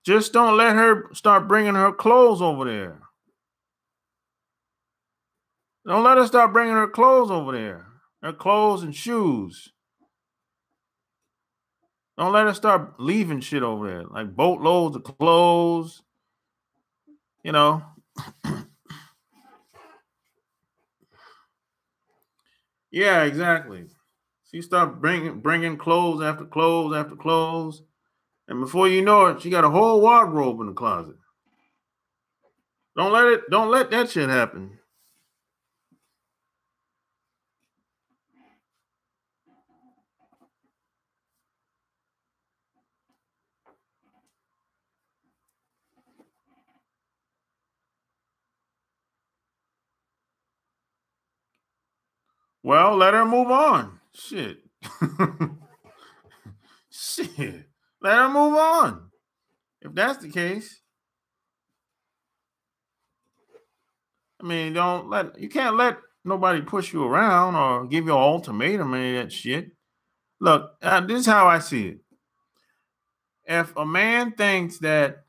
Just don't let her start bringing her clothes over there. Don't let her start bringing her clothes over there. Her clothes and shoes. Don't let her start leaving shit over there, like boatloads of clothes. You know. Yeah, exactly. She start bringing clothes after clothes after clothes, and before you know it, she got a whole wardrobe in the closet. Don't let that shit happen. Well, let her move on. Shit. Shit. Let her move on. If that's the case. I mean, you can't let nobody push you around or give you an ultimatum and that shit. Look, this is how I see it. If a man thinks that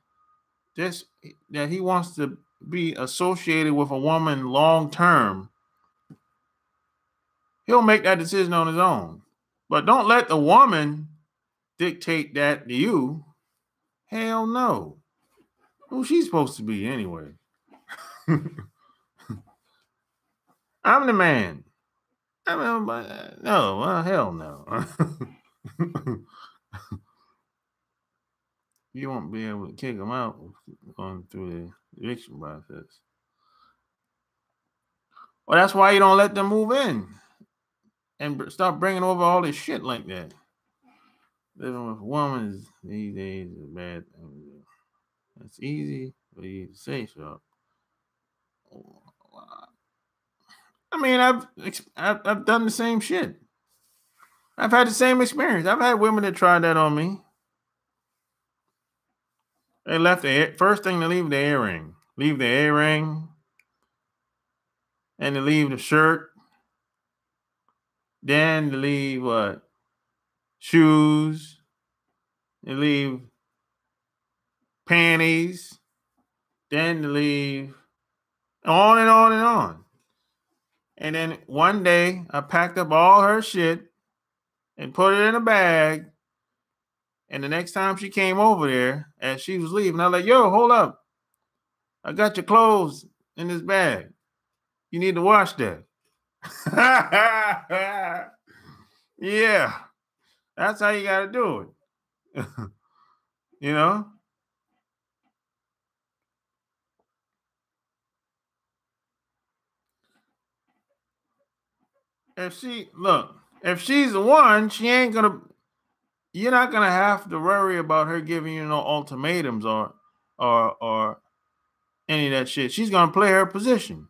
he wants to be associated with a woman long term, he'll make that decision on his own. But don't let the woman dictate that to you. Hell no. Who's she supposed to be anyway? I'm the man. I mean, no, well, hell no. You won't be able to kick him out going through the eviction process. Well, that's why you don't let them move in and start bringing over all this shit like that. Living with a woman these days is a bad thing. It's easy for you to say so. I mean, I've done the same shit. I've had the same experience. I've had women that tried that on me. They left first thing to leave the earring. Leave the earring. And to leave the shirt. Then to leave what? Shoes. They leave panties. Then to leave on and on and on. And then one day I packed up all her shit and put it in a bag. And the next time she came over there, as she was leaving, I was like, yo, hold up. I got your clothes in this bag. You need to wash that. Yeah. That's how you got to do it. You know? if she's the one, she ain't gonna. You're not gonna have to worry about her giving you no ultimatums or any of that shit. She's gonna play her position.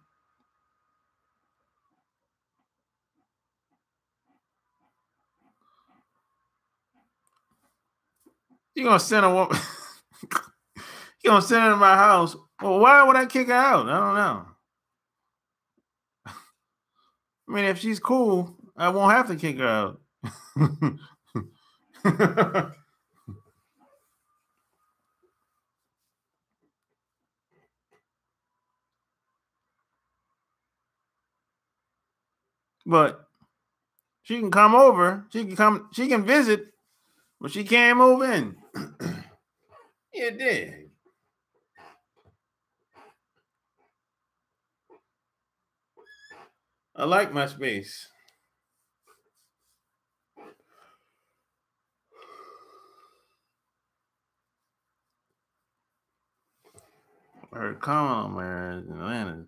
You're gonna send a woman. You're gonna send her to my house. Well, why would I kick her out? I don't know. I mean, if she's cool, I won't have to kick her out. But she can come over. She can come. She can visit, but she can't move in. You did. I like my space. Or come on, man, in Atlanta.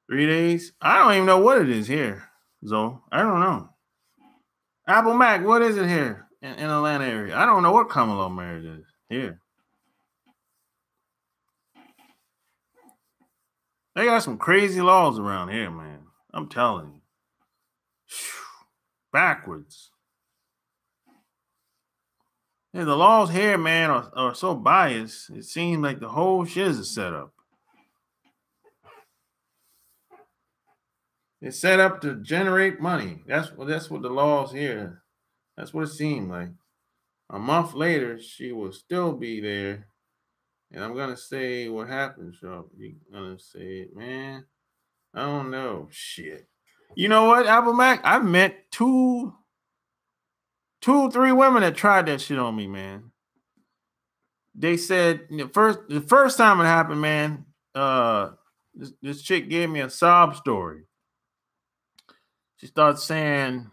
3 days? I don't even know what it is here, Zoe. I don't know. Apple Mac, what is it here in Atlanta area? I don't know what common law marriage is here. They got some crazy laws around here, man. I'm telling you. Backwards. Yeah, the laws here, man, are so biased. It seems like the whole shit is a setup. It's set up to generate money. That's what the laws here. That's what it seemed like. A month later, she will still be there. And I'm gonna say what happened, so you're gonna say it, man. I don't know. Shit. You know what, Apple Mac? I've met two, 3 women that tried that shit on me, man. They said the first time it happened, man, this chick gave me a sob story. She started saying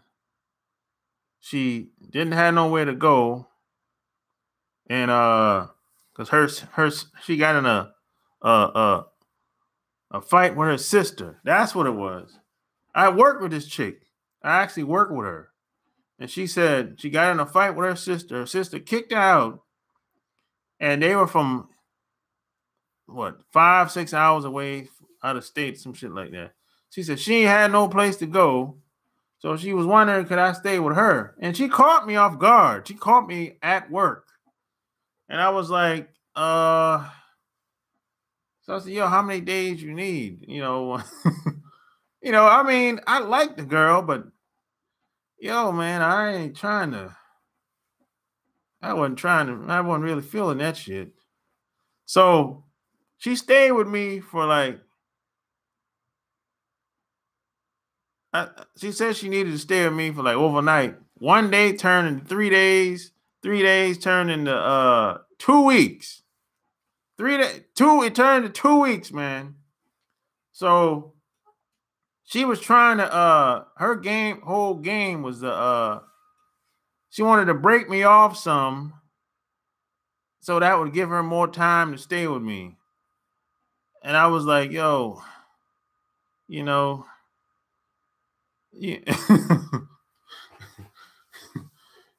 she didn't have nowhere to go, and because she got in a fight with her sister. That's what it was. I worked with this chick. I actually worked with her, and she said she got in a fight with her sister. Her sister kicked her out, and they were from what 5-6 hours away out of state, some shit like that. She said she ain't had no place to go. So she was wondering, could I stay with her? And she caught me off guard. She caught me at work. And I was like, so I said, yo, how many days you need? I mean, I like the girl, but yo, man, I wasn't really feeling that shit. So she stayed with me for like, she said she needed to stay with me for like overnight. One day turned into 3 days. 3 days turned into 2 weeks. It turned to 2 weeks, man. So she was trying to her whole game was she wanted to break me off some so that would give her more time to stay with me. And I was like, yo, you know, yeah.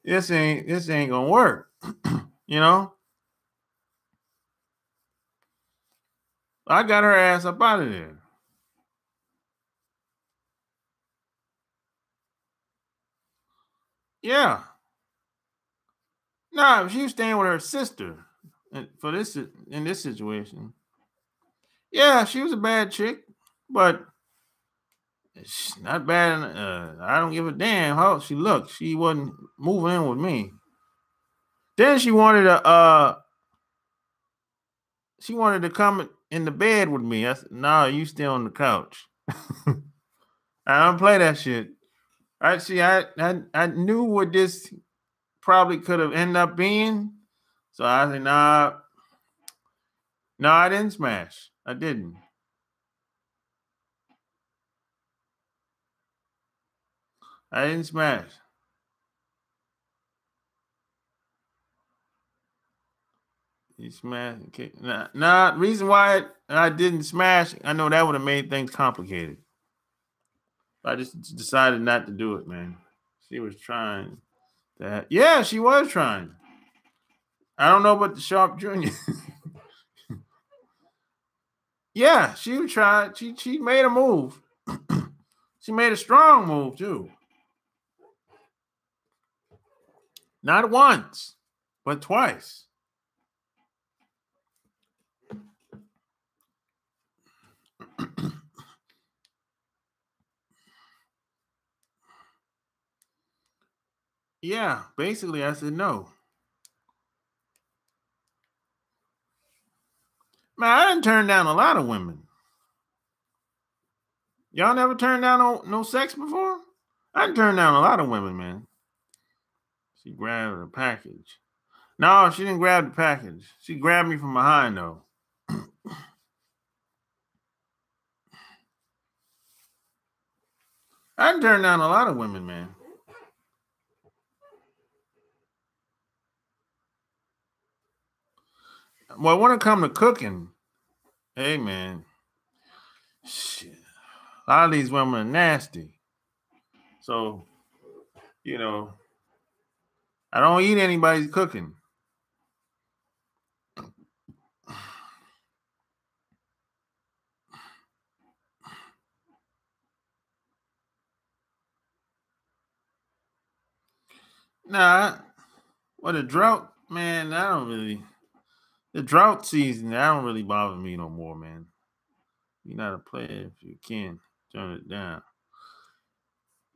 this ain't gonna work. I got her ass up out of there. Yeah. Nah, she was staying with her sister in this situation. Yeah, she was a bad chick, but not bad. I don't give a damn how she looked. She wasn't moving in with me. Then she wanted to come in the bed with me. I said, "No, you stay on the couch." I don't play that shit. I knew what this probably could have ended up being. So I said, nah, no, I didn't smash. I didn't. I didn't smash. You smashed. Okay. Nah, reason why I didn't smash, I know that would have made things complicated. I just decided not to do it, man. She was trying that. Yeah, she was trying. I don't know about the Sharp Junior. Yeah, she tried. She made a move. She made a strong move too. Not once, but twice. Yeah, basically I said no. Man, I didn't turn down a lot of women. Y'all never turned down no sex before? I didn't turn down a lot of women, man. She grabbed a package. No, she didn't grab the package. She grabbed me from behind though. I didn't turn down a lot of women, man. Well, when it come to cooking, hey man, shit, a lot of these women are nasty. So, you know, I don't eat anybody's cooking. Nah, well, the drought, man, I don't really. The drought season, that don't really bother me no more, man. You're not a player if you can turn it down.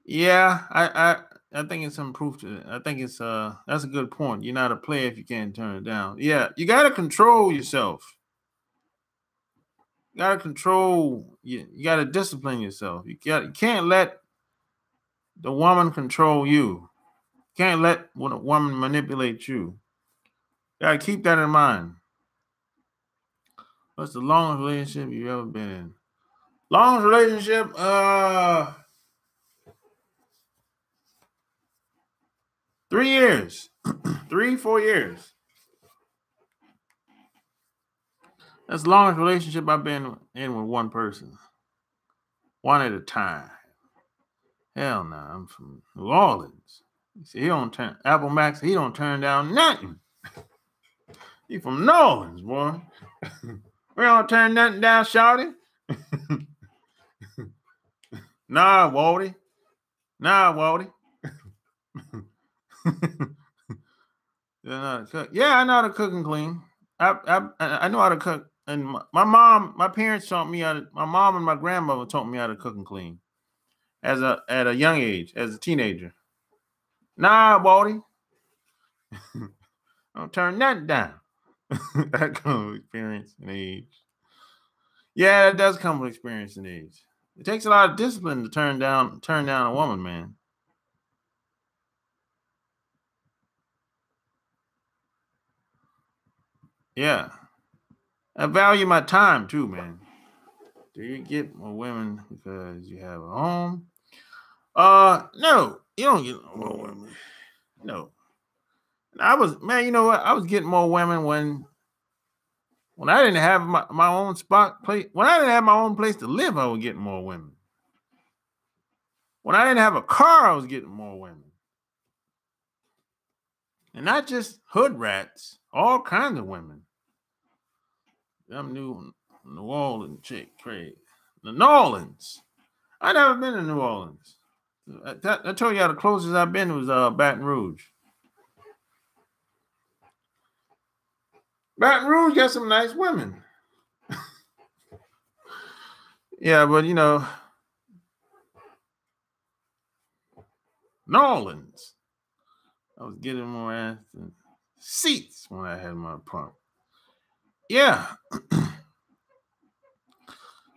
Yeah, I think it's some proof to it. I think it's that's a good point. You're not a player if you can't turn it down. Yeah, you gotta control yourself. You gotta control you gotta discipline yourself. You can't let the woman control you. You can't let a woman manipulate you. You gotta keep that in mind. What's the longest relationship you've ever been in? Longest relationship, 3 years. 3, 4 years. That's the longest relationship I've been in with one person. One at a time. Hell no, I'm from New Orleans. You see, he don't turn Apple Max, he don't turn down nothing. He from New Orleans, boy. We don't turn nothing down, shawty. Nah, Waldy. Nah, Waldy. Yeah, I know how to cook and clean. I know how to cook. And my parents taught me how to. My mom and my grandmother taught me how to cook and clean at a young age, as a teenager. Nah, Baldy, don't turn nothing down. That comes with experience and age. Yeah, that does come with experience and age. It takes a lot of discipline to turn down a woman, man. Yeah, I value my time too, man. Do you get more women because you have a home? No, you don't get more women. No, I was man. You know what? I was getting more women when I didn't have my own place. When I didn't have my own place to live, I was getting more women. When I didn't have a car, I was getting more women, and not just hood rats. All kinds of women. Them New Orleans chick, crazy. The New Orleans. I never been to New Orleans. I told you how the closest I've been was Baton Rouge. Baton Rouge got some nice women. Yeah, but you know, New Orleans. I was getting more ass than seats when I had my apartment. Yeah.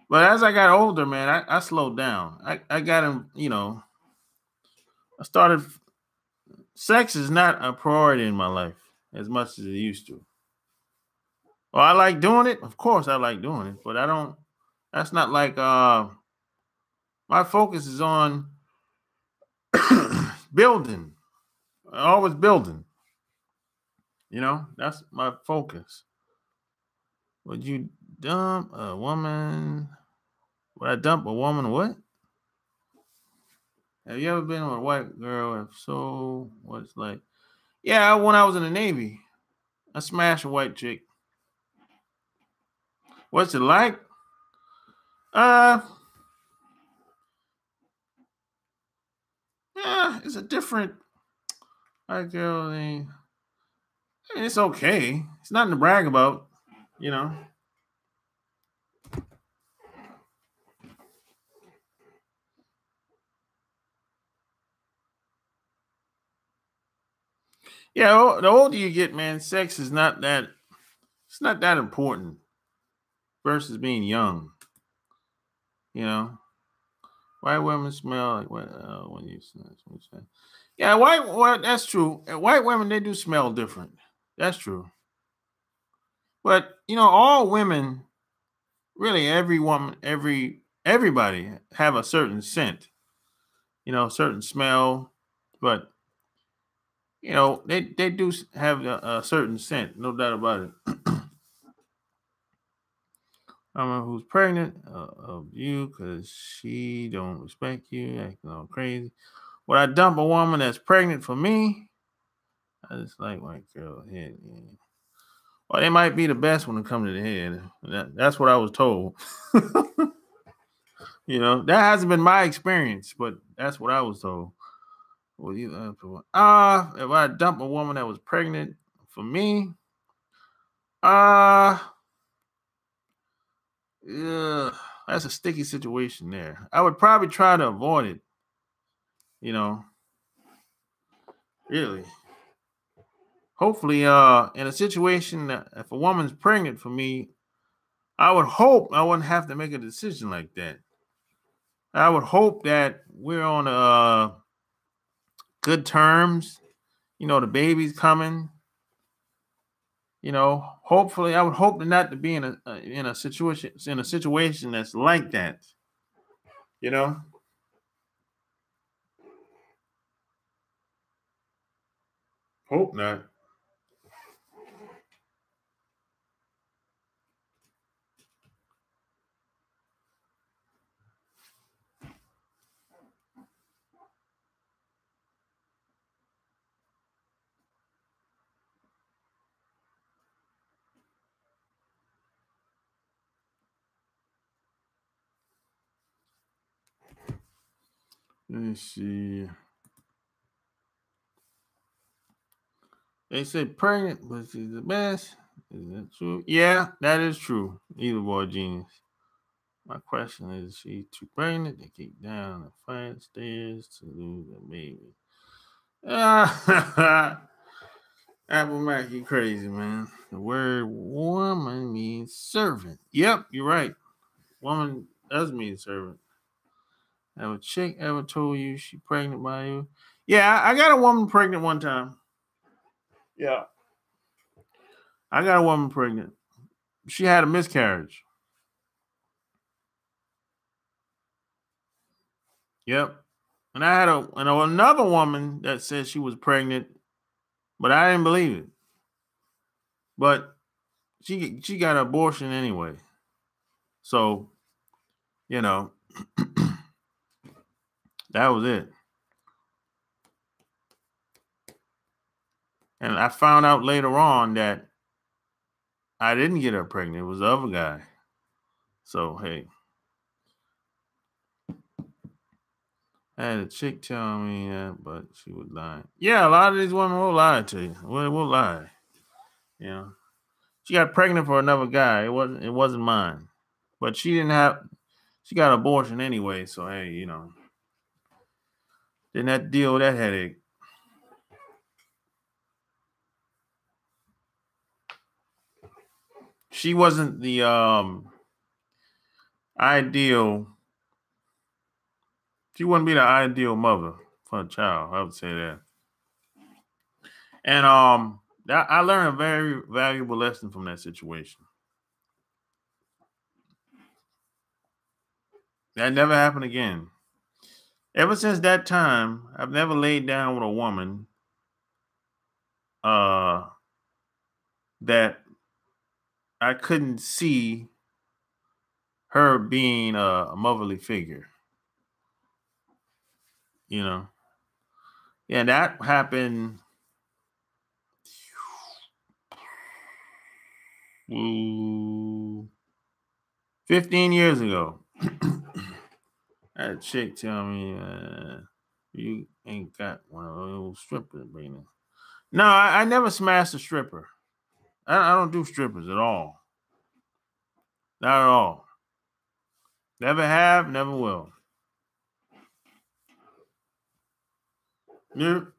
But as I got older, man, I slowed down. I got him, you know, I started sex is not a priority in my life as much as it used to. Well, I like doing it. Of course I like doing it, but I don't that's not like my focus is on building. Always building. You know, that's my focus. Would you dump a woman? Would I dump a woman? What? Have you ever been with a white girl? If so, what it's like? Yeah, when I was in the Navy, I smashed a white chick. What's it like? Uh, yeah, it's a different white girl. It's okay. It's nothing to brag about, you know. Yeah, the older you get, man, sex is not that. It's not that important versus being young. You know, white women smell like what when you say. Yeah, white. That's true. White women they do smell different. That's true. But all women, really, every woman, everybody have a certain scent. Certain smell. But they do have a certain scent, no doubt about it. I don't know who's pregnant of you because she don't respect you, acting all crazy. Would I dump a woman that's pregnant for me? I just like white girl head. Yeah. Well, they might be the best when it comes to the head. That's what I was told. That hasn't been my experience, but that's what I was told. Well, if I dump a woman that was pregnant for me, uh, yeah, that's a sticky situation there. I would probably try to avoid it. You know, really. Hopefully, in a situation that if a woman's pregnant for me, I would hope I wouldn't have to make a decision like that. I would hope that we're on good terms. The baby's coming. Hopefully, I would hope not to be in a situation that's like that. You know. Hope not. Let me see. They say pregnant, but she's the best. Is that true? Yeah, that is true. Either boy genius. My question is she too pregnant to kick down the flight stairs to lose a baby? Apple Mac, you crazy, man. The word woman means servant. Yep, you're right. Woman does mean servant. Have a chick ever told you she pregnant by you? Yeah, I got a woman pregnant one time. Yeah. I got a woman pregnant. She had a miscarriage. Yep. And I had another woman that said she was pregnant, but I didn't believe it. But she got an abortion anyway. So, you know, that was it. And I found out later on that I didn't get her pregnant. It was the other guy. So, hey, I had a chick tell me that, but she was lying. Yeah, a lot of these women will lie to you. Will lie. You know, she got pregnant for another guy. It wasn't mine. But she didn't have. She got an abortion anyway. So hey, didn't have to deal with that headache. She wasn't the ideal. She wouldn't be the ideal mother for a child. I would say that. And I learned a very valuable lesson from that situation. That never happened again. Ever since that time, I've never laid down with a woman uh, that I couldn't see her being a motherly figure. you know. Yeah, that happened 15 years ago. That chick tell me, you ain't got one of those strippers, Benet. No, I never smashed a stripper. I don't do strippers at all. Not at all. Never have, never will. Nope.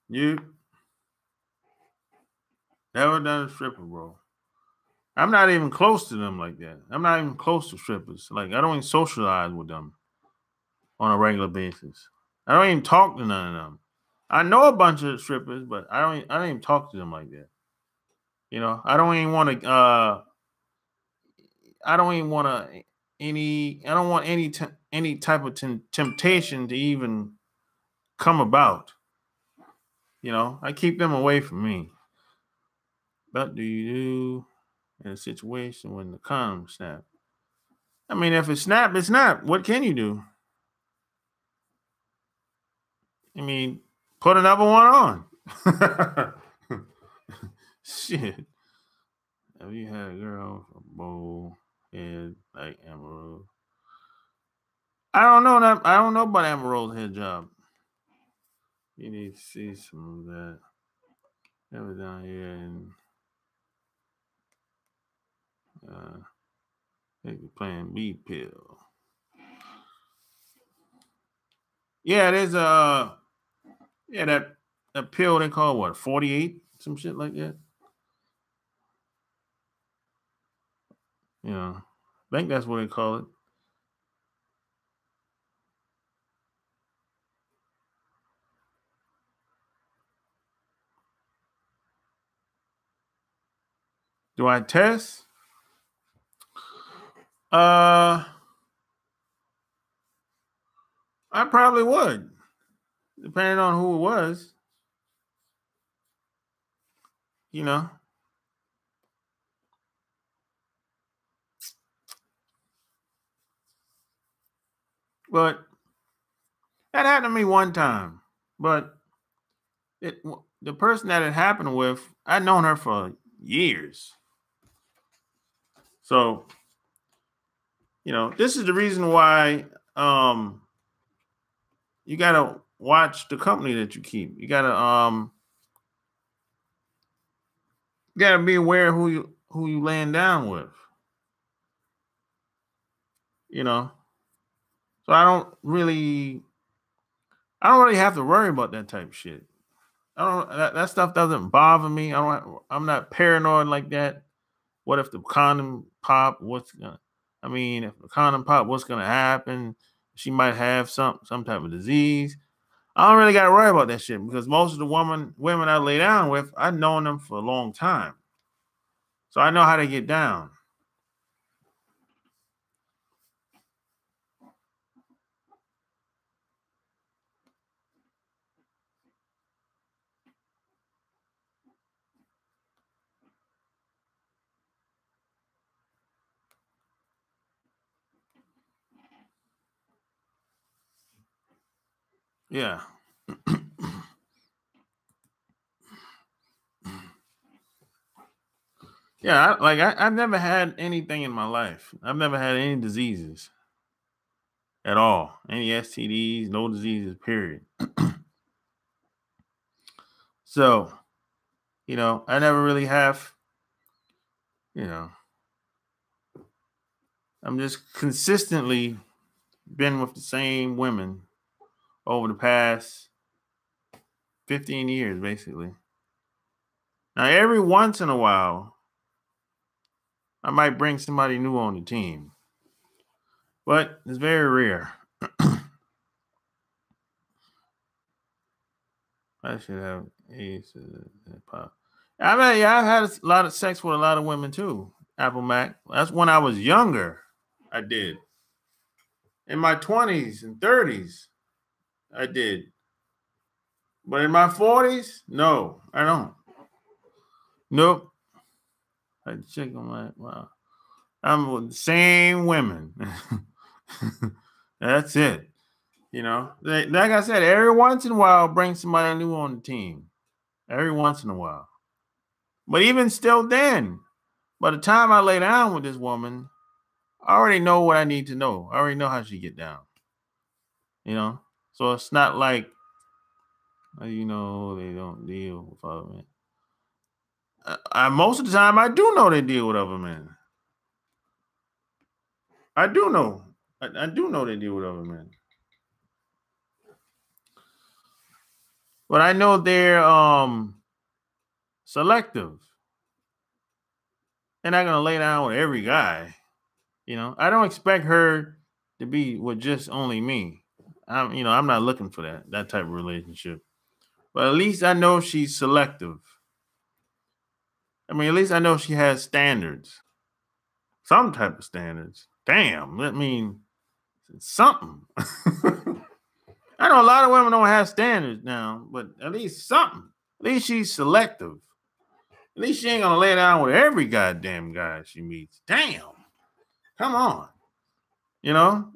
Nope. Never done a stripper, bro. I'm not even close to them like that. I'm not even close to strippers. Like, I don't even socialize with them on a regular basis. I don't even talk to none of them. I know a bunch of strippers, but I don't even talk to them like that. You know, I don't even want to I don't even want to I don't want any type of temptation to even come about. You know, I keep them away from me. What do you do in a situation when the condom snap? I mean, if it snap, it snap. What can you do? I mean, put another one on. Shit. Have you had a girl with a bowl head like Emerald? I don't know that. I don't know about Emerald's head job. You need to see some of that. Ever down here and maybe playing B pill. Yeah, there's that pill they call what 48, some shit like that. You know, I think that's what they call it. Do I test? I probably would, depending on who it was. You know, but that happened to me one time. But the person that it happened with, I'd known her for years. So, you know, this is the reason why you gotta watch the company that you keep. You gotta be aware of who you laying down with. You know, so I don't really have to worry about that type of shit. I don't that stuff doesn't bother me. I'm not paranoid like that. What if the condom pop? I mean, if the condom pop, what's gonna happen? She might have some type of disease. I don't really gotta worry about that shit because most of the women I lay down with, I've known them for a long time. So I know how to get down. Yeah. Yeah, I've never had anything in my life. I've never had any diseases at all. Any STDs, no diseases, period. So, you know, I never really have, you know, I'm just consistently been with the same women over the past 15 years, basically. Now, every once in a while, I might bring somebody new on the team, but it's very rare. I should have AIDS. Pop. I've had a lot of sex with a lot of women too. Apple Mac. That's when I was younger. I did. In my 20s and 30s, I did. But in my 40s, no, I don't. Nope. I check on my wow. I'm with the same women. That's it. You know, like I said, every once in a while, bring somebody new on the team. Every once in a while. But even still, then, by the time I lay down with this woman, I already know what I need to know. I already know how she get down. You know, so it's not like they don't deal with other men. Most of the time, I do know they deal with other men. I do know. I do know they deal with other men. But I know they're selective. They're not gonna lay down with every guy. You know, I don't expect her to be with just only me. I'm not looking for that type of relationship. But at least I know she's selective. I mean, at least I know she has standards. Some type of standards. Damn, I mean, something. I know a lot of women don't have standards now, but at least something. At least she's selective. At least she ain't gonna lay down with every goddamn guy she meets. Damn. Come on. You know?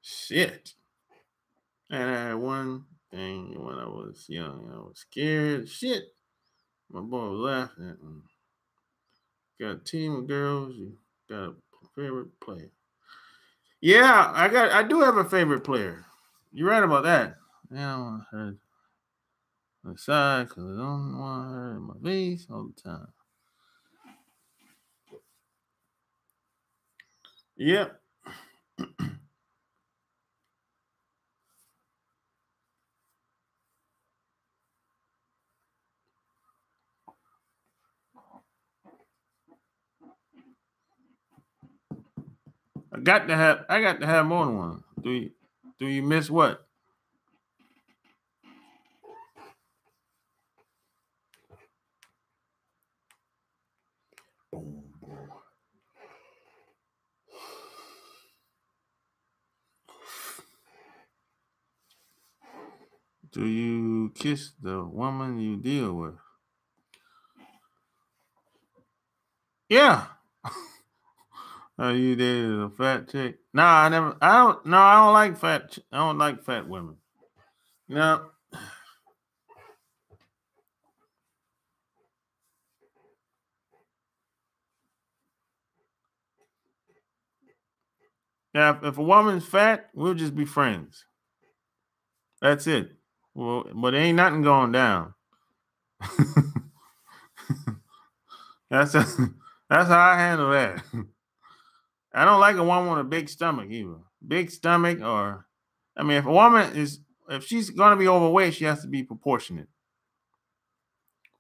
Shit. And I had one thing when I was young. I was scared. Shit. My boy was laughing at me. Got a team of girls. You got a favorite player. Yeah, I do have a favorite player. You're right about that. Yeah, I want her on the side because I don't want her in my face all the time. Yep. I got to have more than one. Do you miss what? Do you kiss the woman you deal with? Yeah. Are you dated a fat chick? Nah, I never. I don't. No, I don't like fat. I don't like fat women. No. Yeah. If a woman's fat, we'll just be friends. That's it. Well, but ain't nothing going down. that's a, that's how I handle that. I don't like a woman with a big stomach either. Big stomach, or I mean, if she's gonna be overweight, she has to be proportionate.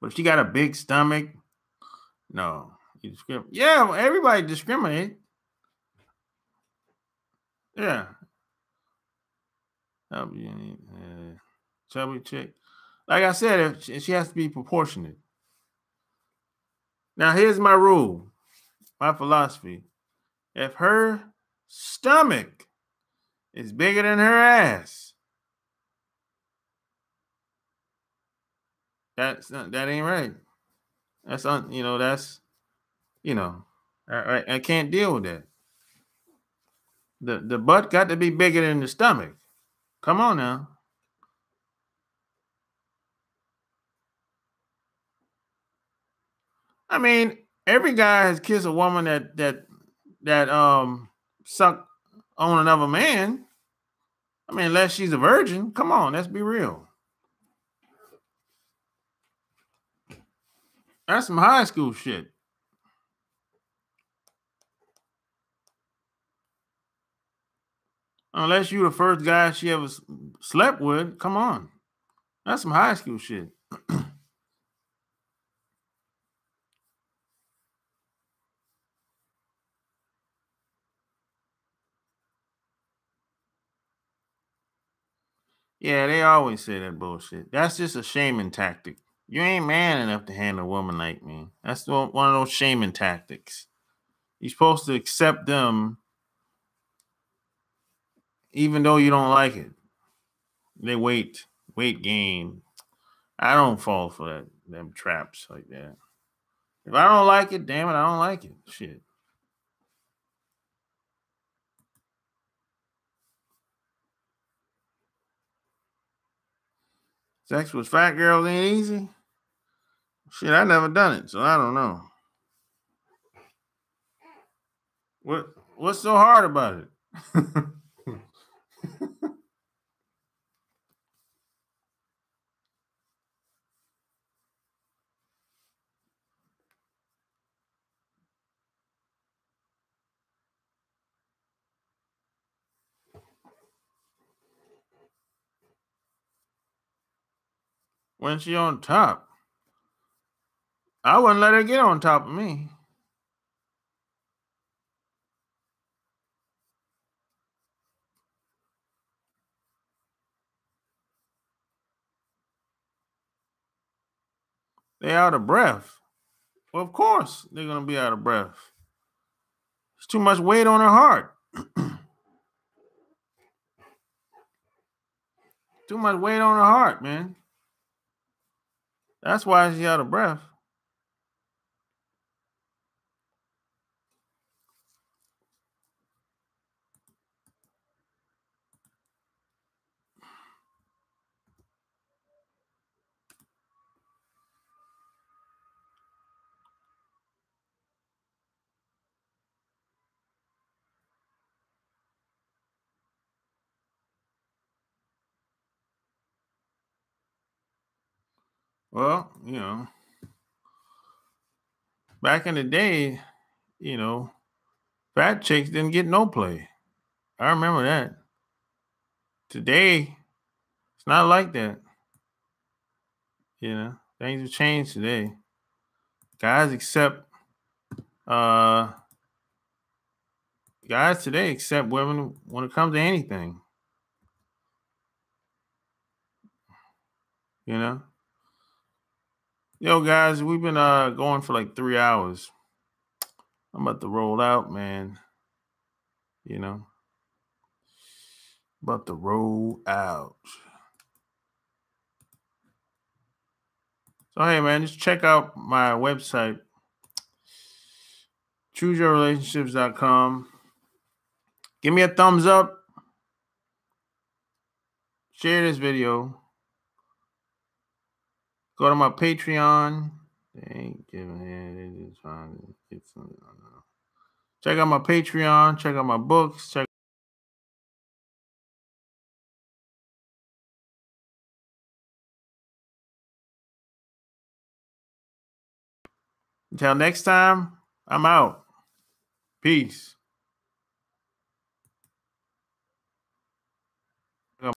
But if she got a big stomach, no, you discriminate. Yeah, well, everybody discriminate. Yeah, that'll be chubby chick. Like I said, if she has to be proportionate. Now, here's my rule, my philosophy. If her stomach is bigger than her ass, that ain't right. That's you know, I can't deal with that. The butt got to be bigger than the stomach. Come on now. I mean, every guy has kissed a woman that sucked on another man. I mean, unless she's a virgin. Come on, let's be real. That's some high school shit. Unless you the first guy she ever slept with. Come on. That's some high school shit. Yeah, they always say that bullshit. That's just a shaming tactic. You ain't man enough to handle a woman like me. That's one of those shaming tactics. You're supposed to accept them even though you don't like it. They weight gain. I don't fall for them traps like that. If I don't like it, damn it, I don't like it. Shit. Sex with fat girls ain't easy. Shit, I never done it, so I don't know. What's so hard about it? When she on top, I wouldn't let her get on top of me. They out of breath. Well, of course they're gonna be out of breath. It's too much weight on her heart. Too much weight on her heart, man. That's why she's out of breath. Well, back in the day, fat chicks didn't get no play. I remember that. Today, it's not like that. Things have changed today. Guys uh guys today accept women when it comes to anything. Yo, guys, we've been going for like 3 hours. I'm about to roll out, man. About to roll out. So hey, man, just check out my website, chooseyourrelationships.com. Give me a thumbs up. Share this video. Go to my Patreon. They ain't giving it. They just trying to get something. I don't know. Check out my Patreon. Check out my books. Until next time, I'm out. Peace.